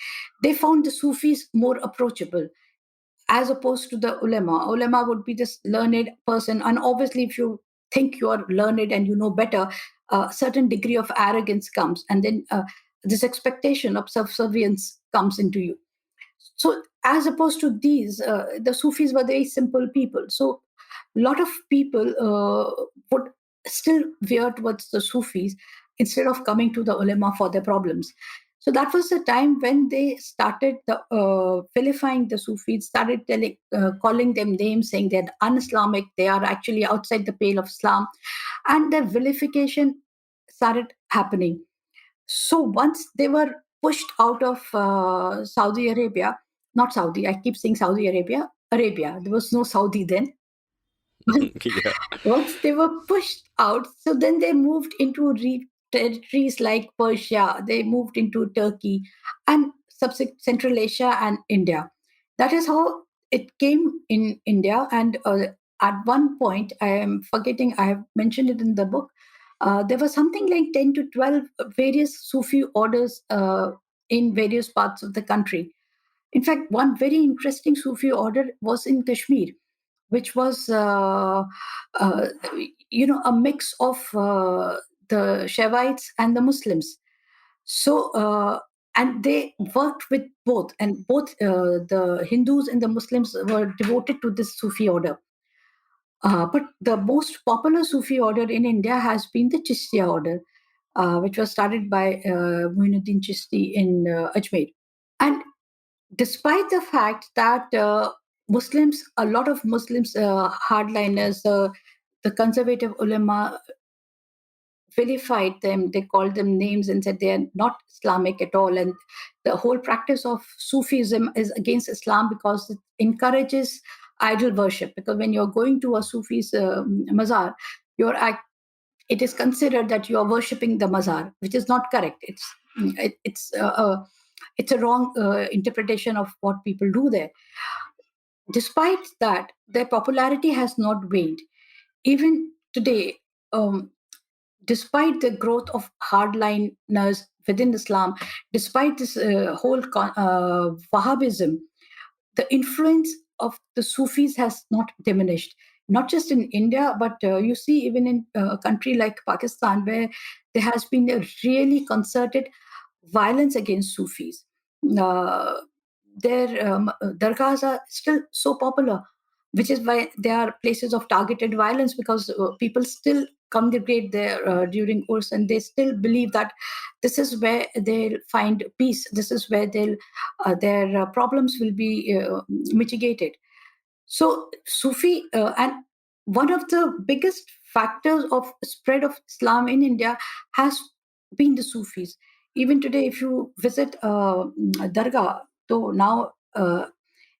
they found the Sufis more approachable as opposed to the ulema. Ulema would be this learned person, and obviously, if you think you are learned and you know better, a certain degree of arrogance comes, and then this expectation of subservience comes into you. So, as opposed to these, the Sufis were very simple people. So, a lot of people would still veer towards the Sufis instead of coming to the ulema for their problems. So that was the time when they started vilifying the Sufis, started calling them names, saying they're un-Islamic, they are actually outside the pale of Islam, and the vilification started happening. So once they were pushed out of Saudi Arabia, not Saudi, I keep saying Saudi Arabia, Arabia, there was no Saudi then. Yeah. Once they were pushed out, so then they moved into territories like Persia, they moved into Turkey and subsequent Central Asia and India. That is how it came in India. And at one point, I am forgetting, I have mentioned it in the book, there was something like 10 to 12 various Sufi orders in various parts of the country. In fact, one very interesting Sufi order was in Kashmir, which was, a mix of the Shivites and the Muslims. So, and they worked with both, and both the Hindus and the Muslims were devoted to this Sufi order. But the most popular Sufi order in India has been the Chishtiya order, which was started by Muinuddin Chishti in Ajmer. And despite the fact that Muslims, a lot of Muslims, hardliners, the conservative ulema vilified them, they called them names and said they are not Islamic at all. And the whole practice of Sufism is against Islam because it encourages idol worship. Because when you're going to a Sufi's mazar, it is considered that you are worshipping the mazar, which is not correct. It's a wrong interpretation of what people do there. Despite that, their popularity has not waned. Even today, um, despite the growth of hardliners within Islam, despite this whole Wahhabism, the influence of the Sufis has not diminished. Not just in India, but you see even in a country like Pakistan, where there has been a really concerted violence against Sufis. Uh, their dargahs are still so popular, which is why they are places of targeted violence because people still congregate there during Urs, and they still believe that this is where they'll find peace. This is where their problems will be mitigated. So Sufi, and one of the biggest factors of spread of Islam in India has been the Sufis. Even today, if you visit Dargah, though now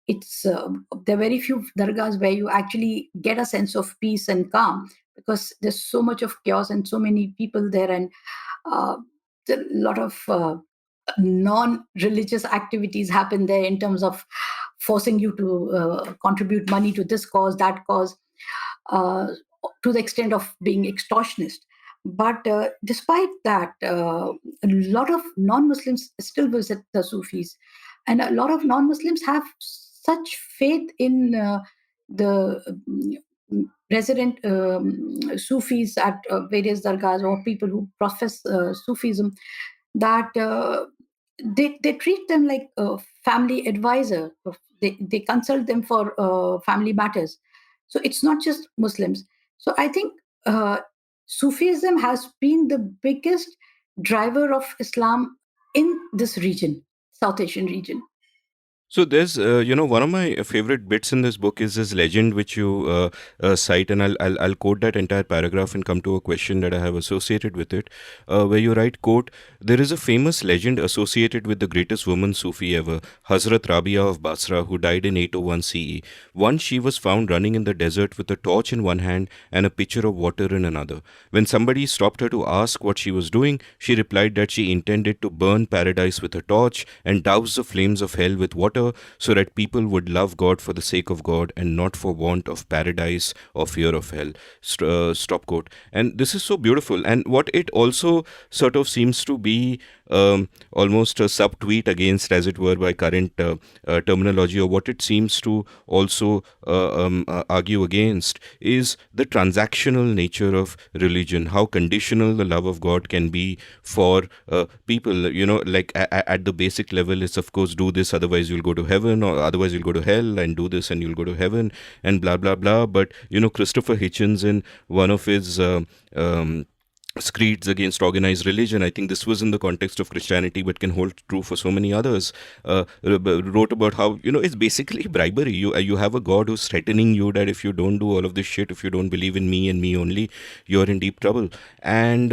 it's there are very few dargahs where you actually get a sense of peace and calm because there's so much of chaos and so many people there, and uh, a lot of non-religious activities happen there in terms of forcing you to contribute money to this cause, that cause, uh, to the extent of being extortionist. But despite that, a lot of non-Muslims still visit the Sufis, and a lot of non-Muslims have such faith in the resident Sufis at various dargahs or people who profess Sufism that they treat them like a family advisor. They consult them for family matters. So it's not just Muslims. So I think Sufism has been the biggest driver of Islam in this region, South Asian region. So there's, one of my favorite bits in this book is this legend which you cite, and I'll quote that entire paragraph and come to a question that I have associated with it, where you write, quote, "There is a famous legend associated with the greatest woman Sufi ever, Hazrat Rabia of Basra, who died in 801 CE. Once she was found running in the desert with a torch in one hand and a pitcher of water in another. When somebody stopped her to ask what she was doing, she replied that she intended to burn paradise with a torch and douse the flames of hell with water so that people would love God for the sake of God and not for want of paradise or fear of hell." Stop quote. And this is so beautiful. And what it also sort of seems to be, almost a subtweet against, as it were, by current terminology, or what it seems to also argue against, is the transactional nature of religion, how conditional the love of God can be for people. Like at the basic level, it's of course, do this, otherwise you'll go to heaven, or otherwise you'll go to hell, and do this and you'll go to heaven, and blah, blah, blah. But, Christopher Hitchens, in one of his screeds against organized religion, I think this was in the context of Christianity, but can hold true for so many others, wrote about how, it's basically bribery. You have a God who's threatening you that if you don't do all of this shit, if you don't believe in me and me only, you're in deep trouble. And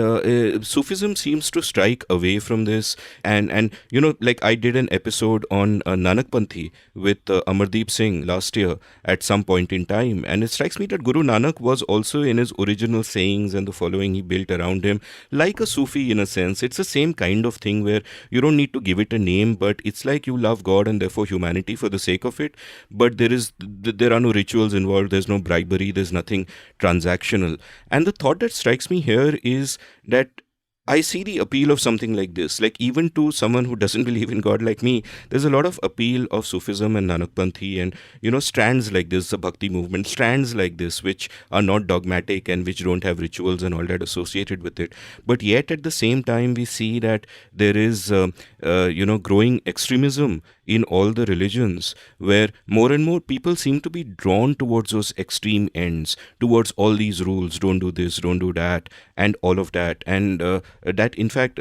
Sufism seems to strike away from this. And like I did an episode on Nanakpanthi with Amardeep Singh last year at some point in time, and it strikes me that Guru Nanak was also, in his original sayings and the following he built around him, like a Sufi in a sense. It's the same kind of thing where you don't need to give it a name, but it's like you love God and therefore humanity for the sake of it. But there are no rituals involved, there's no bribery, there's nothing transactional. And the thought that strikes me here is that I see the appeal of something like this. Like, even to someone who doesn't believe in God like me, there's a lot of appeal of Sufism and Nanakpanthi and, strands like this, the Bhakti movement, strands like this, which are not dogmatic and which don't have rituals and all that associated with it. But yet, at the same time, we see that there is, growing extremism in all the religions, where more and more people seem to be drawn towards those extreme ends, towards all these rules, don't do this, don't do that, and all of that. And that, in fact,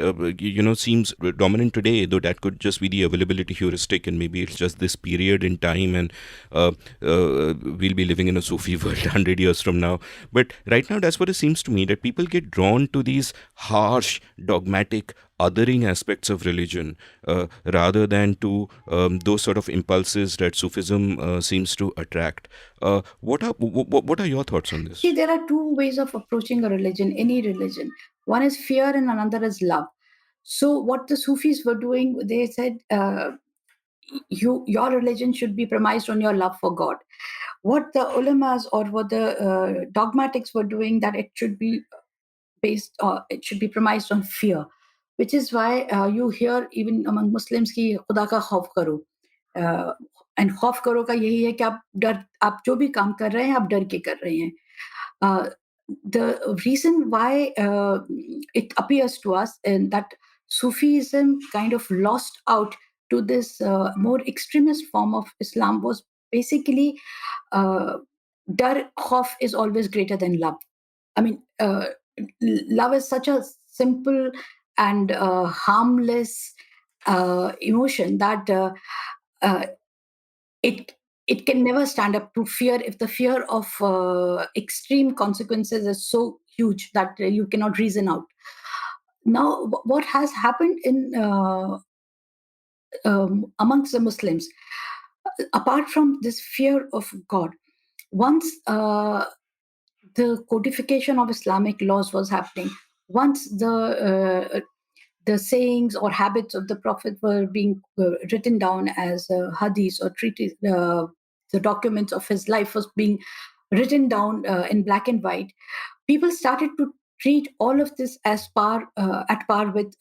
seems dominant today, though that could just be the availability heuristic, and maybe it's just this period in time, and we'll be living in a Sufi world 100 years from now. But right now, that's what it seems to me, that people get drawn to these harsh, dogmatic, othering aspects of religion, rather than to those sort of impulses that Sufism seems to attract. What are your thoughts on this? See, there are two ways of approaching a religion, any religion. One is fear and another is love. So what the Sufis were doing, they said, your religion should be premised on your love for God. What the ulamas or what the dogmatics were doing, that it should be based, or it should be premised on fear, which is why you hear even among Muslims ki खुदा का खौफ करो, and खौफ करो का यही है कि आप जो भी काम कर रहे हैं आप डर के कर रहे हैं. uh, the reason why it appears to us and that Sufism kind of lost out to this more extremist form of Islam was basically uh, dar khauf is always greater than love. I mean, love is such a simple and harmless emotion that uh, it it can never stand up to fear if the fear of extreme consequences is so huge that you cannot reason out. Now, what has happened in amongst the Muslims, apart from this fear of God, once the codification of Islamic laws was happening, once the sayings or habits of the Prophet were being written down as hadiths or treaties, the documents of his life was being written down in black and white, people started to treat all of this as at par with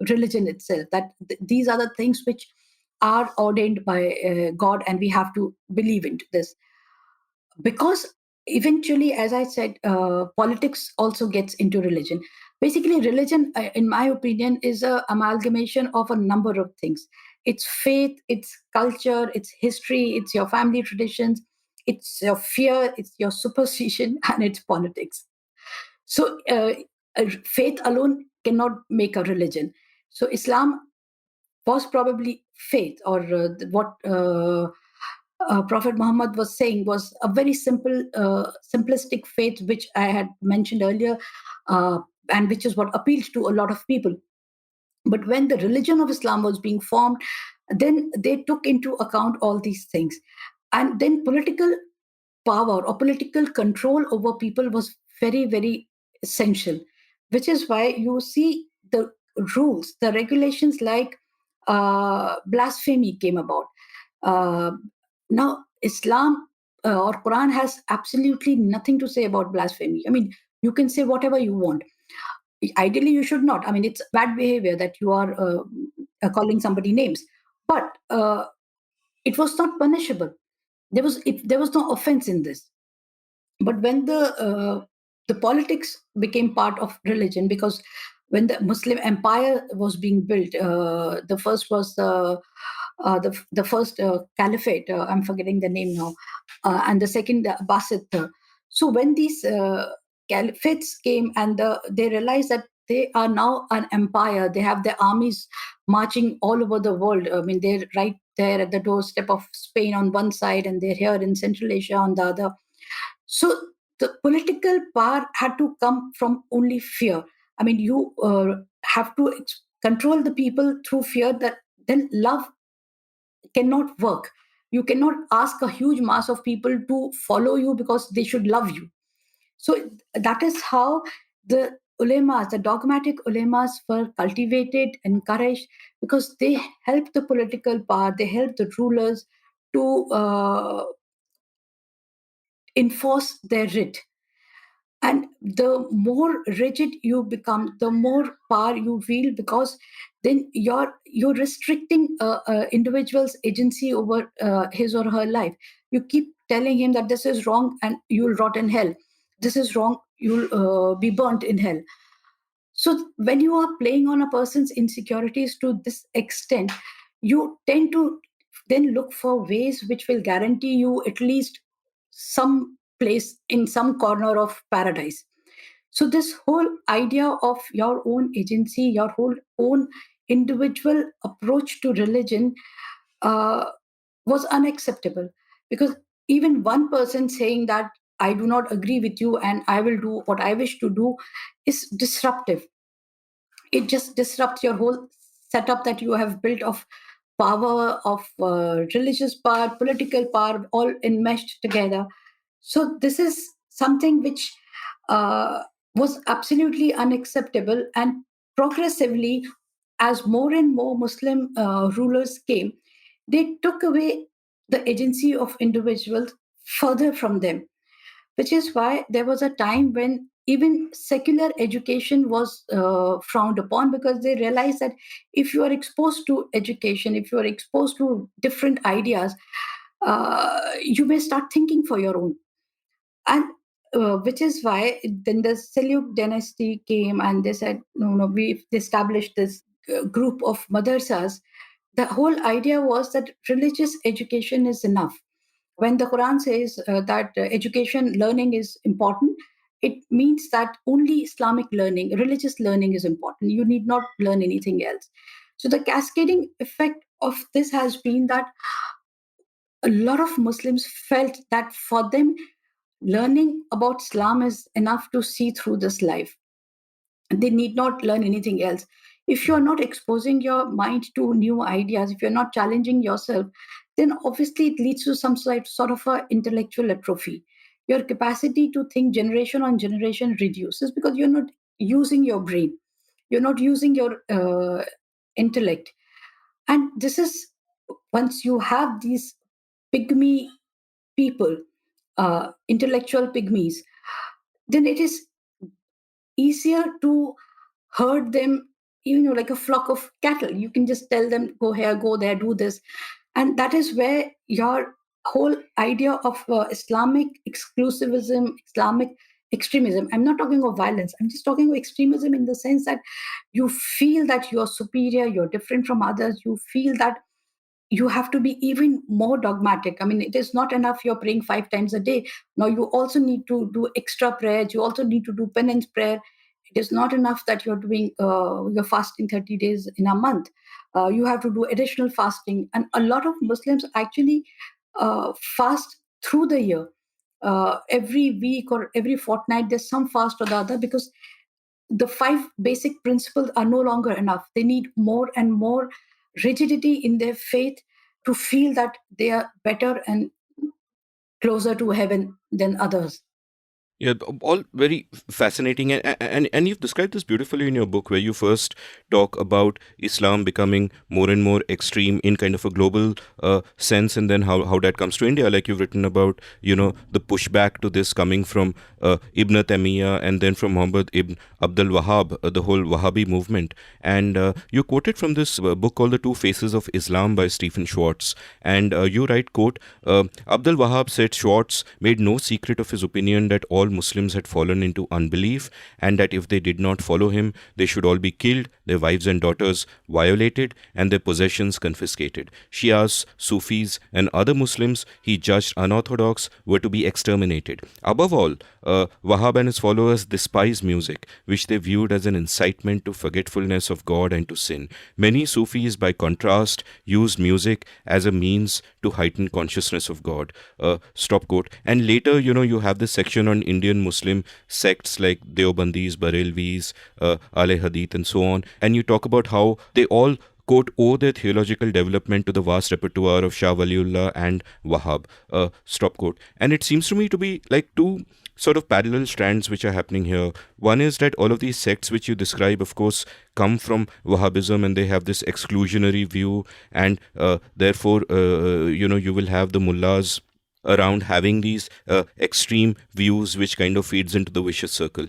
religion itself. That these are the things which are ordained by God, and we have to believe into this. Because eventually, as I said, politics also gets into religion. Basically, religion, in my opinion, is a amalgamation of a number of things. It's faith, it's culture, it's history, it's your family traditions, it's your fear, it's your superstition, and it's politics. So faith alone cannot make a religion. So Islam was probably faith, or what Prophet Muhammad was saying was a very simple, simplistic faith, which I had mentioned earlier, and which is what appealed to a lot of people. But when the religion of Islam was being formed, then they took into account all these things. And then political power or political control over people was very, very essential, which is why you see the rules, the regulations like blasphemy came about. Uh, Now, Islam or Quran has absolutely nothing to say about blasphemy. I mean, you can say whatever you want. Ideally, you should not. I mean, it's bad behavior that you are calling somebody names, but it was not punishable. There was no offense in this. But when the politics became part of religion, because when the Muslim empire was being built, the first was the first caliphate. I'm forgetting the name now, and the second the Abbasid. So when these caliphates came, and they realized that they are now an empire. They have their armies marching all over the world. I mean, they're right there at the doorstep of Spain on one side, and they're here in Central Asia on the other. So the political power had to come from only fear. I mean, you have to control the people through fear. That then love cannot work. You cannot ask a huge mass of people to follow you because they should love you. So that is how the ulemas, the dogmatic ulemas, were cultivated, encouraged, because they helped the political power, they helped the rulers to enforce their writ. And the more rigid you become, the more power you feel, because then you're restricting individual's agency over his or her life. You keep telling him that this is wrong and you'll rot in hell, this is wrong, you'll be burnt in hell. So when you are playing on a person's insecurities to this extent, you tend to then look for ways which will guarantee you at least some place in some corner of paradise. So this whole idea of your own agency, your whole own individual approach to religion was unacceptable, because even one person saying that I do not agree with you and I will do what I wish to do is disruptive. It just disrupts your whole setup that you have built of power, of religious power, political power, all enmeshed together. So this is something which uh, was absolutely unacceptable. And progressively, as more and more Muslim rulers came, they took away the agency of individuals further from them, which is why there was a time when even secular education was frowned upon, because they realized that if you are exposed to education, if you are exposed to different ideas, you may start thinking for your own. And which is why then the Seljuk dynasty came, and they said, no, we've established this group of madrasas. The whole idea was that religious education is enough. When the Quran says that education learning is important, it means that only Islamic learning, religious learning is important. You need not learn anything else. So the cascading effect of this has been that a lot of Muslims felt that for them, learning about Islam is enough to see through this life. They need not learn anything else. If you're not exposing your mind to new ideas, if you're not challenging yourself, then obviously it leads to some sort of a intellectual atrophy. Your capacity to think generation on generation reduces, because you're not using your brain, you're not using your intellect. And this is, once you have these pygmy people, intellectual pygmies, then it is easier to herd them, like a flock of cattle. You can just tell them, go here, go there, do this. And that is where your whole idea of Islamic exclusivism, Islamic extremism, I'm not talking of violence, I'm just talking of extremism in the sense that you feel that you're superior, you're different from others, you feel that you have to be even more dogmatic. I mean, it is not enough you're praying 5 times a day. Now you also need to do extra prayers, you also need to do penance prayer It is not enough that you're fasting 30 days in a month. You have to do additional fasting, and a lot of Muslims actually fast through the year. Every week or every fortnight, there's some fast or the other, because the five basic principles are no longer enough. They need more and more rigidity in their faith to feel that they are better and closer to heaven than others. Yeah, all very fascinating, and you've described this beautifully in your book, where you first talk about Islam becoming more and more extreme in kind of a global sense, and then how that comes to India. Like you've written about, the pushback to this coming from Ibn Taymiyyah and then from Muhammad Ibn Abdul Wahhab, the whole Wahhabi movement. And you quoted from this book called The Two Faces of Islam by Stephen Schwartz, and you write, quote, Abdul Wahhab said Schwartz made no secret of his opinion that all Muslims had fallen into unbelief, and that if they did not follow him, they should all be killed, their wives and daughters violated, and their possessions confiscated. Shias, Sufis, and other Muslims he judged unorthodox were to be exterminated. Above all, Wahhab and his followers despised music, which they viewed as an incitement to forgetfulness of God and to sin. Many Sufis, by contrast, used music as a means to heighten consciousness of God. Stop quote. And later, you have this section on Indian Muslim sects like Deobandis, Barelvis, Ahle Hadith, and so on. And you talk about how they all, quote, owe their theological development to the vast repertoire of Shah Waliullah and Wahhab. Stop quote. And it seems to me to be like two sort of parallel strands which are happening here. One is that all of these sects which you describe, of course, come from Wahhabism, and they have this exclusionary view, and therefore, you will have the mullahs around having these extreme views, which kind of feeds into the vicious circle.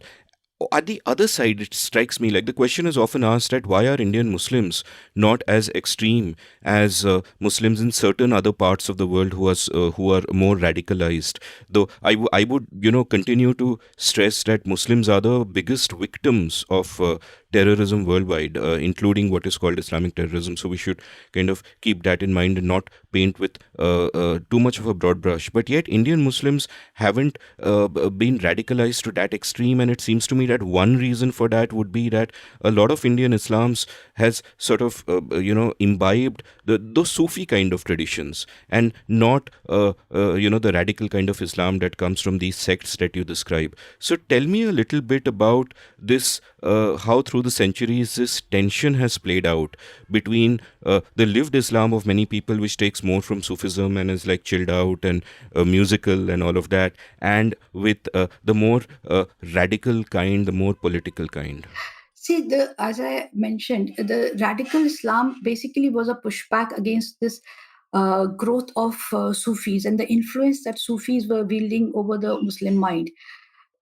At the other side, it strikes me like the question is often asked that why are Indian Muslims not as extreme as Muslims in certain other parts of the world who are more radicalized. Though I would continue to stress that Muslims are the biggest victims of terrorism worldwide, including what is called Islamic terrorism. So we should kind of keep that in mind and not paint with too much of a broad brush. But yet, Indian Muslims haven't been radicalized to that extreme, and it seems to me that one reason for that would be that a lot of Indian Islams has sort of imbibed those Sufi kind of traditions, and not the radical kind of Islam that comes from these sects that you describe. So tell me a little bit about this, how through the centuries this tension has played out between the lived Islam of many people, which takes more from Sufism and is like chilled out and musical and all of that, and with the more radical kind, the more political kind. See, as I mentioned, the radical Islam basically was a pushback against this growth of Sufis and the influence that Sufis were wielding over the Muslim mind.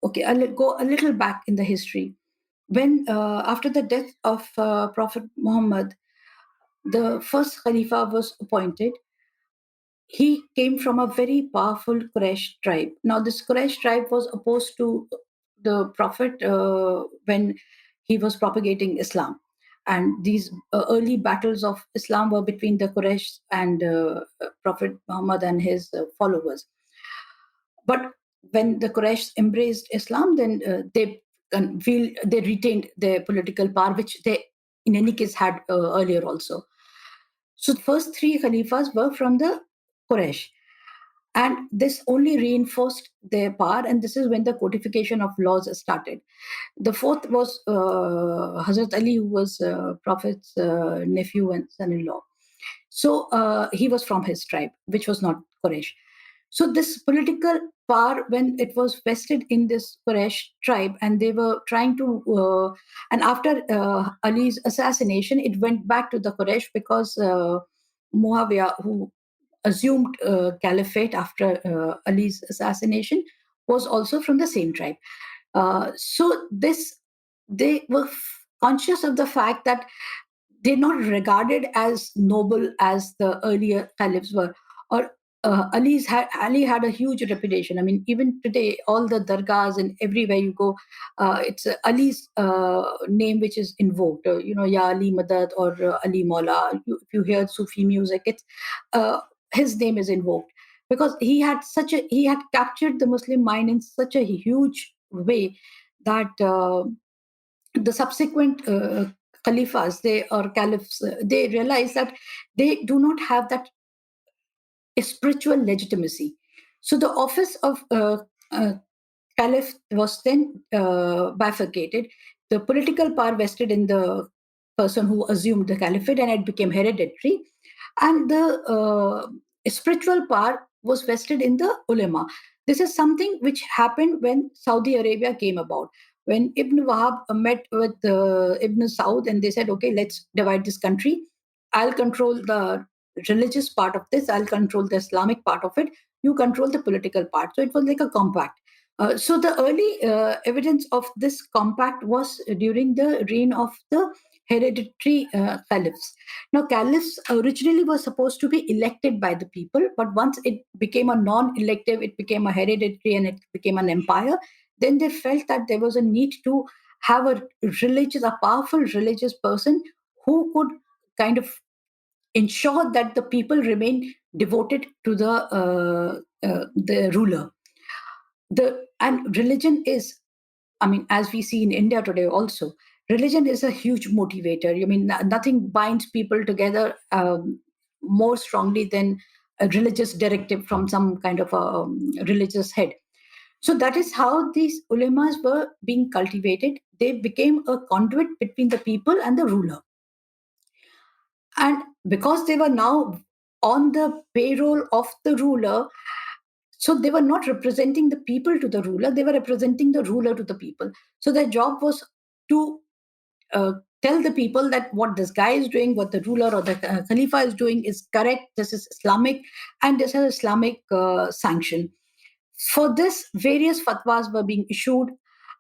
Okay, I'll go a little back in the history. When after the death of Prophet Muhammad, the first Khalifa was appointed. He came from a very powerful Quraysh tribe. Now, this Quraysh tribe was opposed to the Prophet when he was propagating Islam. And these early battles of Islam were between the Quraysh and Prophet Muhammad and his followers. But when the Quraysh embraced Islam, then they retained their political power, which they, in any case, had earlier also. So the first three Khalifas were from the Quraysh. And this only reinforced their power, and this is when the codification of laws started. The fourth was Hazrat Ali, who was Prophet's nephew and son in law. So he was from his tribe, which was not Quraysh. So this political power, when it was vested in this Quraysh tribe, and they were trying to, and after Ali's assassination, it went back to the Quraysh because Muawiyah, who assumed caliphate after Ali's assassination, was also from the same tribe. So this they were conscious of the fact that they're not regarded as noble as the earlier caliphs were. Or Ali had a huge reputation. I mean, even today, all the dargahs and everywhere you go, it's Ali's name which is invoked. Ya Ali Madad or Ali Maula. If you hear Sufi music, it's his name is invoked because he had captured the Muslim mind in such a huge way that. the subsequent caliphs, or caliphs, they realize that they do not have that spiritual legitimacy. So the office of uh, caliph was then bifurcated. The political power vested in the person who assumed the caliphate, and it became hereditary. And the spiritual power was vested in the ulama. This is something which happened when Saudi Arabia came about. When Ibn Wahab met with Ibn Saud, and they said, okay, let's divide this country. I'll control the religious part of this, I'll control the Islamic part of it, you control the political part. So it was like a compact. So the early evidence of this compact was during the reign of the hereditary caliphs. Now, caliphs originally were supposed to be elected by the people, but once it became a non-elective, it became a hereditary, and it became an empire. Then they felt that there was a need to have a powerful religious person who could kind of ensure that the people remain devoted to the ruler. And religion is, I mean, as we see in India today also, religion is a huge motivator. I mean, nothing binds people together more strongly than a religious directive from some kind of a religious head. So that is how these ulemas were being cultivated. They became a conduit between the people and the ruler. And because they were now on the payroll of the ruler, so they were not representing the people to the ruler, they were representing the ruler to the people. So their job was to uh, tell the people that what this guy is doing, what the ruler or the Khalifa is doing is correct, this is Islamic, and this is Islamic sanction. For this, various fatwas were being issued,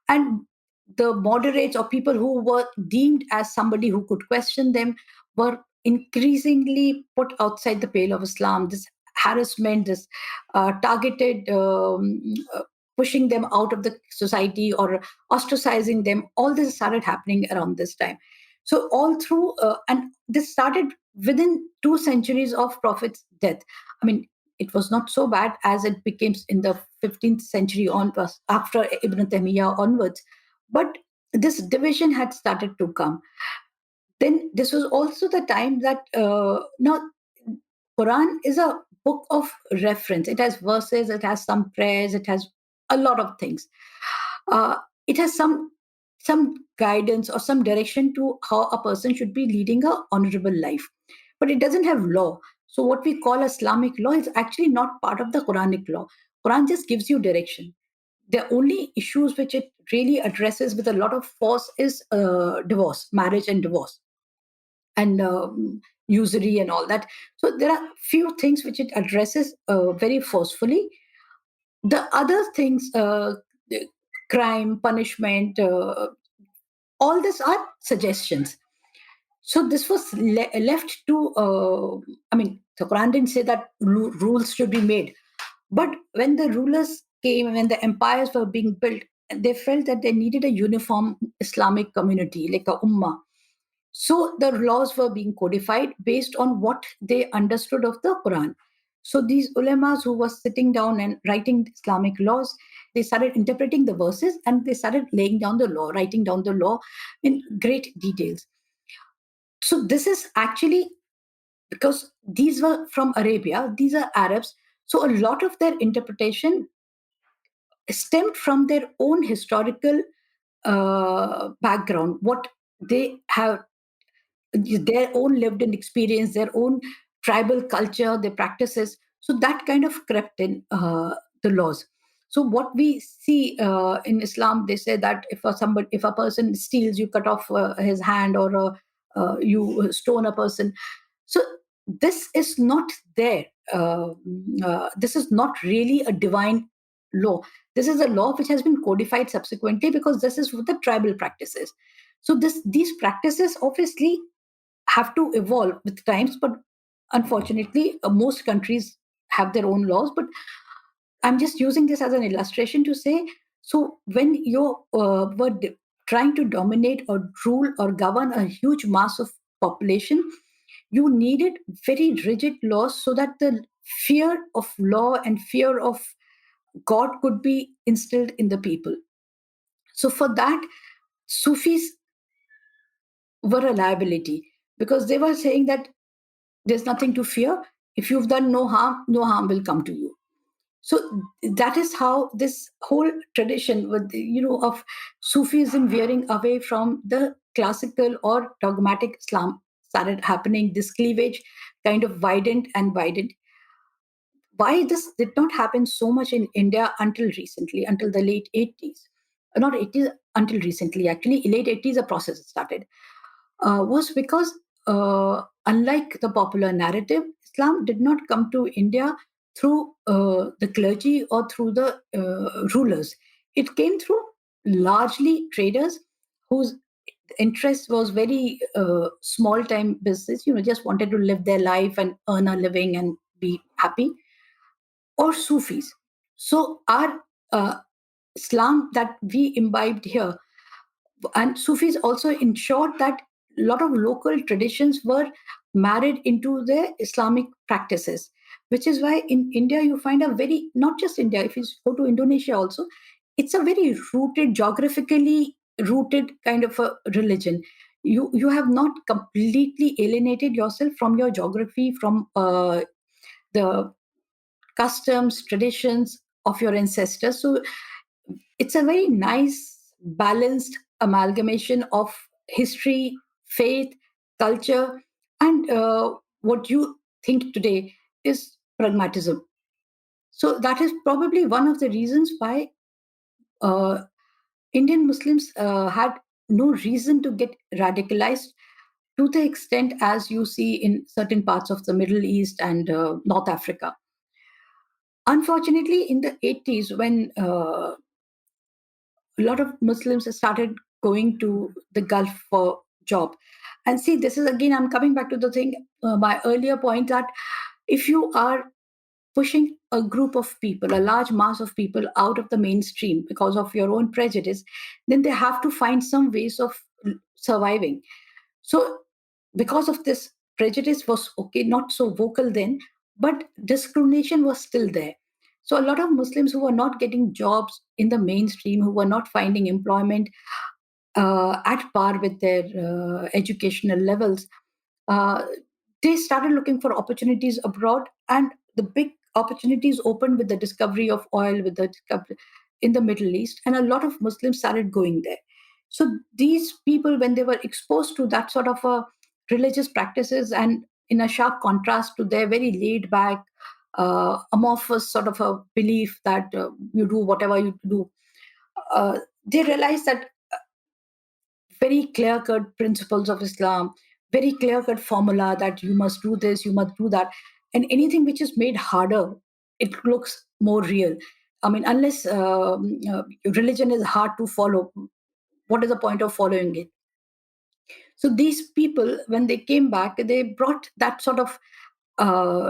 and the moderates or people who were deemed as somebody who could question them were increasingly put outside the pale of Islam. This harassment, this targeted uh, pushing them out of the society or ostracizing them, all this started happening around this time. So all through, and this started within 2 centuries of Prophet's death. I mean, it was not so bad as it became in the 15th century onwards, after Ibn Taymiyyah onwards. But this division had started to come. Then this was also the time that now Quran is a book of reference. It has verses, it has some prayers, it has a lot of things. It has some guidance or some direction to how a person should be leading a honorable life, but it doesn't have law. So what we call Islamic law is actually not part of the Quranic law. Quran just gives you direction. The only issues which it really addresses with a lot of force is divorce, marriage and divorce, and usury and all that. So there are few things which it addresses very forcefully. The other things, crime, punishment, all these are suggestions. So this was left to, I mean, the Quran didn't say that rules should be made. But when the rulers came, when the empires were being built, they felt that they needed a uniform Islamic community, like a ummah. So the laws were being codified based on what they understood of the Quran. So these ulemas who were sitting down and writing Islamic laws, they started interpreting the verses and they started laying down the law, writing down the law in great details. So this is actually because these were from Arabia, these are Arabs. So a lot of their interpretation stemmed from their own historical background, what they have, their own lived in experience, their own tribal culture, their practices. So that kind of crept in the laws. So what we see in Islam, they say that if a person steals, you cut off his hand, or you stone a person. So this is not there. This is not really a divine law. This is a law which has been codified subsequently because this is what the tribal practices. So these practices obviously have to evolve with times, but unfortunately, most countries have their own laws. But I'm just using this as an illustration to say, so when you trying to dominate or rule or govern a huge mass of population, you needed very rigid laws so that the fear of law and fear of God could be instilled in the people. So for that, Sufis were a liability, because they were saying that there's nothing to fear. If you've done no harm will come to you. So that is how this whole tradition with, of Sufism veering away from the classical or dogmatic Islam started happening. This cleavage kind of widened and widened. Why this did not happen so much in India until recently, until the late 80s, not 80s, until recently, actually, late 80s, a process started, was because, unlike the popular narrative, Islam did not come to India through the clergy or through the rulers. It came through largely traders whose interest was very small time business, just wanted to live their life and earn a living and be happy, or Sufis. So our Islam that we imbibed here, and Sufis also ensured that a lot of local traditions were married into the Islamic practices, which is why in India you find a very, not just India, if you go to Indonesia also, it's a very rooted, geographically rooted kind of a religion. You have not completely alienated yourself from your geography, from the customs, traditions of your ancestors. So it's a very nice, balanced amalgamation of history, faith, culture, and what you think today is pragmatism. So that is probably one of the reasons why uh, Indian Muslims had no reason to get radicalized to the extent as you see in certain parts of the Middle East and North Africa. Unfortunately, in the 80s, when a lot of Muslims started going to the Gulf for job. And see, this is again, I'm coming back to the thing, my earlier point, that if you are pushing a group of people, a large mass of people out of the mainstream because of your own prejudice, then they have to find some ways of surviving. So, because of this, prejudice was okay, not so vocal then, but discrimination was still there. So, a lot of Muslims who were not getting jobs in the mainstream, who were not finding employment at par with their educational levels, uh, they started looking for opportunities abroad, and the big opportunities opened with the discovery of oil, with the discovery in the Middle East, and a lot of Muslims started going there. So these people, when they were exposed to that sort of religious practices, and in a sharp contrast to their very laid back, amorphous sort of a belief that you do whatever you do, they realized that very clear cut principles of Islam, very clear cut formula that you must do this, you must do that. And anything which is made harder, it looks more real. I mean, unless religion is hard to follow, what is the point of following it? So these people, when they came back, they brought that sort of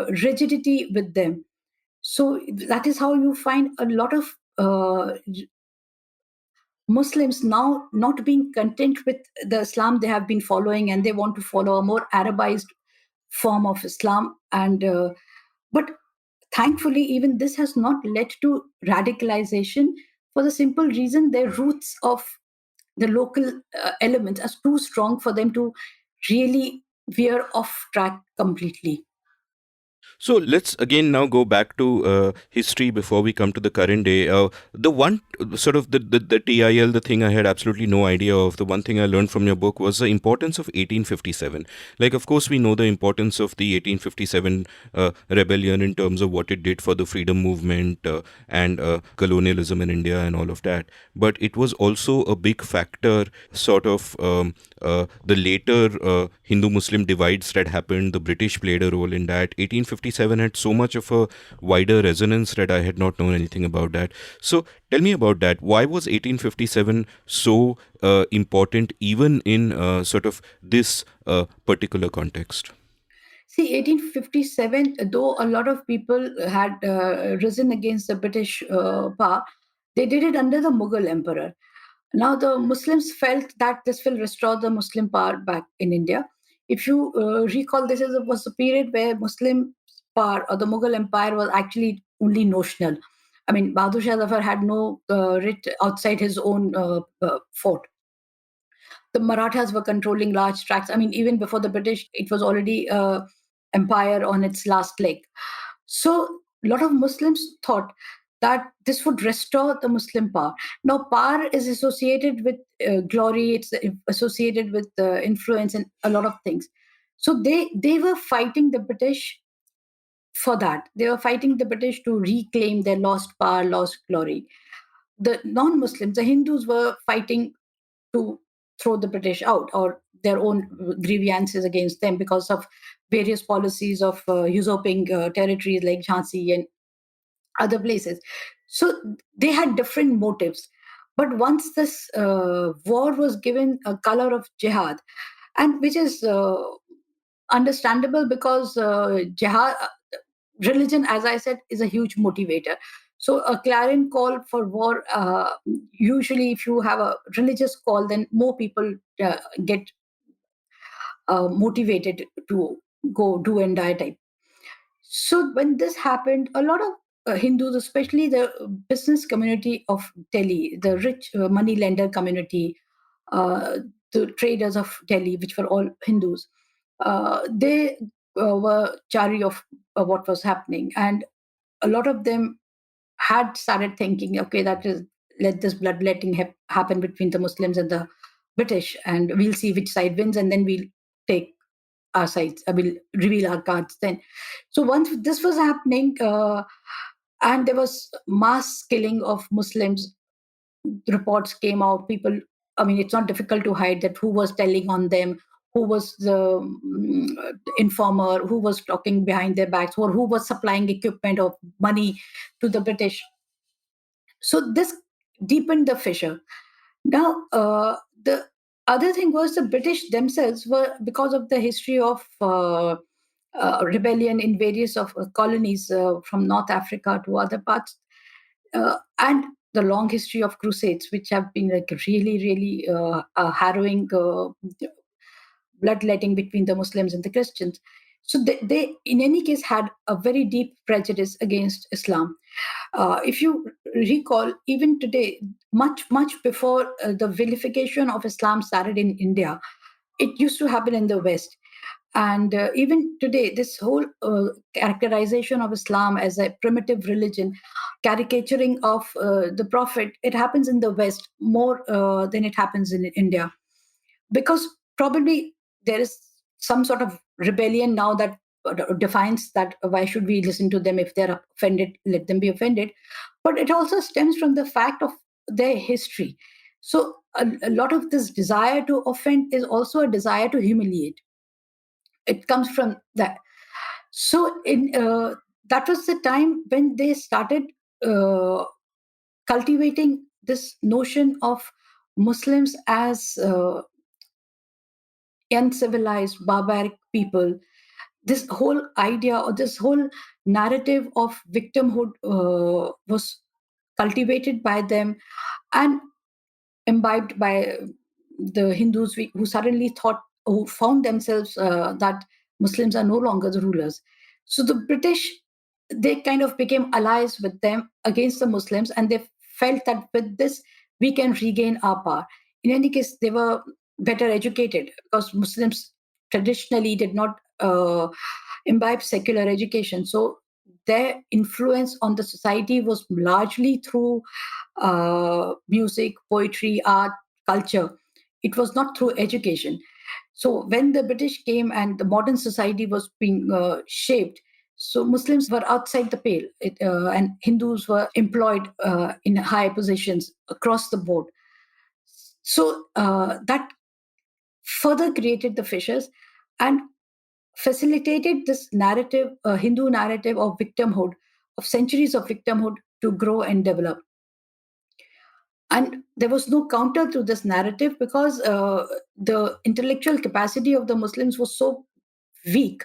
rigidity with them. So that is how you find a lot of Muslims now not being content with the Islam they have been following, and they want to follow a more Arabized form of Islam. And but thankfully, even this has not led to radicalization, for the simple reason their roots of the local elements are too strong for them to really veer off track completely. So let's again now go back to history before we come to the current day. The one sort of the TIL, the thing I had absolutely no idea of, the one thing I learned from your book was the importance of 1857. Like, of course, we know the importance of the 1857 rebellion in terms of what it did for the freedom movement and colonialism in India and all of that. But it was also a big factor, sort of the later Hindu-Muslim divides that happened. The British played a role in that. 1857 had so much of a wider resonance that I had not known anything about that. So tell me about that. Why was 1857 so important, even in sort of this particular context? See, 1857, though a lot of people had risen against the British power, they did it under the Mughal emperor. Now, the Muslims felt that this will restore the Muslim power back in India. If you recall, was the period where Muslim power or the Mughal empire was actually only notional. I mean, Bahadur Shah Zafar had no writ outside his own fort. the Marathas were controlling large tracts. I mean, even before the British, it was already empire on its last leg. So a lot of Muslims thought that this would restore the Muslim power. Now, power is associated with glory. It's associated with influence and a lot of things. So they were fighting the British for that. They were fighting the British to reclaim their lost power, lost glory. The non-Muslims, the Hindus, were fighting to throw the British out or their own grievances against them because of various policies of usurping territories like Jhansi and other places. So they had different motives. But once this war was given a color of jihad, and which is understandable because jihad, religion, as I said, is a huge motivator. So a clarion call for war, usually if you have a religious call, then more people get motivated to go do and die type. So when this happened, a lot of Hindus, especially the business community of Delhi, the rich money lender community, uh, the traders of Delhi, which were all Hindus, they were chary of what was happening. And a lot of them had started thinking, okay, that is, let this bloodletting happen between the Muslims and the British, and we'll see which side wins, and then we'll take our sides. I will reveal our cards then. So once this was happening, and there was mass killing of Muslims, reports came out. People, I mean, it's not difficult to hide that who was telling on them, who was the informer, who was talking behind their backs, or who was supplying equipment or money to the British. So this deepened the fissure. Now, the other thing was the British themselves were, because of the history of rebellion in various of colonies from North Africa to other parts, and the long history of crusades, which have been like really, really harrowing bloodletting between the Muslims and the Christians. So they, in any case, had a very deep prejudice against Islam. If you recall, even today, much before the vilification of Islam started in India, it used to happen in the West. And even today, this whole characterization of Islam as a primitive religion, caricaturing of the Prophet, it happens in the West more than it happens in India. Because probably there is some sort of rebellion now that defines that why should we listen to them? If they're offended, let them be offended. But it also stems from the fact of their history. So a lot of this desire to offend is also a desire to humiliate. It comes from that. So in that was the time when they started uh, cultivating this notion of Muslims as uncivilized, barbaric people. This whole idea or this whole narrative of victimhood was cultivated by them and imbibed by the Hindus who suddenly thought, who found themselves that Muslims are no longer the rulers. So the British, they kind of became allies with them against the Muslims, and they felt that with this we can regain our power. In any case, they were better educated because Muslims traditionally did not imbibe secular education. So their influence on the society was largely through music, poetry, art, culture. It was not through education. So when the British came and the modern society was being shaped, so Muslims were outside the pale, and Hindus were employed in high positions across the board. So that further created the fissures and facilitated this narrative, Hindu narrative of victimhood, of centuries of victimhood to grow and develop. And there was no counter to this narrative because the intellectual capacity of the Muslims was so weak,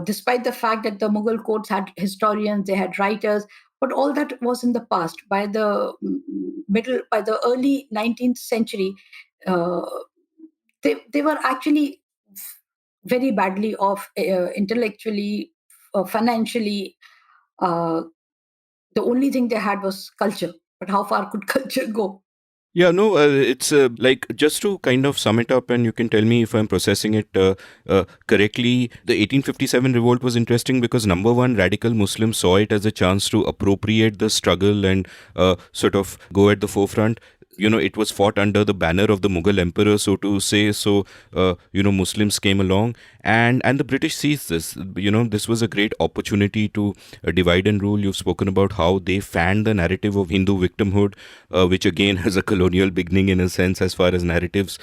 despite the fact that the Mughal courts had historians, they had writers, but all that was in the past. By the by the early 19th century, uh, they were actually very badly off intellectually, financially. Uh, the only thing they had was culture. But how far could culture go? Yeah, no, it's like, just to kind of sum it up, and you can tell me if I'm processing it correctly. The 1857 revolt was interesting because, number one, radical Muslims saw it as a chance to appropriate the struggle and sort of go at the forefront. It was fought under the banner of the Mughal emperor, so to say. So, Muslims came along, and the British seized this. This was a great opportunity to divide and rule. You've spoken about how they fanned the narrative of Hindu victimhood, which again has a colonial beginning in a sense, as far as narratives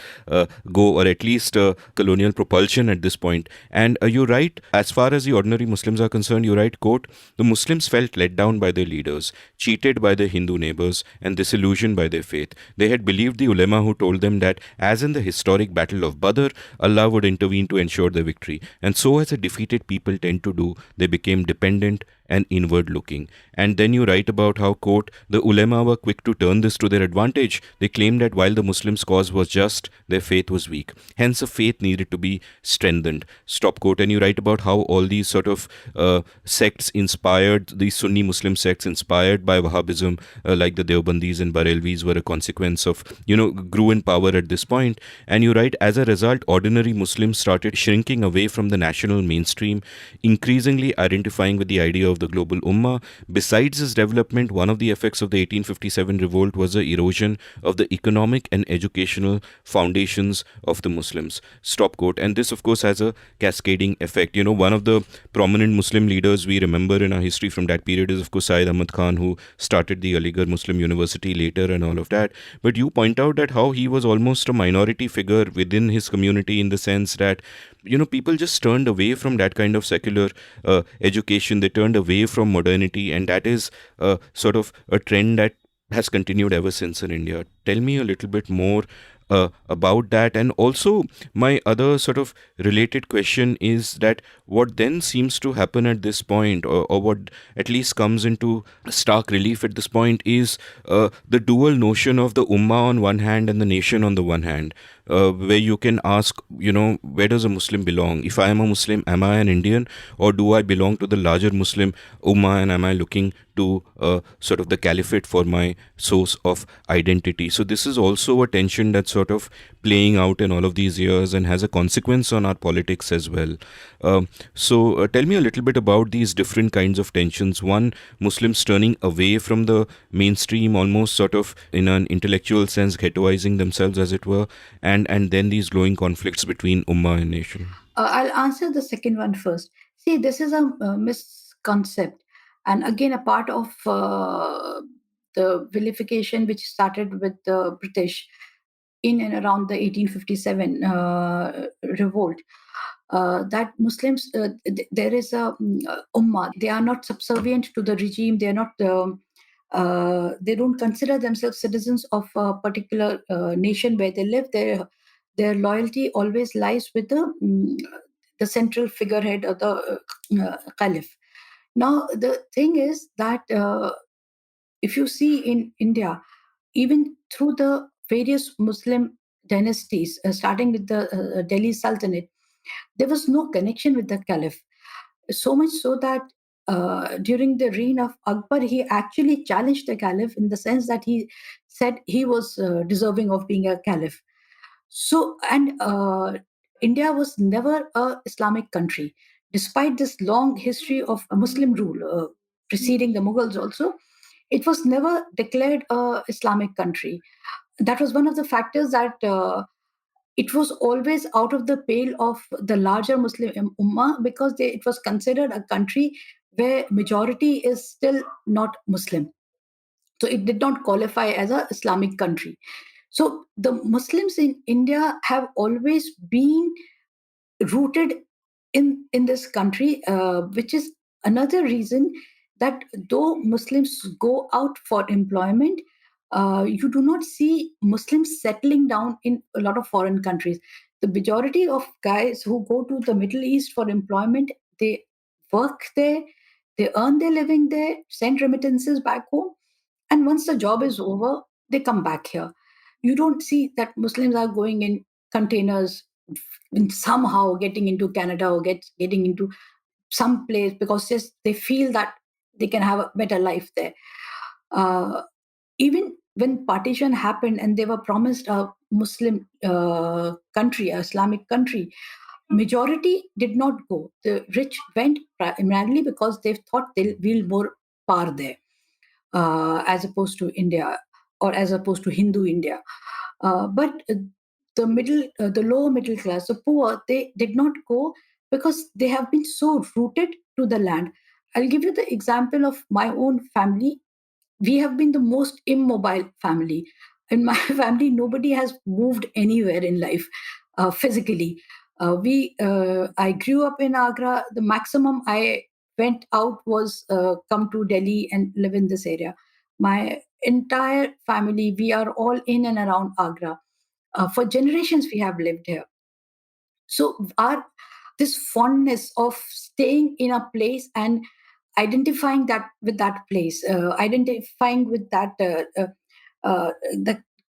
go, or at least colonial propulsion at this point. And you're right, as far as the ordinary Muslims are concerned, you're right, quote, the Muslims felt let down by their leaders, cheated by their Hindu neighbors, and disillusioned by their faith. They had believed the ulema who told them that, as in the historic Battle of Badr, Allah would intervene to ensure their victory. And so, as a defeated people tend to do, they became dependent and inward looking. And then you write about how, quote, the ulema were quick to turn this to their advantage. They claimed that while the Muslims' cause was just, their faith was weak. Hence, a faith needed to be strengthened. Stop quote. And you write about how all these sort of sects inspired, these Sunni Muslim sects inspired by Wahhabism, like the Deobandis and Barelvis, were a consequence of, grew in power at this point. And you write, as a result, ordinary Muslims started shrinking away from the national mainstream, increasingly identifying with the idea of the global ummah. Besides this development, one of the effects of the 1857 revolt was the erosion of the economic and educational foundations of the Muslims. Stop quote. And this, of course, has a cascading effect. One of the prominent Muslim leaders we remember in our history from that period is, of course, Syed Ahmad Khan, who started the Aligarh Muslim University later and all of that. But you point out that how he was almost a minority figure within his community, in the sense that people just turned away from that kind of secular education. They turned away from modernity, and that is sort of a trend that has continued ever since in India. Tell me a little bit more about that. And also, my other sort of related question is that what then seems to happen at this point, or what at least comes into stark relief at this point, is the dual notion of the ummah on one hand and the nation on the one hand, where you can ask, where does a Muslim belong? If I am a Muslim, am I an Indian, or do I belong to the larger Muslim ummah, and am I looking to sort of the caliphate for my source of identity? So this is also a tension that's sort of playing out in all of these years and has a consequence on our politics as well. So tell me a little bit about these different kinds of tensions. One, Muslims turning away from the mainstream, almost sort of in an intellectual sense, ghettoizing themselves, as it were, and then these growing conflicts between ummah and nation. I'll answer the second one first. See, this is a misconcept, and again, a part of the vilification which started with the British in and around the 1857 revolt. That Muslims, there is a ummah. They are not subservient to the regime. They are not. They don't consider themselves citizens of a particular nation where they live. Their loyalty always lies with the central figurehead of the caliph. Now, the thing is that if you see in India, even through the various Muslim dynasties, starting with the Delhi Sultanate, there was no connection with the caliph. So much so that during the reign of Akbar, he actually challenged the caliph in the sense that he said he was deserving of being a caliph. So, and India was never a Islamic country, despite this long history of a Muslim rule preceding the Mughals. Also, it was never declared a Islamic country. That was one of the factors that it was always out of the pale of the larger Muslim ummah, because it was considered a country where majority is still not Muslim. So it did not qualify as a Islamic country. So the Muslims in India have always been rooted in this country, which is another reason that though Muslims go out for employment, you do not see Muslims settling down in a lot of foreign countries. The majority of guys who go to the Middle East for employment, they work there, they earn their living there, send remittances back home, and once the job is over, they come back here. You don't see that Muslims are going in containers and somehow getting into Canada or getting into some place because just they feel that they can have a better life there. Uh, Even when partition happened and they were promised a Muslim country, a Islamic country, majority did not go. The rich went primarily because they thought they'll wield more power there, as opposed to India or as opposed to Hindu India. But the lower middle class, the poor, they did not go because they have been so rooted to the land. I'll give you the example of my own family. We have been the most immobile family. In my family, nobody has moved anywhere in life physically. I grew up in Agra. The maximum I went out was come to Delhi and live in this area. My entire family, we are all in and around Agra. For generations, we have lived here. So our this fondness of staying in a place and identifying that with that place, identifying with that the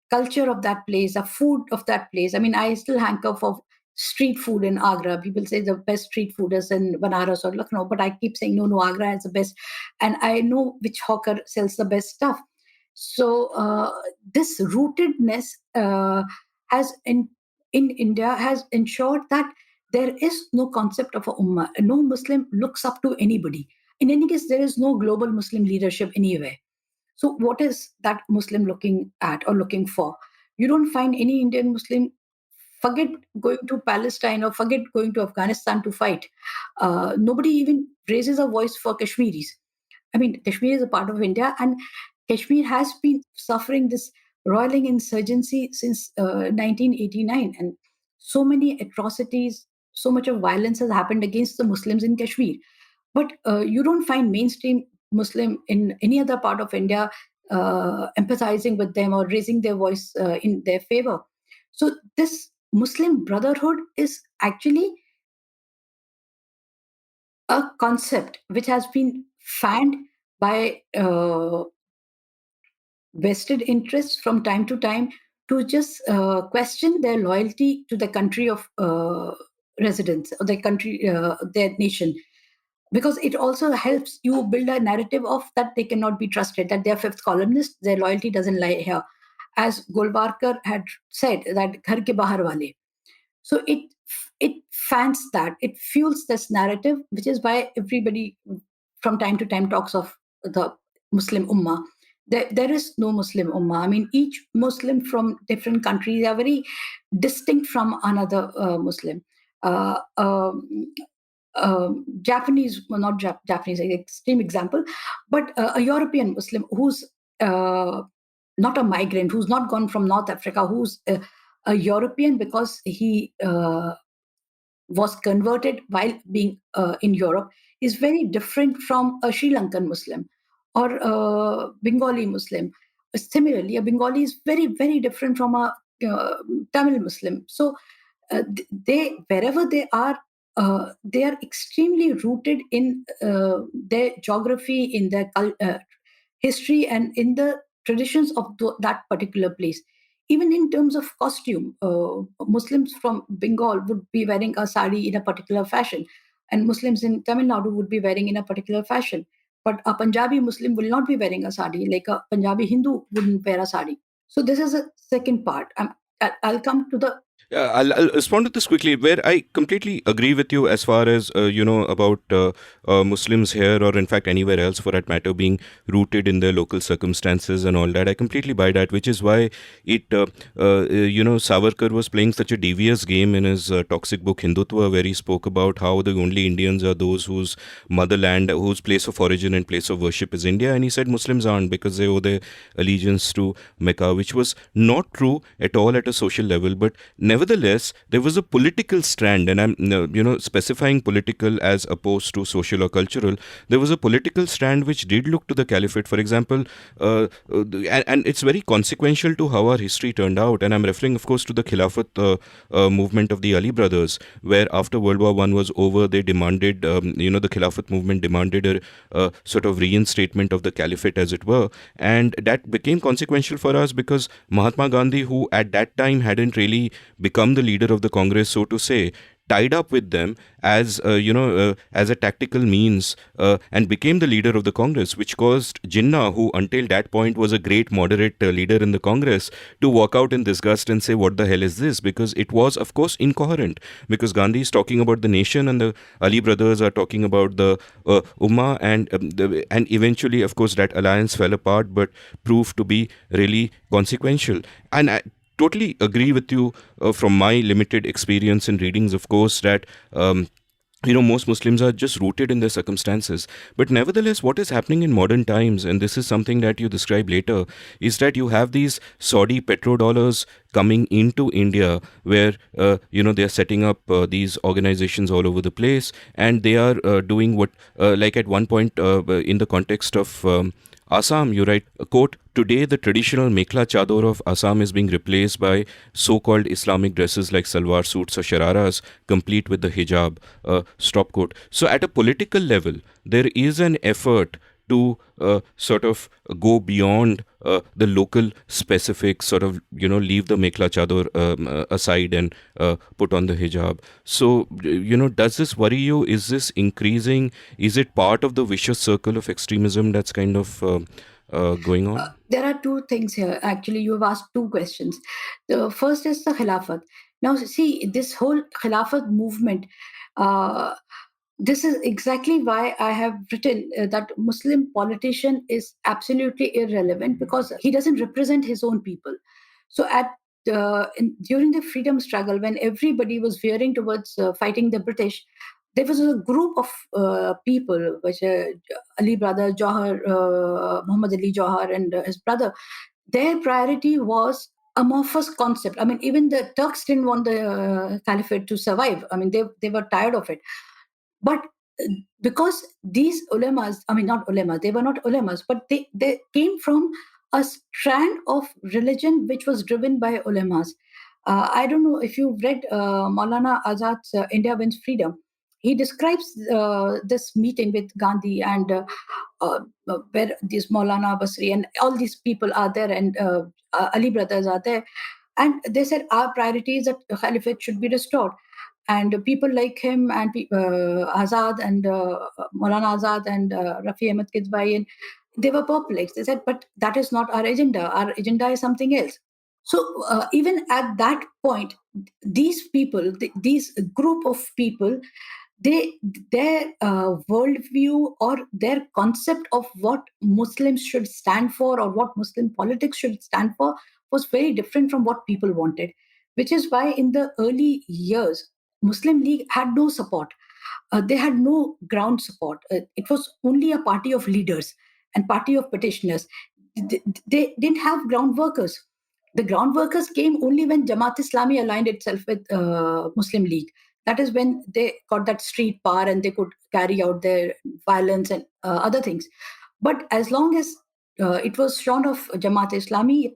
culture of that place, the food of that place. I mean, I still hanker for street food in Agra. People say the best street food is in Banaras or Lucknow, but I keep saying no, Agra is the best, and I know which hawker sells the best stuff. So this rootedness has in India has ensured that there is no concept of a ummah. No Muslim looks up to anybody. In any case, there is no global Muslim leadership anywhere. So, what is that Muslim looking at or looking for? You don't find any Indian Muslim, forget going to Palestine or forget going to Afghanistan to fight. Nobody even raises a voice for Kashmiris. I mean, Kashmir is a part of India, and Kashmir has been suffering this roiling insurgency since 1989. And so many atrocities, so much of violence has happened against the Muslims in Kashmir. But you don't find mainstream Muslim in any other part of India empathizing with them or raising their voice in their favor. So this Muslim Brotherhood is actually a concept which has been fanned by vested interests from time to time to just question their loyalty to the country of residence or their country, their nation, because it also helps you build a narrative of that they cannot be trusted, that they are fifth columnists, their loyalty doesn't lie here. As Golwarkar had said, that ghar ke bahar wale. So it fans that, it fuels this narrative, which is why everybody from time to time talks of the Muslim Ummah. There is no Muslim Ummah. I mean, each Muslim from different countries are very distinct from another Muslim. Uh, um, Japanese, well, not Japanese, an extreme example, but a European Muslim who's not a migrant, who's not gone from North Africa, who's a European because he was converted while being in Europe, is very different from a Sri Lankan Muslim or a Bengali Muslim. Similarly, a Bengali is very, very different from a Tamil Muslim. So they, wherever they are extremely rooted in their geography, in their history, and in the traditions of that particular place. Even in terms of costume, Muslims from Bengal would be wearing a sari in a particular fashion, and Muslims in Tamil Nadu would be wearing in a particular fashion. But a Punjabi Muslim will not be wearing a sari, like a Punjabi Hindu wouldn't wear a sari. So this is a second part. I'll come to the Yeah, I'll respond to this quickly. Where I completely agree with you as far as about Muslims here, or in fact anywhere else for that matter, being rooted in their local circumstances and all that. I completely buy that, which is why Savarkar was playing such a devious game in his toxic book Hindutva, where he spoke about how the only Indians are those whose motherland, whose place of origin and place of worship is India, and he said Muslims aren't because they owe their allegiance to Mecca, which was not true at all at a social level, but nevertheless, there was a political strand, and I'm specifying political as opposed to social or cultural. There was a political strand which did look to the caliphate, for example, and it's very consequential to how our history turned out. And I'm referring, of course, to the Khilafat movement of the Ali brothers, where after World War I was over, they demanded, the Khilafat movement demanded a sort of reinstatement of the caliphate, as it were, and that became consequential for us because Mahatma Gandhi, who at that time hadn't really become the leader of the Congress, so to say, tied up with them as as a tactical means, and became the leader of the Congress, which caused Jinnah, who until that point was a great moderate leader in the Congress, to walk out in disgust and say, "What the hell is this?" Because it was, of course, incoherent. Because Gandhi is talking about the nation, and the Ali brothers are talking about the Ummah, and eventually, of course, that alliance fell apart, but proved to be really consequential. And I totally agree with you from my limited experience in readings, of course, that. Most Muslims are just rooted in their circumstances. But nevertheless, what is happening in modern times, and this is something that you describe later, is that you have these Saudi petrodollars coming into India, where they are setting up these organizations all over the place, and they are doing what, like at one point in the context of Assam, you write, quote, "Today, the traditional Mekhla Chador of Assam is being replaced by so-called Islamic dresses like salwar suits or shararas, complete with the hijab," stop quote. So at a political level, there is an effort to sort of go beyond the local specific, sort of, leave the Mekhla Chador aside and put on the hijab. So, does this worry you? Is this increasing? Is it part of the vicious circle of extremism that's kind of going on? There are two things here. Actually, you have asked two questions. The first is the Khilafat. Now, see, this whole Khilafat movement, uh, this is exactly why I have written that Muslim politician is absolutely irrelevant, because he doesn't represent his own people. So, during the freedom struggle, when everybody was veering towards fighting the British, there was a group of people, which Ali brother Johar, Muhammad Ali Johar, and his brother. Their priority was amorphous concept. I mean, even the Turks didn't want the caliphate to survive. I mean, they were tired of it. But because these ulemas, I mean, not ulemas, they were not ulemas, but they came from a strand of religion which was driven by ulemas. I don't know if you've read Maulana Azad's India Wins Freedom. He describes this meeting with Gandhi, and where these Maulana Basri and all these people are there, and Ali brothers are there. And they said, our priority is that the caliphate should be restored. And people like him and Azad and Maulana Azad and Rafi Ahmed Kidwai, and they were perplexed. They said, but that is not our agenda. Our agenda is something else. So even at that point, these people, these group of people, their worldview or their concept of what Muslims should stand for or what Muslim politics should stand for was very different from what people wanted, which is why in the early years, Muslim League had no support. They had no ground support. It was only a party of leaders and party of petitioners. They didn't have ground workers. The ground workers came only when Jamaat Islami aligned itself with Muslim League. That is when they got that street power and they could carry out their violence and other things. But as long as it was shorn of Jamaat Islami,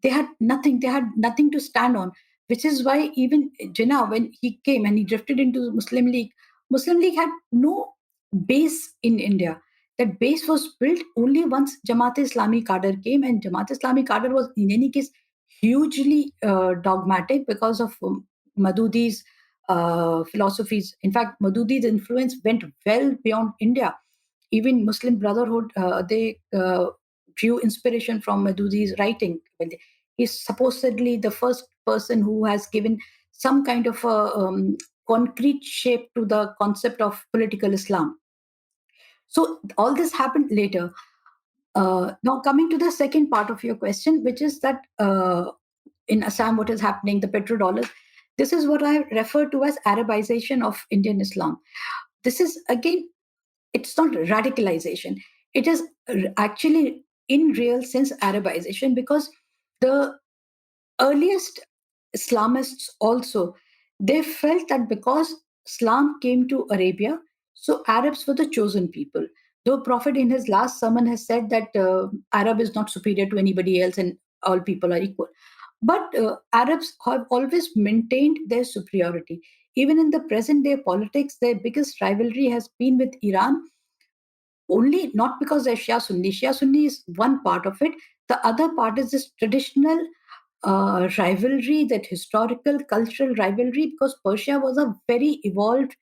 they had nothing to stand on, which is why even Jinnah, when he came and he drifted into Muslim League had no base in India. That base was built only once Jamaat Islami cadre came, and Jamaat Islami cadre was in any case hugely dogmatic because of Madudi's philosophies. In fact, Madudi's influence went well beyond India. Even Muslim Brotherhood, they drew inspiration from Madudi's writing. He's supposedly the first person who has given some kind of a concrete shape to the concept of political Islam. So all this happened later. Now, coming to the second part of your question, which is that in Assam, what is happening, the petrodollars, this is what I refer to as Arabization of Indian Islam. This is, again, it's not radicalization. It is actually, in real sense, Arabization, because the earliest Islamists also, they felt that because Islam came to Arabia, so Arabs were the chosen people. Though Prophet in his last sermon has said that Arab is not superior to anybody else and all people are equal. But Arabs have always maintained their superiority. Even in the present day politics, their biggest rivalry has been with Iran, only not because they're Shia Sunni. Shia Sunni is one part of it. The other part is this traditional rivalry, that historical, cultural rivalry, because Persia was a very evolved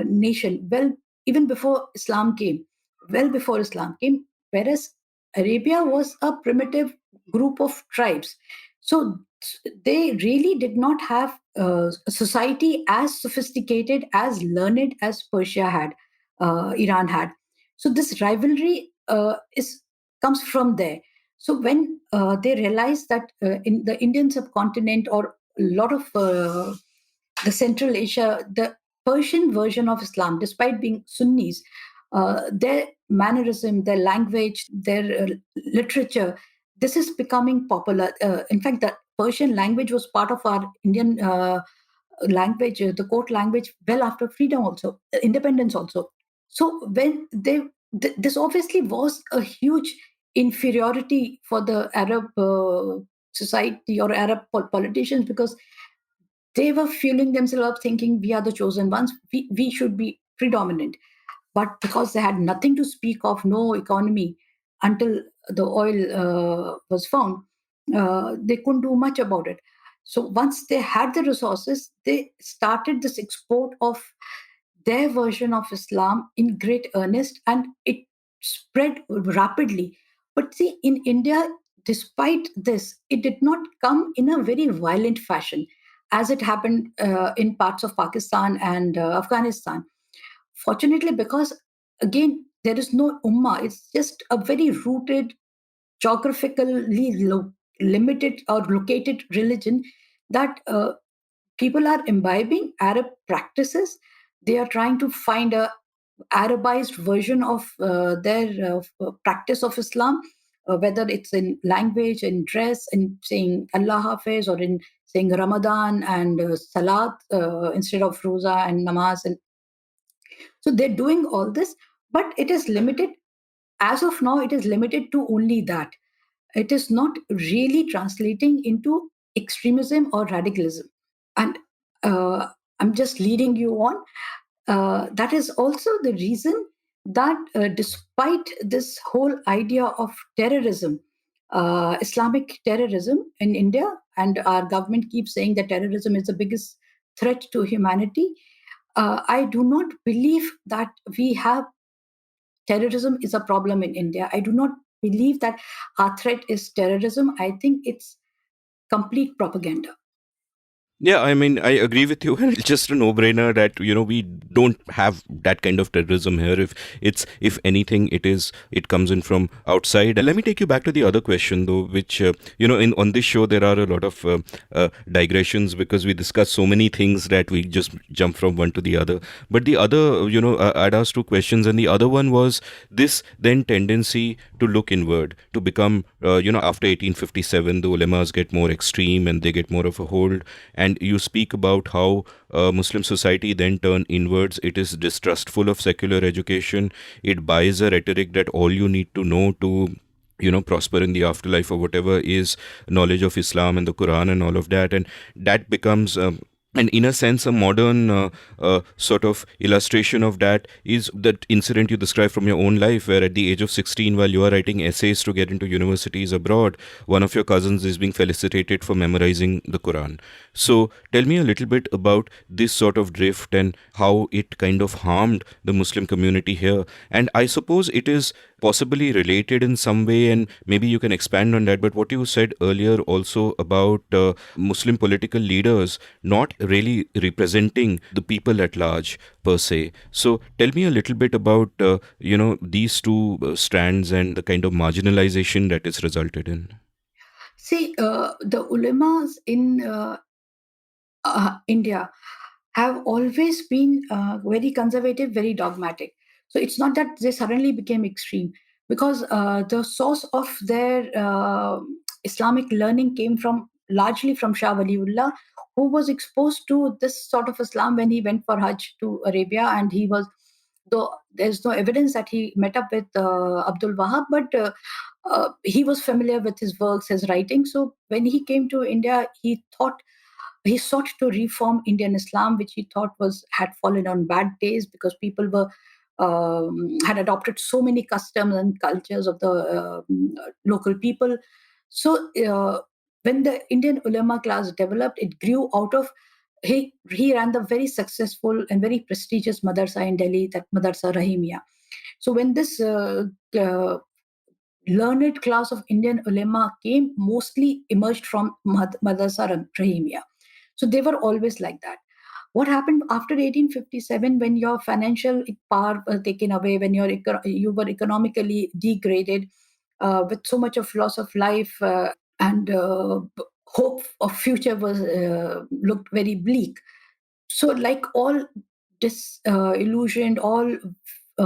nation. Well, even before Islam came, well before Islam came, whereas Arabia was a primitive group of tribes. So they really did not have a society as sophisticated, as learned as Persia had, Iran had. So this rivalry is comes from there. So when they realized that in the Indian subcontinent, or a lot of the Central Asia, the Persian version of Islam, despite being Sunnis, their mannerism, their language, their literature, this is becoming popular. In fact, the Persian language was part of our Indian language, the court language, well after freedom also, independence also. So when this obviously was a huge inferiority for the Arab society or Arab politicians, because they were fueling themselves up thinking we are the chosen ones, we should be predominant. But because they had nothing to speak of, no economy until the oil was found, they couldn't do much about it. So once they had the resources, they started this export of their version of Islam in great earnest, and it spread rapidly. But see, in India, despite this, it did not come in a very violent fashion as it happened in parts of Pakistan and Afghanistan. Fortunately, because again, there is no ummah, it's just a very rooted, geographically limited or located religion that people are imbibing Arab practices. They are trying to find a Arabized version of their practice of Islam, whether it's in language, in dress, in saying Allah Hafiz, or in saying Ramadan and Salat instead of Roza and Namaz. And so they're doing all this, but it is limited. As of now, it is limited to only that. It is not really translating into extremism or radicalism. And I'm just leading you on. That is also the reason that despite this whole idea of terrorism, Islamic terrorism in India, and our government keeps saying that terrorism is the biggest threat to humanity, I do not believe that we have terrorism is a problem in India. I do not believe that our threat is terrorism. I think it's complete propaganda. Yeah, I mean, I agree with you. It's just a no-brainer that we don't have that kind of terrorism here. If anything, it comes in from outside. Let me take you back to the other question, though, which in on this show there are a lot of digressions because we discuss so many things that we just jump from one to the other. But the other, I'd asked two questions, and the other one was this then tendency to look inward, to become, after 1857, the ulemas get more extreme and they get more of a hold. And you speak about how Muslim society then turn inwards. It is distrustful of secular education. It buys a rhetoric that all you need to know to prosper in the afterlife or whatever is knowledge of Islam and the Quran and all of that. And that becomes and in a sense, a modern sort of illustration of that is that incident you described from your own life, where at the age of 16, while you are writing essays to get into universities abroad, one of your cousins is being felicitated for memorizing the Quran. So, tell me a little bit about this sort of drift and how it kind of harmed the Muslim community here. And I suppose it is possibly related in some way, and maybe you can expand on that. But what you said earlier also about Muslim political leaders not really representing the people at large per se. So tell me a little bit about these two strands and the kind of marginalization that it's resulted in. See, the ulemas in India have always been very conservative, very dogmatic. So it's not that they suddenly became extreme, because the source of their Islamic learning came from largely from Shah Waliullah, who was exposed to this sort of Islam when he went for Hajj to Arabia, and he was, though there's no evidence that he met up with Abdul Wahab, but he was familiar with his works, his writing. So when he came to India, he sought to reform Indian Islam, which he thought had fallen on bad days, because people were had adopted so many customs and cultures of the local people. So when the Indian ulama class developed, it grew out of he ran the very successful and very prestigious madrasa in Delhi, that Madrasa Rahimia. So when this uh, learned class of Indian ulama came, mostly emerged from Madrasa Rahimia. So they were always like that. What happened after 1857, when your financial power was taken away, when you were economically degraded, with so much of loss of life, and hope of future was looked very bleak. So like all disillusioned, all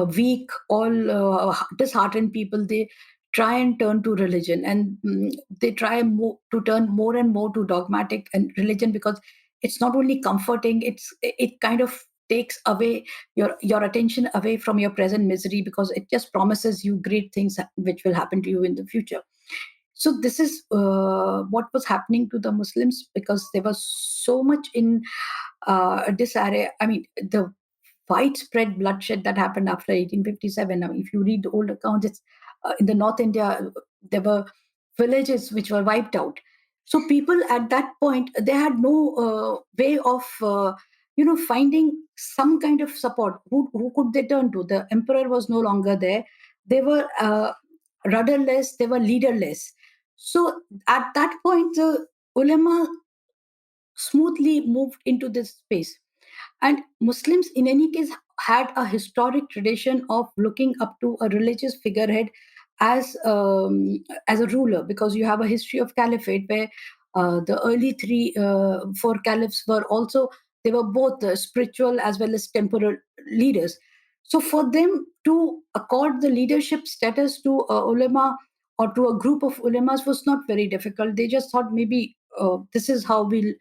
weak, all disheartened people, they try and turn to religion, and they try to turn more and more to dogmatic and religion, because it's not only comforting, it kind of takes away your attention away from your present misery, because it just promises you great things which will happen to you in the future. So this is what was happening to the Muslims, because they were so much in disarray. I mean, the widespread bloodshed that happened after 1857. I mean, if you read the old accounts, it's in the North India, there were villages which were wiped out. So people at that point, they had no way of finding some kind of support. Who could they turn to? The emperor was no longer there. They were rudderless. They were leaderless. So at that point, the ulama smoothly moved into this space. And Muslims, in any case, had a historic tradition of looking up to a religious figurehead as a ruler, because you have a history of caliphate where the early four caliphs were also, they were both spiritual as well as temporal leaders. So for them to accord the leadership status to a ulama or to a group of ulamas was not very difficult. They just thought maybe this is how we'll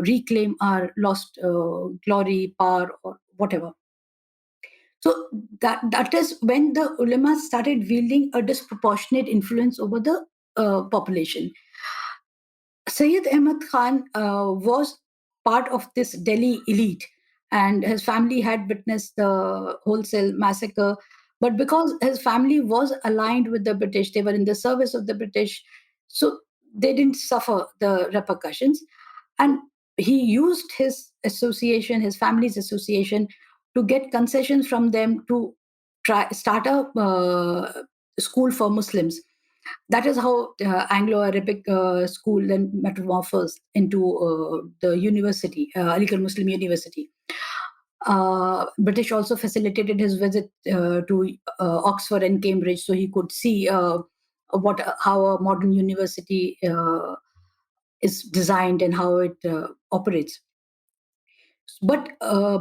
reclaim our lost glory, power, or whatever. So that is when the ulama started wielding a disproportionate influence over the population. Sayyid Ahmad Khan was part of this Delhi elite, and his family had witnessed the wholesale massacre. But because his family was aligned with the British, they were in the service of the British, so they didn't suffer the repercussions. And he used his family's association, to get concessions from them to try start a school for Muslims. That is how Anglo-Arabic school then metamorphosed into the university, Aligarh Muslim University. British also facilitated his visit to Oxford and Cambridge, so he could see how a modern university is designed and how it operates. But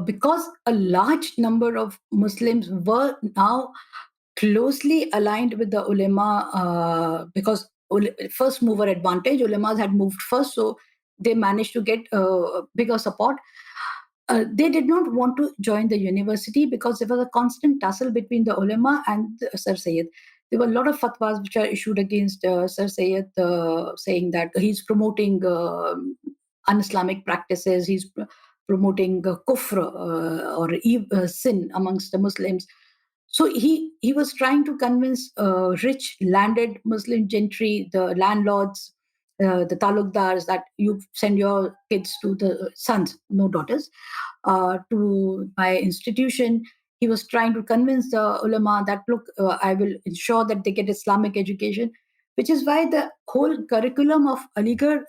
because a large number of Muslims were now closely aligned with the ulama, because first mover advantage, ulamas had moved first, so they managed to get bigger support. They did not want to join the university, because there was a constant tussle between the ulama and Sir Sayyid. There were a lot of fatwas which are issued against Sir Sayyid, saying that he's promoting un-Islamic practices, he's promoting kufr, or sin amongst the Muslims. So he was trying to convince rich landed Muslim gentry, the landlords, the talukdars, that you send your kids to the sons, no daughters, to my institution. He was trying to convince the ulama that, look, I will ensure that they get Islamic education, which is why the whole curriculum of Aligarh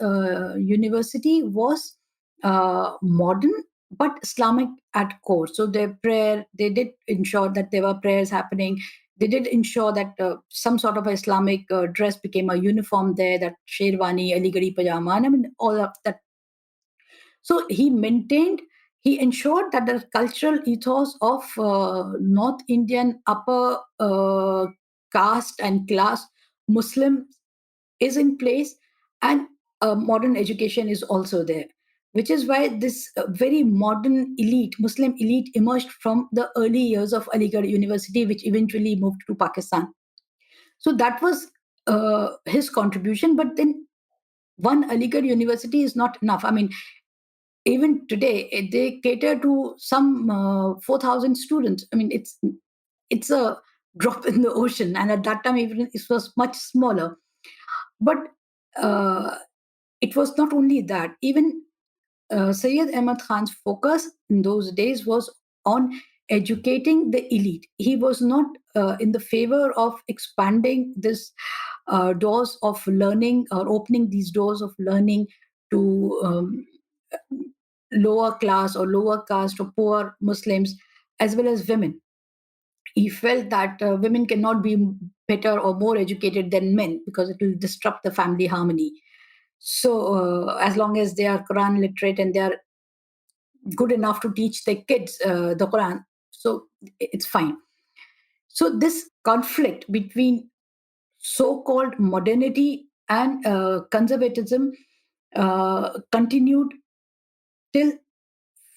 University was modern but Islamic at core. So their prayer, they did ensure that there were prayers happening. They did ensure that some sort of Islamic dress became a uniform there, that sherwani, Aligarhi pajama, and I mean all of that. So he ensured that the cultural ethos of North Indian upper caste and class Muslim is in place, and modern education is also there, which is why this very modern elite, Muslim elite, emerged from the early years of Aligarh University, which eventually moved to Pakistan. So that was his contribution. But then one Aligarh University is not enough. I mean, even today, they cater to some 4,000 students. I mean, it's a drop in the ocean, and at that time, even it was much smaller. But uh, it was not only that. Even Sayyid Ahmad Khan's focus in those days was on educating the elite. He was not in the favor of expanding this doors of learning, or opening these doors of learning to lower class or lower caste or poor Muslims, as well as women. He felt that women cannot be better or more educated than men, because it will disrupt the family harmony. So, as long as they are Quran literate and they are good enough to teach their kids the Quran, so it's fine. So, this conflict between so called modernity and conservatism continued till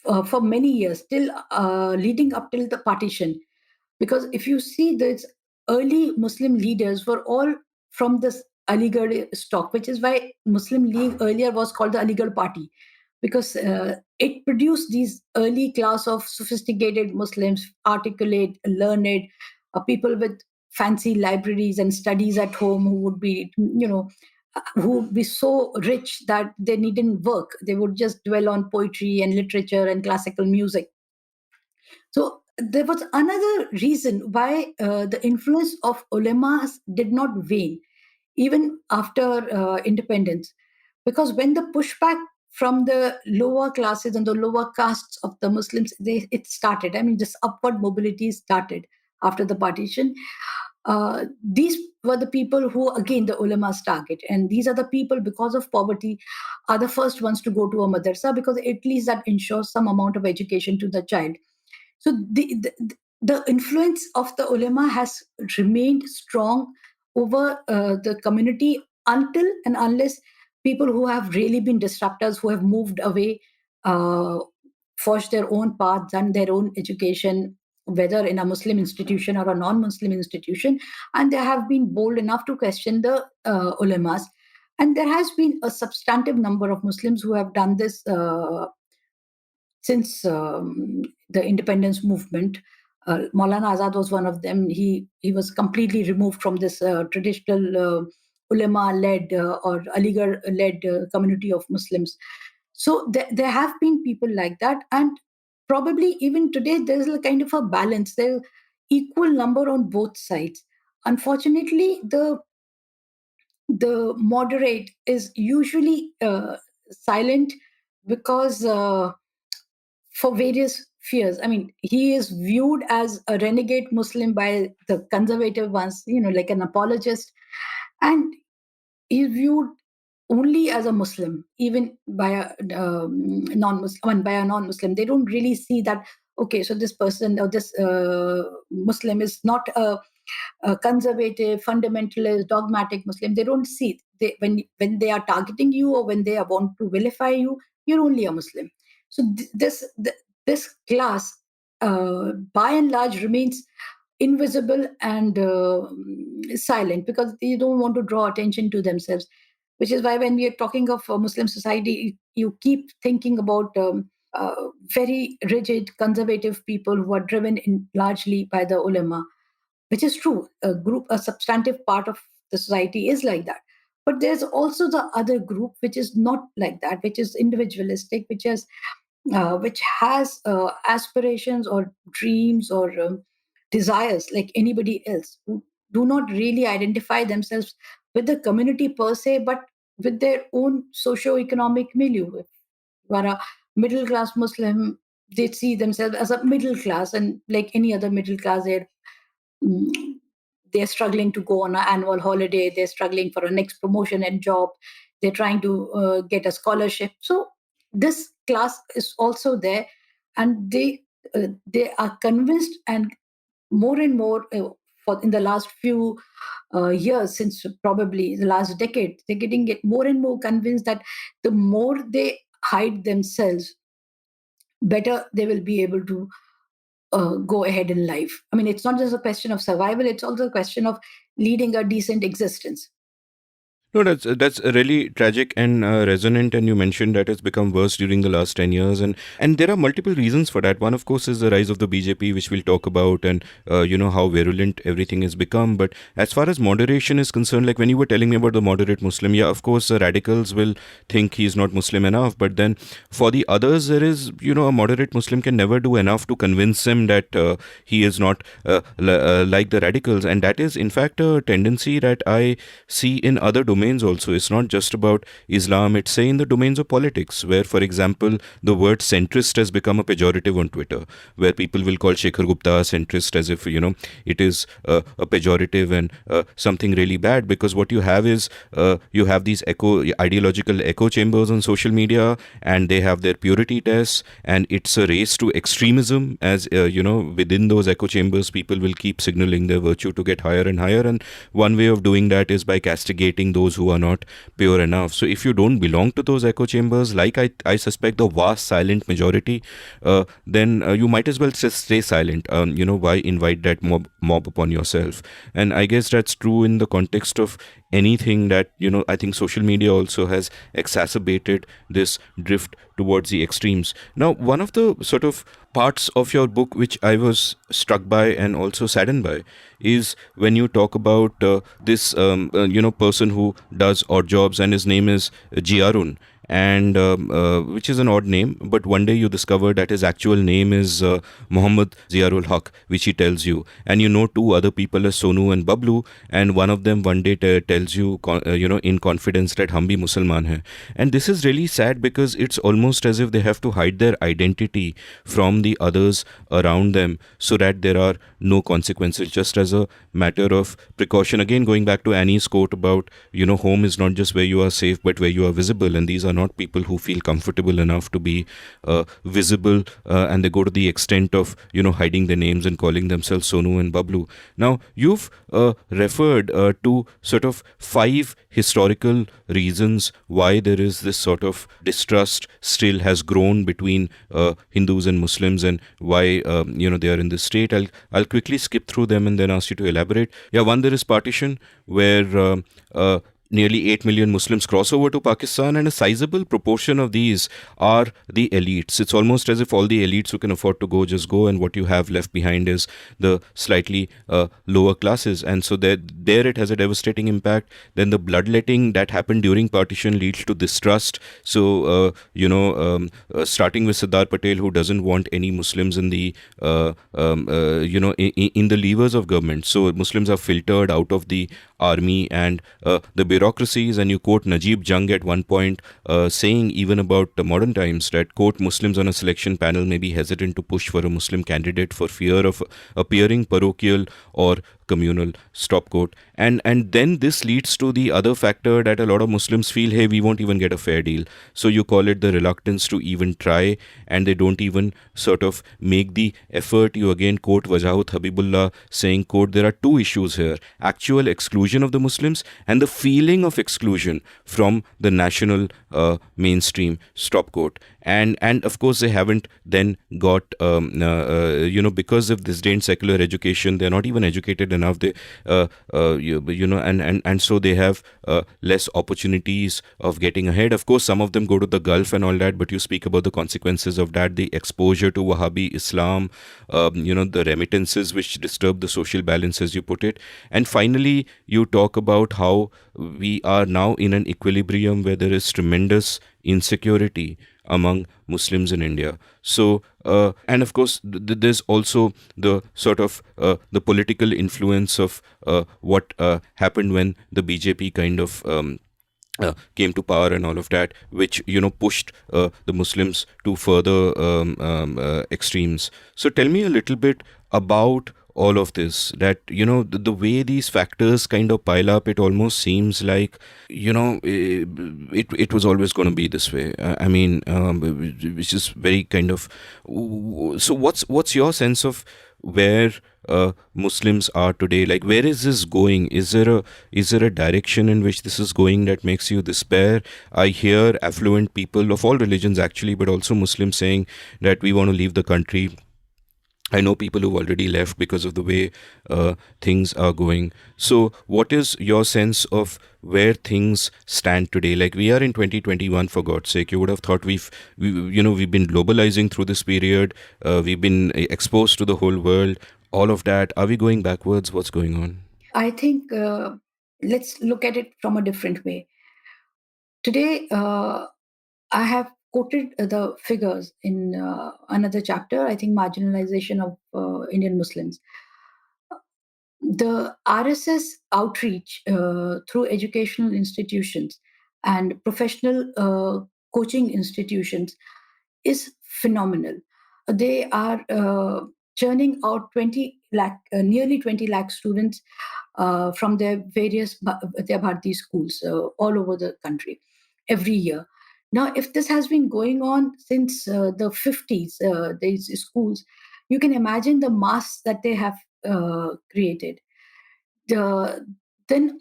for many years, till leading up till the partition. Because if you see, these early Muslim leaders were all from this Aligarh stock, which is why Muslim League earlier was called the Aligarh Party, because it produced these early class of sophisticated Muslims, articulate, learned, people with fancy libraries and studies at home, who would be, who would be so rich that they needn't work. They would just dwell on poetry and literature and classical music. So there was another reason why the influence of ulemas did not wane even after independence, because when the pushback from the lower classes and the lower castes of the Muslims, it started. I mean, this upward mobility started after the partition. These were the people who, again, the ulama's target, and these are the people, because of poverty, are the first ones to go to a madrasa, because at least that ensures some amount of education to the child. So the influence of the ulama has remained strong over the community, until and unless people who have really been disruptors, who have moved away, uh, forged their own path, done their own education, whether in a Muslim institution or a non-Muslim institution, and they have been bold enough to question the ulamas. And there has been a substantive number of Muslims who have done this since the independence movement. Maulana Azad was one of them. He was completely removed from this traditional ulama-led or Aligarh-led community of Muslims. So there have been people like that, and probably even today there's a kind of a balance. There's equal number on both sides. Unfortunately, the moderate is usually silent, because for various fears. I mean, he is viewed as a renegade Muslim by the conservative ones, like an apologist, and he's viewed only as a Muslim, even by a non-Muslim. I mean, by a non-Muslim, they don't really see that. Okay, so this person or this Muslim is not a conservative, fundamentalist, dogmatic Muslim. They don't see it. When they are targeting you, or when they want to vilify you, you're only a Muslim. So this class, by and large, remains invisible and silent, because they don't want to draw attention to themselves. Which is why when we are talking of Muslim society, you keep thinking about very rigid, conservative people who are driven in largely by the ulama, which is true. A substantive part of the society is like that. But there's also the other group which is not like that, which is individualistic, which has aspirations or dreams or desires like anybody else, who do not really identify themselves with the community per se, but with their own socio-economic milieu. If you are a middle class Muslim, they see themselves as a middle class, and like any other middle class, mm, they're struggling to go on an annual holiday, they're struggling for a next promotion and job, they're trying to get a scholarship. So this class is also there, and they are convinced, and more and more for in the last few years, since probably the last decade, they're getting more and more convinced that the more they hide themselves, better they will be able to go ahead in life. I mean, it's not just a question of survival, it's also a question of leading a decent existence. No, that's really tragic and resonant. And you mentioned that it's become worse during the last 10 years, and there are multiple reasons for that. One, of course, is the rise of the BJP, which we'll talk about, and how virulent everything has become. But as far as moderation is concerned, like when you were telling me about the moderate Muslim, yeah, of course, the radicals will think he's not Muslim enough, but then for the others, there is a moderate Muslim can never do enough to convince him that he is not like the radicals, and that is in fact a tendency that I see in other domains also. It's not just about Islam, it's say in the domains of politics, where, for example, the word centrist has become a pejorative on Twitter, where people will call Shekhar Gupta a centrist as if, it is a pejorative and something really bad, because what you have is you have these ideological echo chambers on social media, and they have their purity tests, and it's a race to extremism, as within those echo chambers people will keep signaling their virtue to get higher and higher, and one way of doing that is by castigating those who are not pure enough. So if you don't belong to those echo chambers, like I suspect the vast silent majority, then you might as well just stay silent. Why invite that mob upon yourself? And I guess that's true in the context of anything that, I think social media also has exacerbated this drift towards the extremes. Now, one of the sort of parts of your book which I was struck by and also saddened by is when you talk about this person who does odd jobs, and his name is Jiarun, and which is an odd name, but one day you discover that his actual name is Muhammad Ziarul Haq, which he tells you, and two other people as Sonu and Bablu, and one of them one day tells you in confidence that hum bhi Musalman hai. And this is really sad, because it's almost as if they have to hide their identity from the others around them so that there are no consequences, just as a matter of precaution. Again, going back to Annie's quote about home is not just where you are safe but where you are visible, and these are not people who feel comfortable enough to be visible, and they go to the extent of hiding their names and calling themselves Sonu and Bablu. Now, you've referred to sort of 5 historical reasons why there is this sort of distrust still has grown between Hindus and Muslims, and why they are in this state. I'll quickly skip through them and then ask you to elaborate. Yeah, one, there is partition, where nearly 8 million Muslims cross over to Pakistan, and a sizable proportion of these are the elites. It's almost as if all the elites who can afford to go just go, and what you have left behind is the slightly lower classes. And so there it has a devastating impact. Then the bloodletting that happened during partition leads to distrust. So, starting with Sardar Patel, who doesn't want any Muslims in the, in the levers of government. So Muslims are filtered out of the army and the bureaucracies. And you quote Najib Jung at one point saying, even about modern times, that, quote, Muslims on a selection panel may be hesitant to push for a Muslim candidate for fear of appearing parochial or communal, stop quote. And then this leads to the other factor that a lot of Muslims feel, hey, we won't even get a fair deal. So you call it the reluctance to even try, and they don't even sort of make the effort. You again quote Wajahut Habibullah saying, quote, there are 2 issues here: actual exclusion of the Muslims and the feeling of exclusion from the national mainstream, stop quote. And of course they haven't then got because of disdained secular education, they're not even educated enough. They and so they have less opportunities of getting ahead. Of course, some of them go to the Gulf and all that, but you speak about the consequences of that, the exposure to Wahhabi Islam, the remittances which disturb the social balance, as you put it. And finally, you talk about how we are now in an equilibrium where there is tremendous insecurity among Muslims in India. So, and of course, there's also the sort of the political influence of what happened when the BJP kind of came to power and all of that, which pushed the Muslims to further extremes. So tell me a little bit about all of this, that the way these factors kind of pile up, it almost seems like it was always going to be this way. I mean, which is very kind of. So what's your sense of where Muslims are today? Like, where is this going? Is there a direction in which this is going that makes you despair? I hear affluent people of all religions actually, but also Muslims saying that we want to leave the country. I know people who've already left because of the way things are going. So, what is your sense of where things stand today? Like, we are in 2021, for God's sake. You would have thought we've been globalizing through this period. We've been exposed to the whole world. All of that. Are we going backwards? What's going on? I think let's look at it from a different way. Today, I have quoted the figures in another chapter, I think marginalization of Indian Muslims. The RSS outreach through educational institutions and professional coaching institutions is phenomenal. They are churning out 20 lakh, nearly 20 lakh students from their various their Bharati schools all over the country every year. Now, if this has been going on since the 50s, these schools, you can imagine the mass that they have created. The, then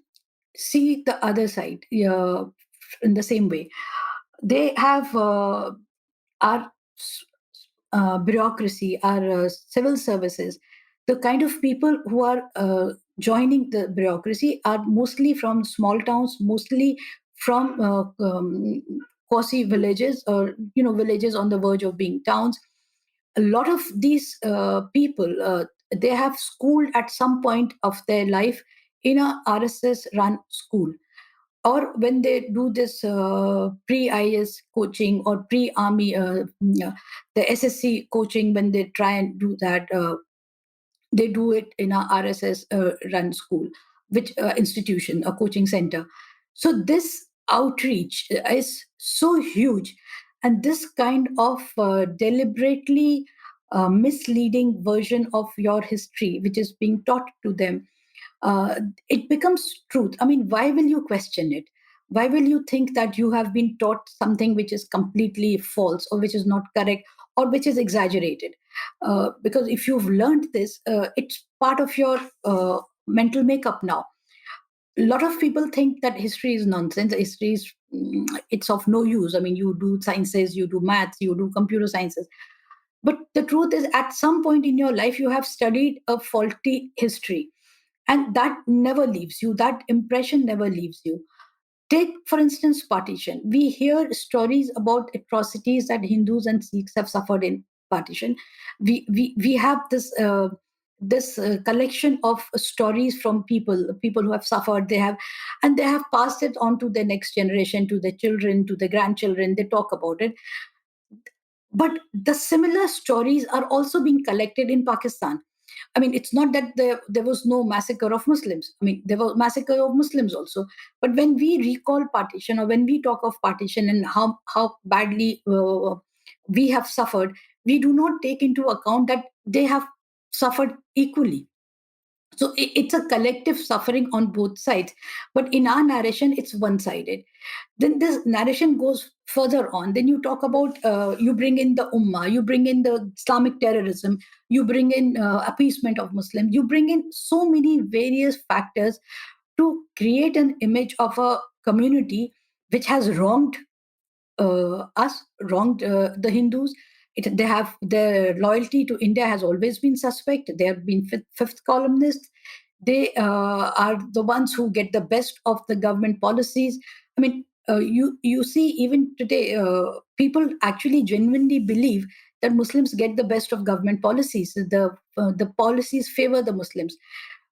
see the other side in the same way. They have our bureaucracy, our civil services. The kind of people who are joining the bureaucracy are mostly from small towns, mostly from quasi villages, or villages on the verge of being towns. A lot of these people, they have schooled at some point of their life in a RSS run school, or when they do this pre-IS coaching or pre-army, the SSC coaching, when they try and do that, they do it in a RSS run school, which institution, a coaching center. So this outreach is so huge, and this kind of deliberately misleading version of your history, which is being taught to them, it becomes truth. I mean, why will you question it? Why will you think that you have been taught something which is completely false, or which is not correct, or which is exaggerated? Because if you've learned this, it's part of your mental makeup now. A lot of people think that history is nonsense. History is it's of no use. I mean, you do sciences, you do maths, you do computer sciences. But the truth is, at some point in your life, you have studied a faulty history, and that never leaves you. That impression never leaves you. Take, for instance, partition. We hear stories about atrocities that Hindus and Sikhs have suffered in partition. We have this collection of stories from people who have suffered. They have passed it on to the next generation, to their children, to their grandchildren. They talk about it. But the similar stories are also being collected in Pakistan. I mean, it's not that there was no massacre of Muslims. I mean, there was massacre of Muslims also. But when we recall partition, or when we talk of partition and how badly we have suffered, we do not take into account that they have suffered equally. So it's a collective suffering on both sides. But in our narration, it's one-sided. Then this narration goes further on. Then you talk about, you bring in the ummah, you bring in the Islamic terrorism, you bring in appeasement of Muslims, you bring in so many various factors to create an image of a community which has wronged us, wronged the Hindus. They have their loyalty to India has always been suspect. They have been fifth columnists. They are the ones who get the best of the government policies. I mean, you see even today, people actually genuinely believe that Muslims get the best of government policies. The policies favor the Muslims,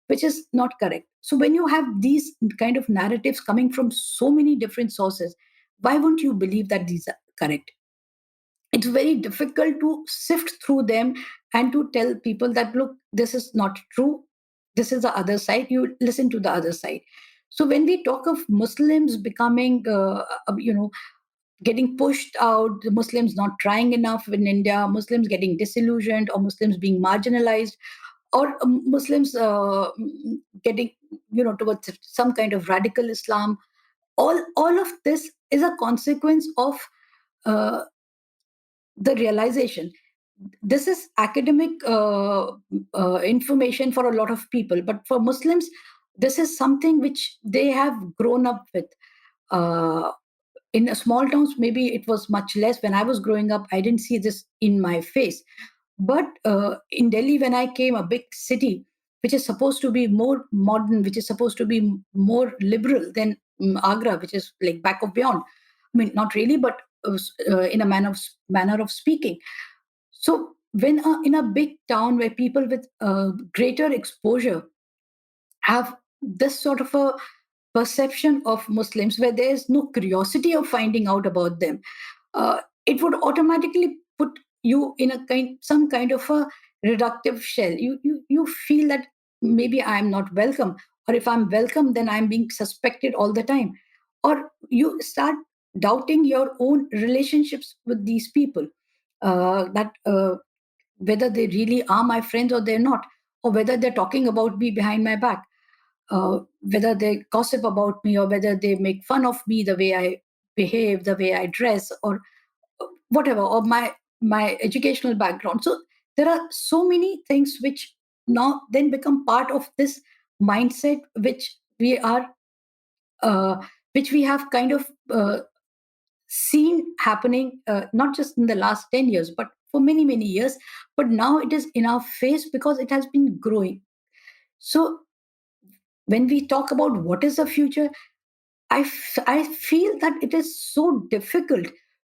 which is not correct. So when you have these kind of narratives coming from so many different sources, why won't you believe that these are correct? It's very difficult to sift through them and to tell people that, look, this is not true. This is the other side. You listen to the other side. So when we talk of Muslims becoming, getting pushed out, the Muslims not trying enough in India, Muslims getting disillusioned, or Muslims being marginalized, or Muslims getting, towards some kind of radical Islam, all of this is a consequence of uh, the realization. This is academic information for a lot of people, but for Muslims, this is something which they have grown up with. Uh, in small towns, maybe it was much less. When I was growing up, I didn't see this in my face. But in Delhi, when I came, a big city, which is supposed to be more modern, which is supposed to be more liberal than Agra, which is like back of beyond. I mean, not really, but in a manner of speaking. So when in a big town where people with greater exposure have this sort of a perception of Muslims, where there is no curiosity of finding out about them, it would automatically put you in some kind of a reductive shell. You feel that maybe I am not welcome, or if I'm welcome, then I'm being suspected all the time, or you start doubting your own relationships with these people. That whether they really are my friends or they're not, or whether they're talking about me behind my back, whether they gossip about me, or whether they make fun of me, the way I behave, the way I dress, or whatever, or my educational background. So there are so many things which now then become part of this mindset, uh, which we have kind of seen happening, not just in the last 10 years, but for many, many years. But now it is in our face because it has been growing. So when we talk about what is the future, I feel that it is so difficult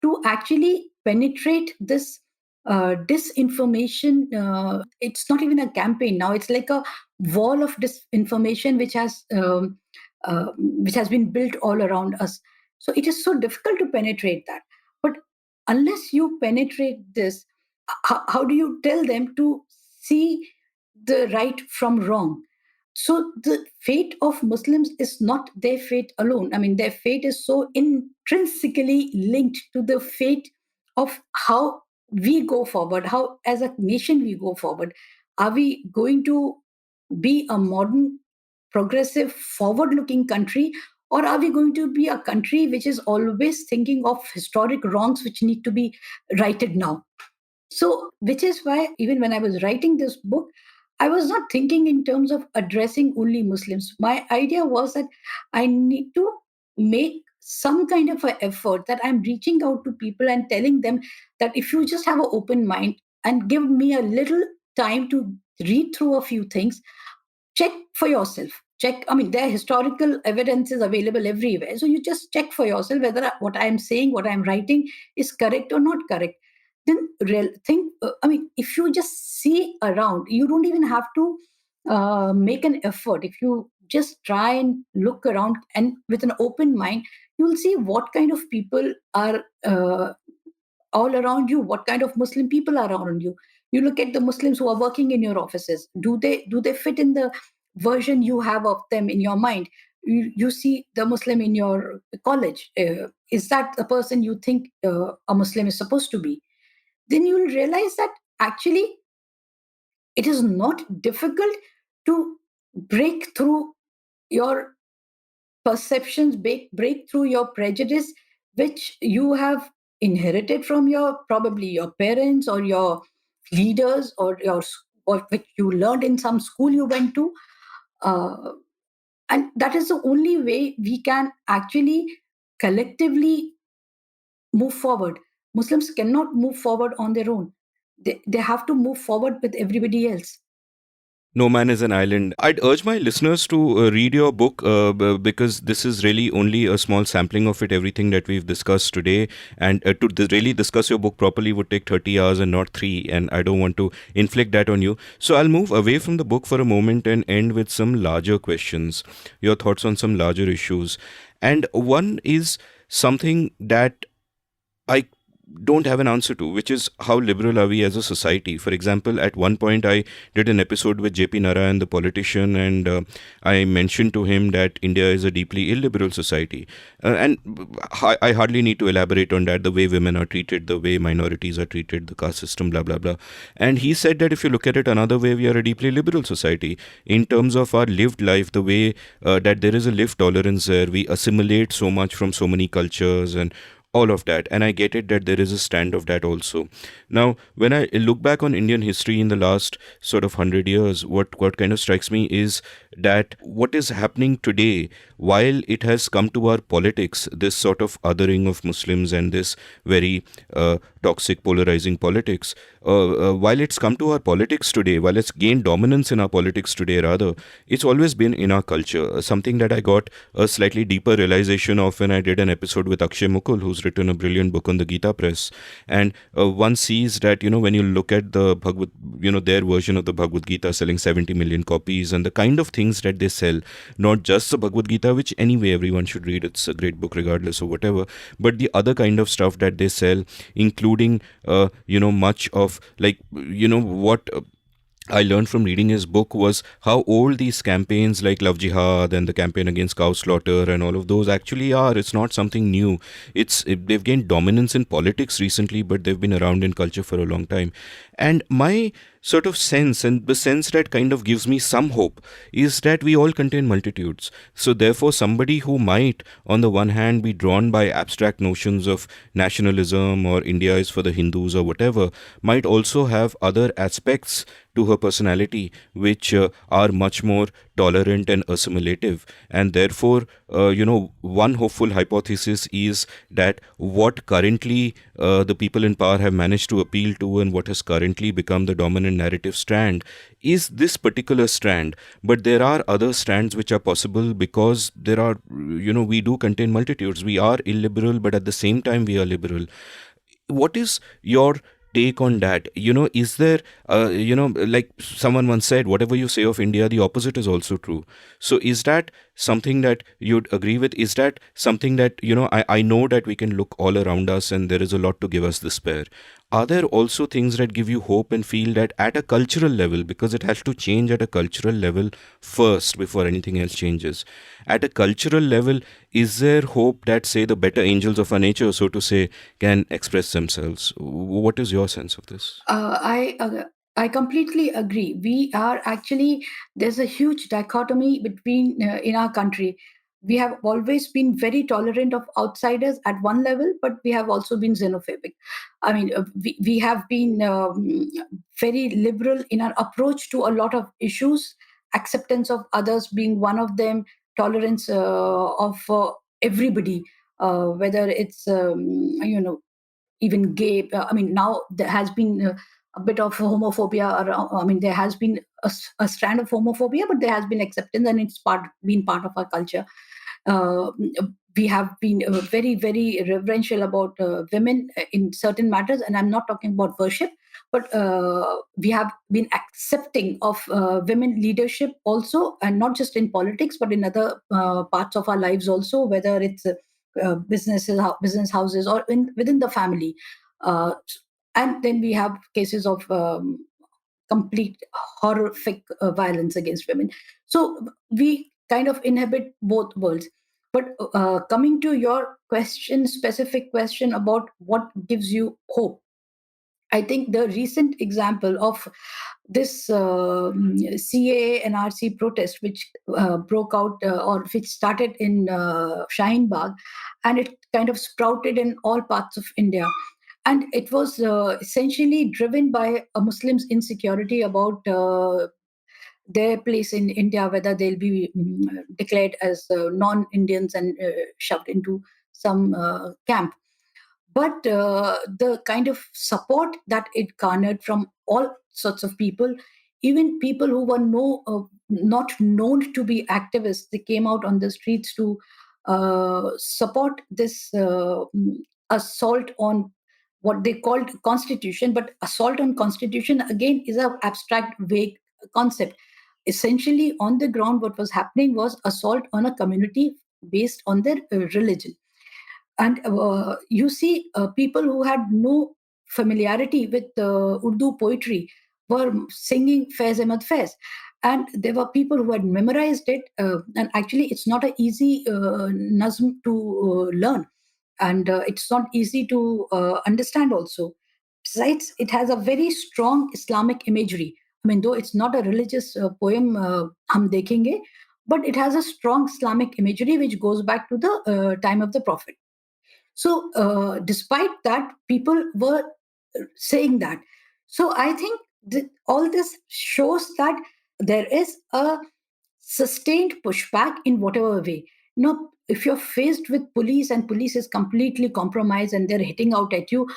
to actually penetrate this disinformation. It's not even a campaign now; it's like a wall of disinformation which has been built all around us. So it is so difficult to penetrate that. But unless you penetrate this, how do you tell them to see the right from wrong? So the fate of Muslims is not their fate alone. I mean, their fate is so intrinsically linked to the fate of how we go forward, how as a nation we go forward. Are we going to be a modern, progressive, forward looking country? Or are we going to be a country which is always thinking of historic wrongs which need to be righted now? So, which is why even when I was writing this book, I was not thinking in terms of addressing only Muslims. My idea was that I need to make some kind of an effort, that I'm reaching out to people and telling them that if you just have an open mind and give me a little time to read through a few things, check for yourself. Check, I mean, there are historical evidences available everywhere. So you just check for yourself whether what I'm saying, what I'm writing is correct or not correct. Then think, I mean, if you just see around, you don't even have to make an effort. If you just try and look around and with an open mind, you'll see what kind of people are all around you, what kind of Muslim people are around you. You look at the Muslims who are working in your offices. Do they fit in the version you have of them in your mind? You see the Muslim in your college. Is that the person you think a Muslim is supposed to be? Then you'll realize that actually it is not difficult to break through your perceptions, break through your prejudice, which you have inherited from your probably your parents or your leaders, or which you learned in some school you went to. Uh, and that is the only way we can actually collectively move forward. Muslims cannot move forward on their own. They have to move forward with everybody else. No man is an island. I'd urge my listeners to read your book because this is really only a small sampling of it, everything that we've discussed today. And to really discuss your book properly would take 30 hours and not 3. And I don't want to inflict that on you. So I'll move away from the book for a moment and end with some larger questions, your thoughts on some larger issues. And one is something that I don't have an answer to, which is how liberal are we as a society? For example, at one point I did an episode with JP Narayan, the politician, and I mentioned to him that India is a deeply illiberal society. And I hardly need to elaborate on that, the way women are treated, the way minorities are treated, the caste system, blah, blah, blah. And he said that if you look at it another way, we are a deeply liberal society in terms of our lived life, the way that there is a lived tolerance there. We assimilate so much from so many cultures and all of that, and I get it that there is a stand of that also. Now when I look back on Indian history in the last sort of 100 years, what kind of strikes me is that what is happening today, while it has come to our politics, this sort of othering of Muslims and this very toxic, polarizing politics, while it's come to our politics today, while it's gained dominance in our politics today, rather, it's always been in our culture. Something that I got a slightly deeper realization of when I did an episode with Akshay Mukul, who's written a brilliant book on the Gita Press. And one sees that, when you look at the Bhagavad, their version of the Bhagavad Gita selling 70 million copies, and the kind of things that they sell, not just the Bhagavad Gita, which anyway everyone should read, it's a great book regardless of whatever, but the other kind of stuff that they sell, including, much of, like, what I learned from reading his book was how old these campaigns like Love Jihad and the campaign against cow slaughter and all of those actually are. It's not something new. They've gained dominance in politics recently, but they've been around in culture for a long time. And my sort of sense, and the sense that kind of gives me some hope, is that we all contain multitudes. So therefore, somebody who might, on the one hand, be drawn by abstract notions of nationalism or India is for the Hindus or whatever, might also have other aspects to her personality which are much more tolerant and assimilative. And therefore, one hopeful hypothesis is that what currently the people in power have managed to appeal to, and what has currently become the dominant narrative strand, is this particular strand. But there are other strands which are possible, because there are, we do contain multitudes. We are illiberal, but at the same time we are liberal. What is your take on that? Is there, like someone once said, whatever you say of India, the opposite is also true. So is that something that you'd agree with? Is that something that, I know that we can look all around us and there is a lot to give us despair. Are there also things that give you hope and feel that at a cultural level, because it has to change at a cultural level first before anything else changes, at a cultural level, is there hope that, say, the better angels of our nature, so to say, can express themselves? What is your sense of this? I completely agree. We are actually, there's a huge dichotomy between in our country. We have always been very tolerant of outsiders at one level, but we have also been xenophobic. I mean, we have been very liberal in our approach to a lot of issues, acceptance of others being one of them, tolerance of everybody, whether it's, even gay. I mean, now there has been a bit of homophobia around. I mean, there has been a strand of homophobia, but there has been acceptance, and it's been part of our culture. Uh, we have been very, very reverential about women in certain matters, and I'm not talking about worship, but we have been accepting of women leadership also, and not just in politics, but in other parts of our lives also, whether it's business houses, or within the family. Uh, and then we have cases of complete horrific violence against women. So we kind of inhabit both worlds. But coming to your question, specific question about what gives you hope, I think the recent example of this CAA NRC protest, which broke out or which started in Shaheen Bagh, and it kind of sprouted in all parts of India. And it was essentially driven by a Muslim's insecurity about their place in India, whether they'll be declared as non-Indians and shoved into some camp. But the kind of support that it garnered from all sorts of people, even people who were not known to be activists, they came out on the streets to support this assault on what they called constitution. But assault on constitution again is an abstract, vague concept. Essentially, on the ground, what was happening was assault on a community based on their religion. And you see, people who had no familiarity with Urdu poetry were singing Faiz Ahmad Faiz. And there were people who had memorized it. And actually, it's not an easy nazm to learn. And it's not easy to understand also. Besides, it has a very strong Islamic imagery. I mean, though it's not a religious poem, Hum Dekhenge, but it has a strong Islamic imagery which goes back to the time of the Prophet. So, despite that, people were saying that. So, I think that all this shows that there is a sustained pushback in whatever way. If you're faced with police and police is completely compromised and they're hitting out at you,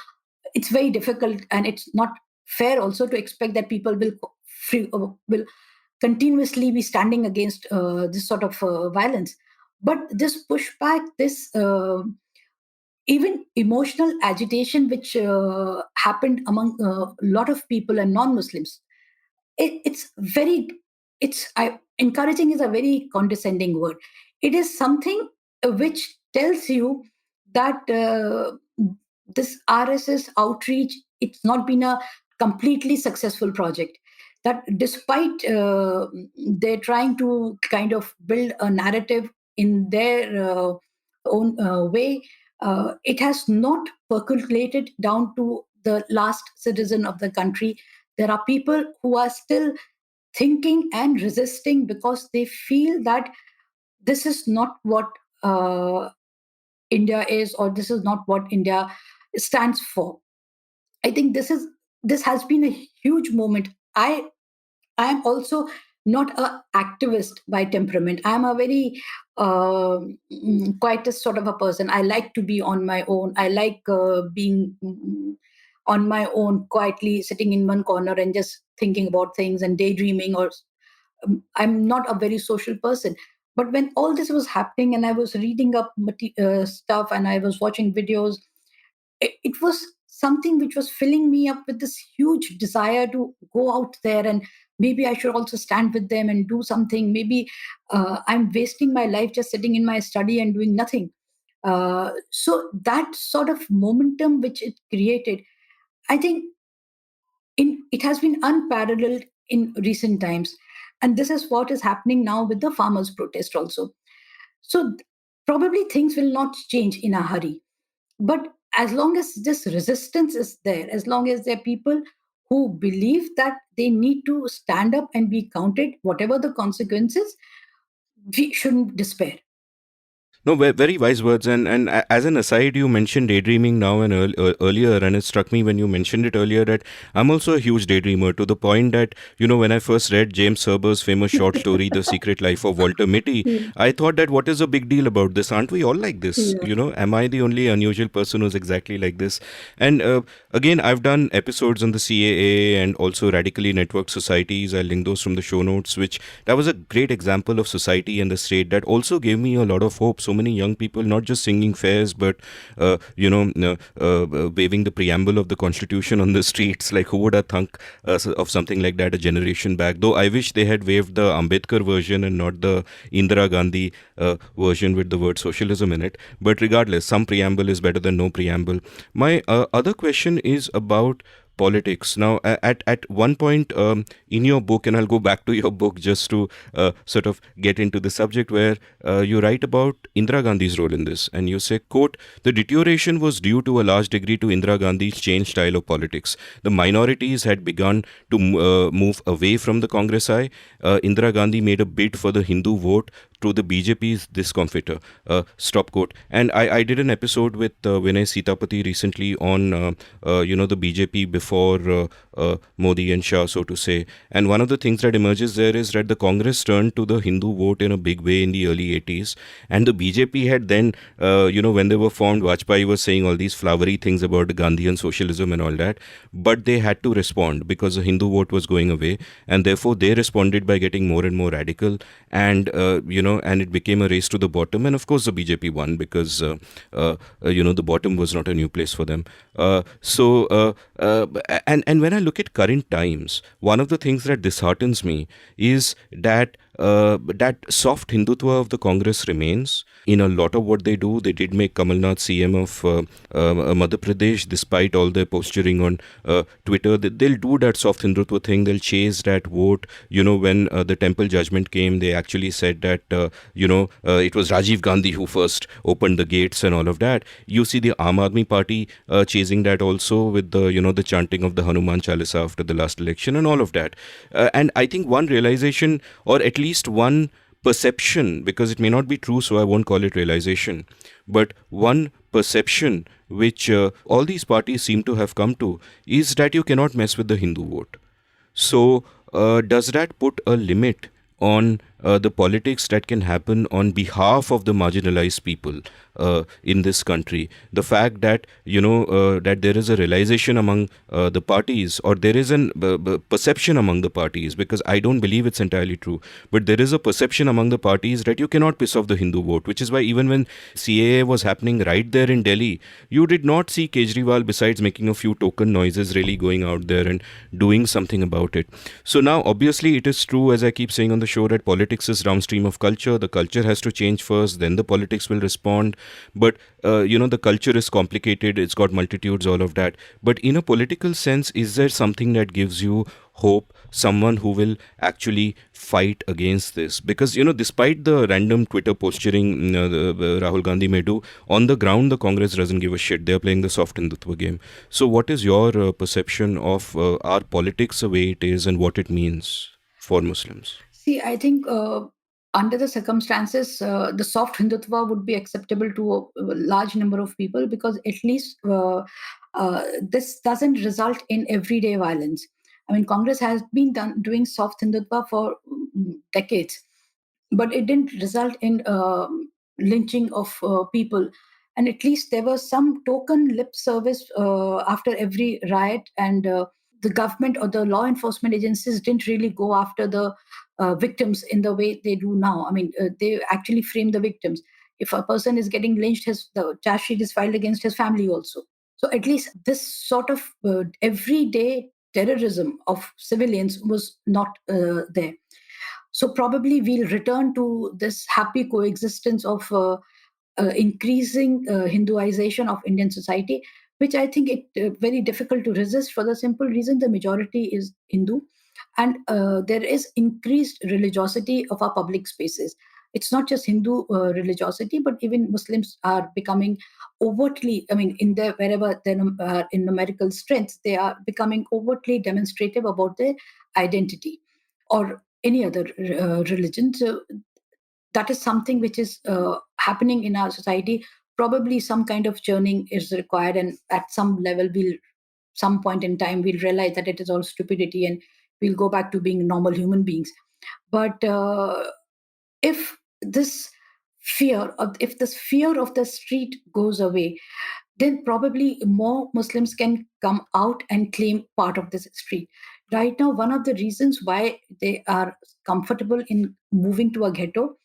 it's very difficult, and it's not fair also to expect that people will continuously be standing against this sort of violence. But this pushback, this even emotional agitation which happened among a lot of people and non-Muslims, it's very, encouraging is a very condescending word. It is something which tells you that this RSS outreach, it's not been a completely successful project. That despite they're trying to kind of build a narrative in their own way, it has not percolated down to the last citizen of the country. There are people who are still thinking and resisting because they feel that this is not what India is, or this is not what India stands for. I think this has been a huge moment. I am also not a activist by temperament. I am a very quietest sort of a person. I like to be on my own. I like being on my own, quietly sitting in one corner and just thinking about things and daydreaming. Or I'm not a very social person. But when all this was happening, and I was reading up stuff, and I was watching videos, it was something which was filling me up with this huge desire to go out there, and maybe I should also stand with them and do something. Maybe I'm wasting my life just sitting in my study and doing nothing. So that sort of momentum which it created, I think it has been unparalleled in recent times. And this is what is happening now with the farmers' protest also. So probably things will not change in a hurry. But as long as this resistance is there, as long as there are people who believe that they need to stand up and be counted, whatever the consequences, we shouldn't despair. No, very wise words. And as an aside, you mentioned daydreaming now and earlier, and it struck me when you mentioned it earlier that I'm also a huge daydreamer, to the point that, when I first read James Serber's famous short story, The Secret Life of Walter Mitty, Yeah. I thought that what is a big deal about this? Aren't we all like this? Yeah. Am I the only unusual person who's exactly like this? And again, I've done episodes on the CAA and also radically networked societies. I'll link those from the show notes, which that was a great example of society and the state that also gave me a lot of hope. So many young people not just singing fairs, but waving the preamble of the Constitution on the streets. Like, who would have thunk of something like that a generation back? Though I wish they had waved the Ambedkar version and not the Indira Gandhi version with the word socialism in it. But regardless, some preamble is better than no preamble. My other question is about politics. Now, at one point in your book, and I'll go back to your book just to sort of get into the subject, where you write about Indira Gandhi's role in this, and you say, quote, "The deterioration was due to a large degree to Indira Gandhi's changed style of politics. The minorities had begun to move away from the Congress eye. Indira Gandhi made a bid for the Hindu vote through the BJP's discomfiture." Stop quote. And I did an episode with Vinay Sitapati recently on the BJP before Modi and Shah, so to say. And one of the things that emerges there is that the Congress turned to the Hindu vote in a big way in the early 80s. And the BJP had then, when they were formed, Vajpayee was saying all these flowery things about Gandhian socialism and all that. But they had to respond because the Hindu vote was going away. And therefore, they responded by getting more and more radical. And, and it became a race to the bottom. And of course, the BJP won because, the bottom was not a new place for them. And when I look at current times, one of the things that disheartens me is that that soft Hindutva of the Congress remains in a lot of what they do. They did make Kamal Nath CM of Madhya Pradesh, despite all their posturing on Twitter. They'll do that soft Hindutva thing. They'll chase that vote. When the temple judgment came, they actually said that, it was Rajiv Gandhi who first opened the gates and all of that. You see the Aam Aadmi Party chasing that also with the chanting of the Hanuman Chalisa after the last election and all of that. And I think one realization, or at least one perception, because it may not be true, so I won't call it realization, but one perception which all these parties seem to have come to is that you cannot mess with the Hindu vote. So does that put a limit on the politics that can happen on behalf of the marginalized people in this country. The fact that, that there is a realization among the parties, or there is an perception among the parties, because I don't believe it's entirely true, but there is a perception among the parties that you cannot piss off the Hindu vote, which is why even when CAA was happening right there in Delhi, you did not see Kejriwal, besides making a few token noises, really going out there and doing something about it. So now, obviously, it is true, as I keep saying on the show, that politics is downstream of culture. The culture has to change first, then the politics will respond. But the culture is complicated, it's got multitudes, all of that. But in a political sense, is there something that gives you hope, someone who will actually fight against this? Because, despite the random Twitter posturing Rahul Gandhi may do, on the ground, the Congress doesn't give a shit. They're playing the soft Hindutva game. So what is your perception of our politics, the way it is, and what it means for Muslims? See, I think under the circumstances, the soft Hindutva would be acceptable to a large number of people, because at least this doesn't result in everyday violence. I mean, Congress has been doing soft Hindutva for decades, but it didn't result in lynching of people. And at least there was some token lip service after every riot, and the government or the law enforcement agencies didn't really go after the victims in the way they do now. I mean, they actually frame the victims. If a person is getting lynched, the charge sheet is filed against his family also. So at least this sort of everyday terrorism of civilians was not there. So probably we'll return to this happy coexistence of increasing Hinduization of Indian society, which I think it very difficult to resist, for the simple reason the majority is Hindu, and there is increased religiosity of our public spaces. It's not just Hindu religiosity, but even Muslims are becoming overtly, I mean, in their wherever they're in numerical strength, they are becoming overtly demonstrative about their identity, or any other religion. So that is something which is happening in our society. Probably some kind of churning is required, and at some level, some point in time, we'll realize that it is all stupidity, and we'll go back to being normal human beings. But if this fear of the street goes away, then probably more Muslims can come out and claim part of this street. Right now, one of the reasons why they are comfortable in moving to a ghetto,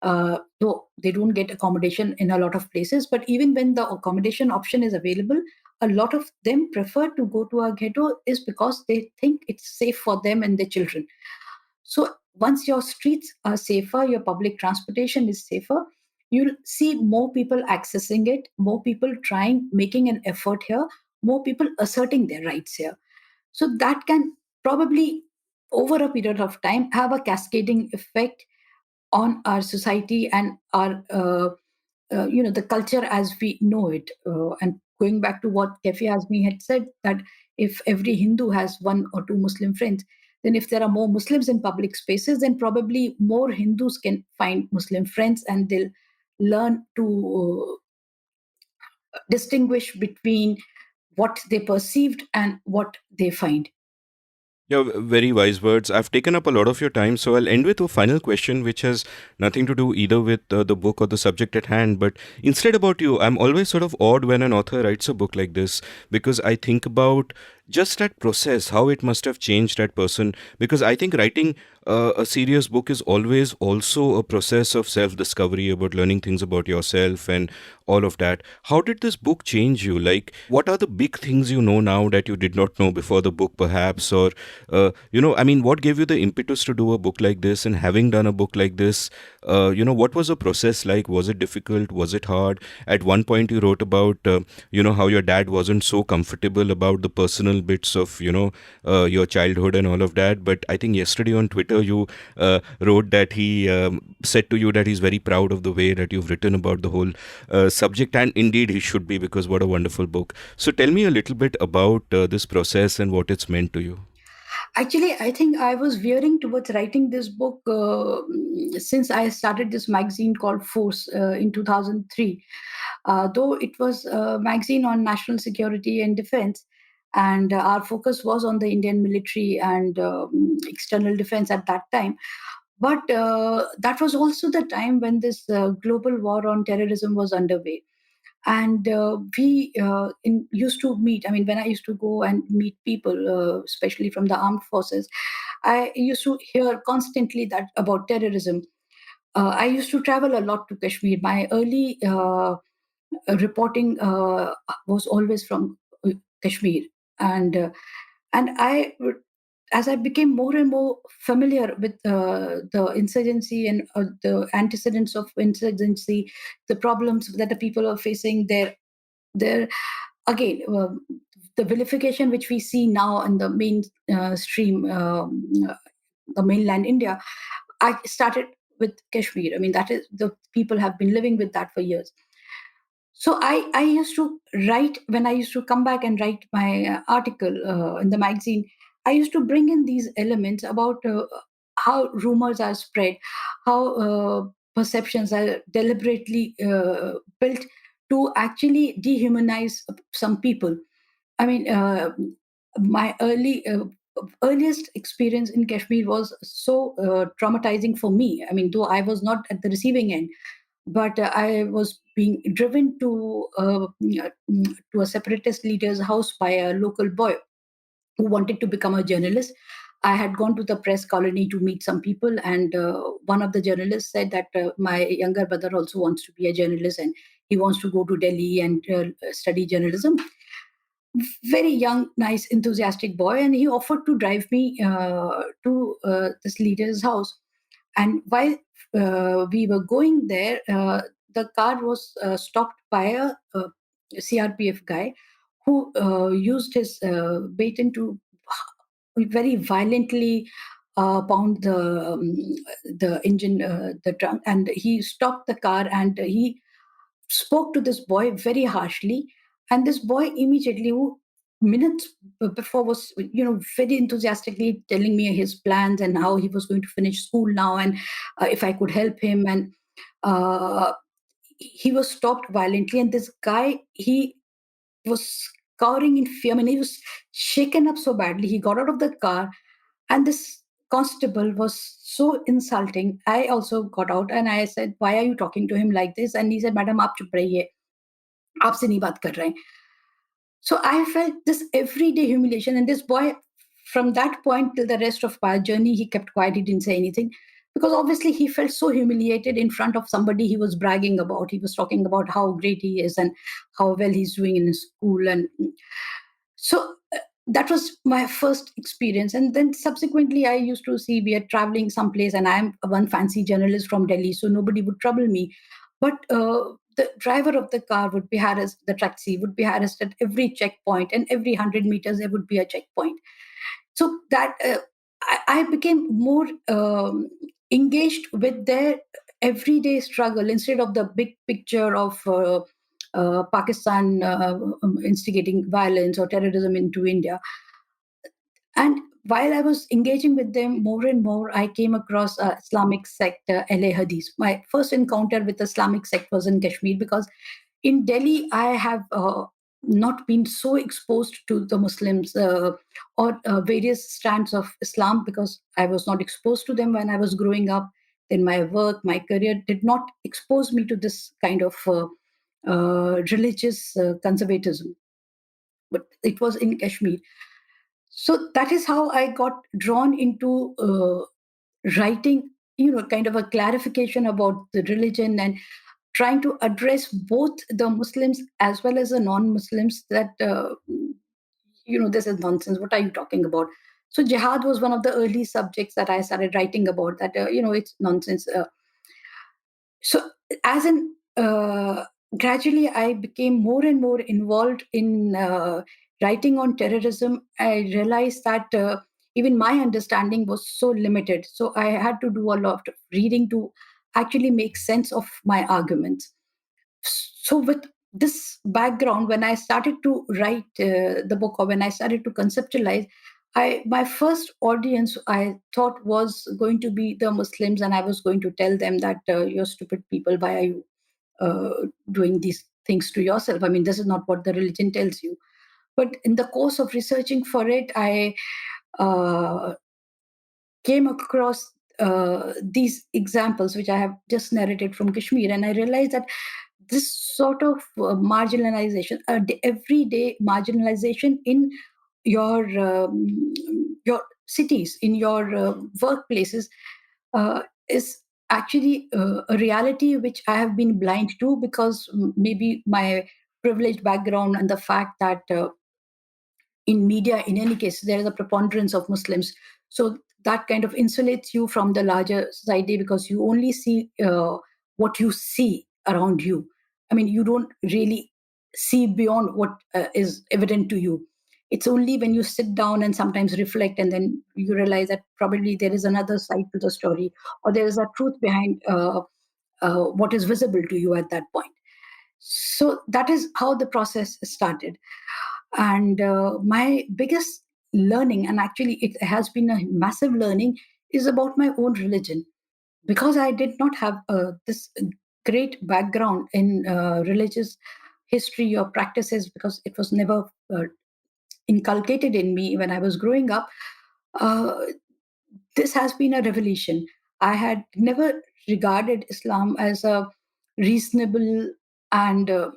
though they don't get accommodation in a lot of places, but even when the accommodation option is available, a lot of them prefer to go to a ghetto, is because they think it's safe for them and their children. So once your streets are safer, your public transportation is safer, you'll see more people accessing it, more people making an effort here, more people asserting their rights here. So that can probably, over a period of time, have a cascading effect on our society and our the culture as we know it. And going back to what Kefi Azmi had said, that if every Hindu has one or two Muslim friends, then if there are more Muslims in public spaces, then probably more Hindus can find Muslim friends, and they'll learn to distinguish between what they perceived and what they find. Yeah, very wise words. I've taken up a lot of your time, so I'll end with a final question, which has nothing to do either with the book or the subject at hand, but instead about you. I'm always sort of awed when an author writes a book like this, because I think about just that process, how it must have changed that person. Because I think writing a serious book is always also a process of self discovery, about learning things about yourself and all of that. How did this book change you? Like, what are the big things you know now that you did not know before the book, perhaps? Or, I mean, what gave you the impetus to do a book like this? And having done a book like this, what was the process like? Was it difficult? Was it hard? At one point, you wrote about, how your dad wasn't so comfortable about the personal bits of, your childhood and all of that. But I think yesterday on Twitter, you wrote that he said to you that he's very proud of the way that you've written about the whole subject. And indeed, he should be, because what a wonderful book. So tell me a little bit about this process and what it's meant to you. Actually, I think I was veering towards writing this book since I started this magazine called Force in 2003. Though it was a magazine on national security and defense, and our focus was on the Indian military and external defense at that time. But that was also the time when this global war on terrorism was underway. And we used to meet. I mean, when I used to go and meet people, especially from the armed forces, I used to hear constantly that about terrorism. I used to travel a lot to Kashmir. My early reporting was always from Kashmir, and I, as I became more and more familiar with the insurgency and the antecedents of insurgency, the problems that the people are facing there again. The vilification which we see now in the main stream, the mainland India, I started with Kashmir. I mean, that is, the people have been living with that for years. So I used to write, when I used to come back and write my article in the magazine, I used to bring in these elements about how rumors are spread, how perceptions are deliberately built to actually dehumanize some people. I mean, my earliest experience in Kashmir was so traumatizing for me. I mean, though I was not at the receiving end, but I was being driven to a separatist leader's house by a local boy who wanted to become a journalist. I had gone to the press colony to meet some people, and one of the journalists said that my younger brother also wants to be a journalist and he wants to go to Delhi and study journalism. Very young, nice, enthusiastic boy, and he offered to drive me to this leader's house. And while we were going there, the car was stopped by a CRPF guy who used his baton to very violently pound the engine, the trunk, and he stopped the car and he spoke to this boy very harshly. And this boy immediately, who minutes before was, very enthusiastically telling me his plans and how he was going to finish school now, and if I could help him, and uh, he was stopped violently. And this guy, he was cowering in fear. I mean, he was shaken up so badly. He got out of the car, and this constable was so insulting. I also got out and I said, "Why are you talking to him like this?" And he said, "Madam, aap chup rahiye. आपसे नहीं बात कर रहे हैं." So I felt this everyday humiliation. And this boy, from that point till the rest of our journey, he kept quiet. He didn't say anything because obviously he felt so humiliated in front of somebody he was bragging about. He was talking about how great he is and how well he's doing in his school. And so that was my first experience. And then subsequently, I used to see, we are traveling someplace, and I'm one fancy journalist from Delhi, so nobody would trouble me. But the driver of the car would be harassed, the taxi would be harassed at every checkpoint, and every 100 meters there would be a checkpoint. So that I became more engaged with their everyday struggle instead of the big picture of Pakistan instigating violence or terrorism into India. And while I was engaging with them more and more, I came across Islamic sect, LA Hadith. My first encounter with Islamic sect was in Kashmir, because in Delhi, I have not been so exposed to the Muslims or various strands of Islam, because I was not exposed to them when I was growing up. Then my work, my career did not expose me to this kind of religious conservatism. But it was in Kashmir. So that is how I got drawn into writing, kind of a clarification about the religion, and trying to address both the Muslims as well as the non-Muslims, that this is nonsense. What are you talking about? So jihad was one of the early subjects that I started writing about, that it's nonsense. So as in gradually I became more and more involved in writing on terrorism. I realized that even my understanding was so limited, so I had to do a lot of reading to actually make sense of my arguments. So with this background, when I started to write the book, or when I started to conceptualize, my first audience, I thought, was going to be the Muslims, and I was going to tell them that you're stupid people. Why are you doing these things to yourself? I mean, this is not what the religion tells you. But in the course of researching for it, I uh, came across these examples which I have just narrated from Kashmir, and I realized that this sort of marginalization, everyday marginalization in your your cities, in your workplaces, is actually a reality which I have been blind to, because maybe my privileged background and the fact that in media, in any case, there is a preponderance of Muslims. So that kind of insulates you from the larger society, because you only see what you see around you. I mean, you don't really see beyond what is evident to you. It's only when you sit down and sometimes reflect, and then you realize that probably there is another side to the story, or there is a truth behind what is visible to you at that point. So that is how the process started. And my biggest learning, and actually it has been a massive learning, is about my own religion. Because I did not have this great background in religious history or practices, because it was never inculcated in me when I was growing up. Uh, this has been a revelation. I had never regarded Islam as a reasonable and a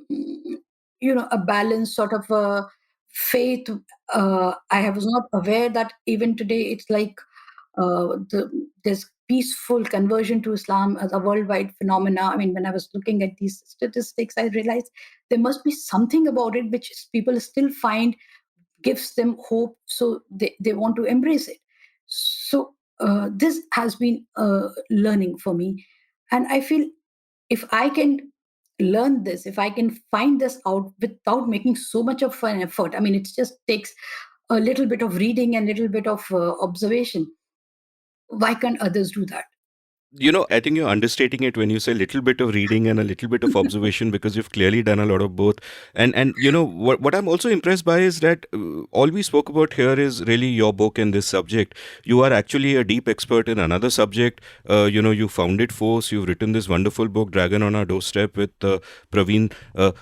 balanced sort of faith. I was not aware that even today it's like this peaceful conversion to Islam as a worldwide phenomena. I mean, when I was looking at these statistics, I realized there must be something about it which people still find gives them hope, so they want to embrace it. So this has been learning for me, and I feel if I can learn this, if I can find this out without making so much of an effort, I mean, it just takes a little bit of reading and a little bit of observation. Why can't others do that? I think you're understating it when you say little bit of reading and a little bit of observation, because you've clearly done a lot of both. And what I'm also impressed by is that all we spoke about here is really your book and this subject. You are actually a deep expert in another subject. You founded Force. You've written this wonderful book, Dragon on Our Doorstep, with Praveen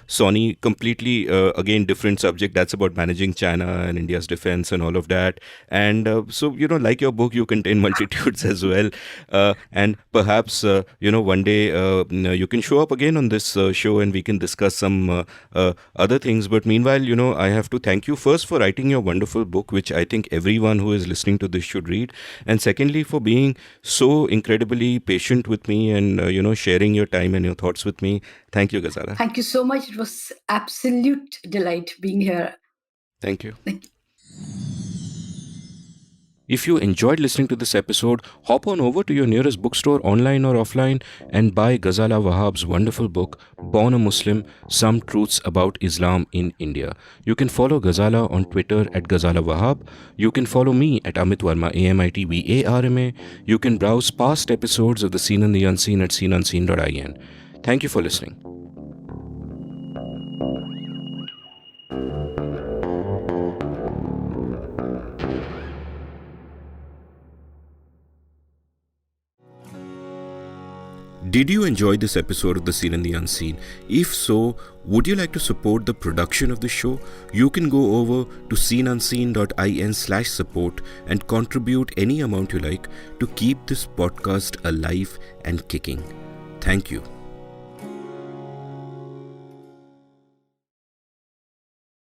Soni. Completely, again, different subject. That's about managing China and India's defense and all of that. And so, like your book, you contain multitudes as well. And perhaps, one day you can show up again on this show and we can discuss some other things. But meanwhile, I have to thank you first for writing your wonderful book, which I think everyone who is listening to this should read. And secondly, for being so incredibly patient with me and, sharing your time and your thoughts with me. Thank you, Ghazala. Thank you so much. It was absolute delight being here. Thank you. Thank you. If you enjoyed listening to this episode, hop on over to your nearest bookstore, online or offline, and buy Ghazala Wahab's wonderful book, Born a Muslim, Some Truths About Islam in India. You can follow Ghazala on Twitter at Ghazala Wahab. You can follow me at Amit Varma, AMITVARMA. You can browse past episodes of The Seen and the Unseen at seenunseen.in. Thank you for listening. Did you enjoy this episode of The Seen and the Unseen? If so, would you like to support the production of the show? You can go over to seenunseen.in/support and contribute any amount you like to keep this podcast alive and kicking. Thank you.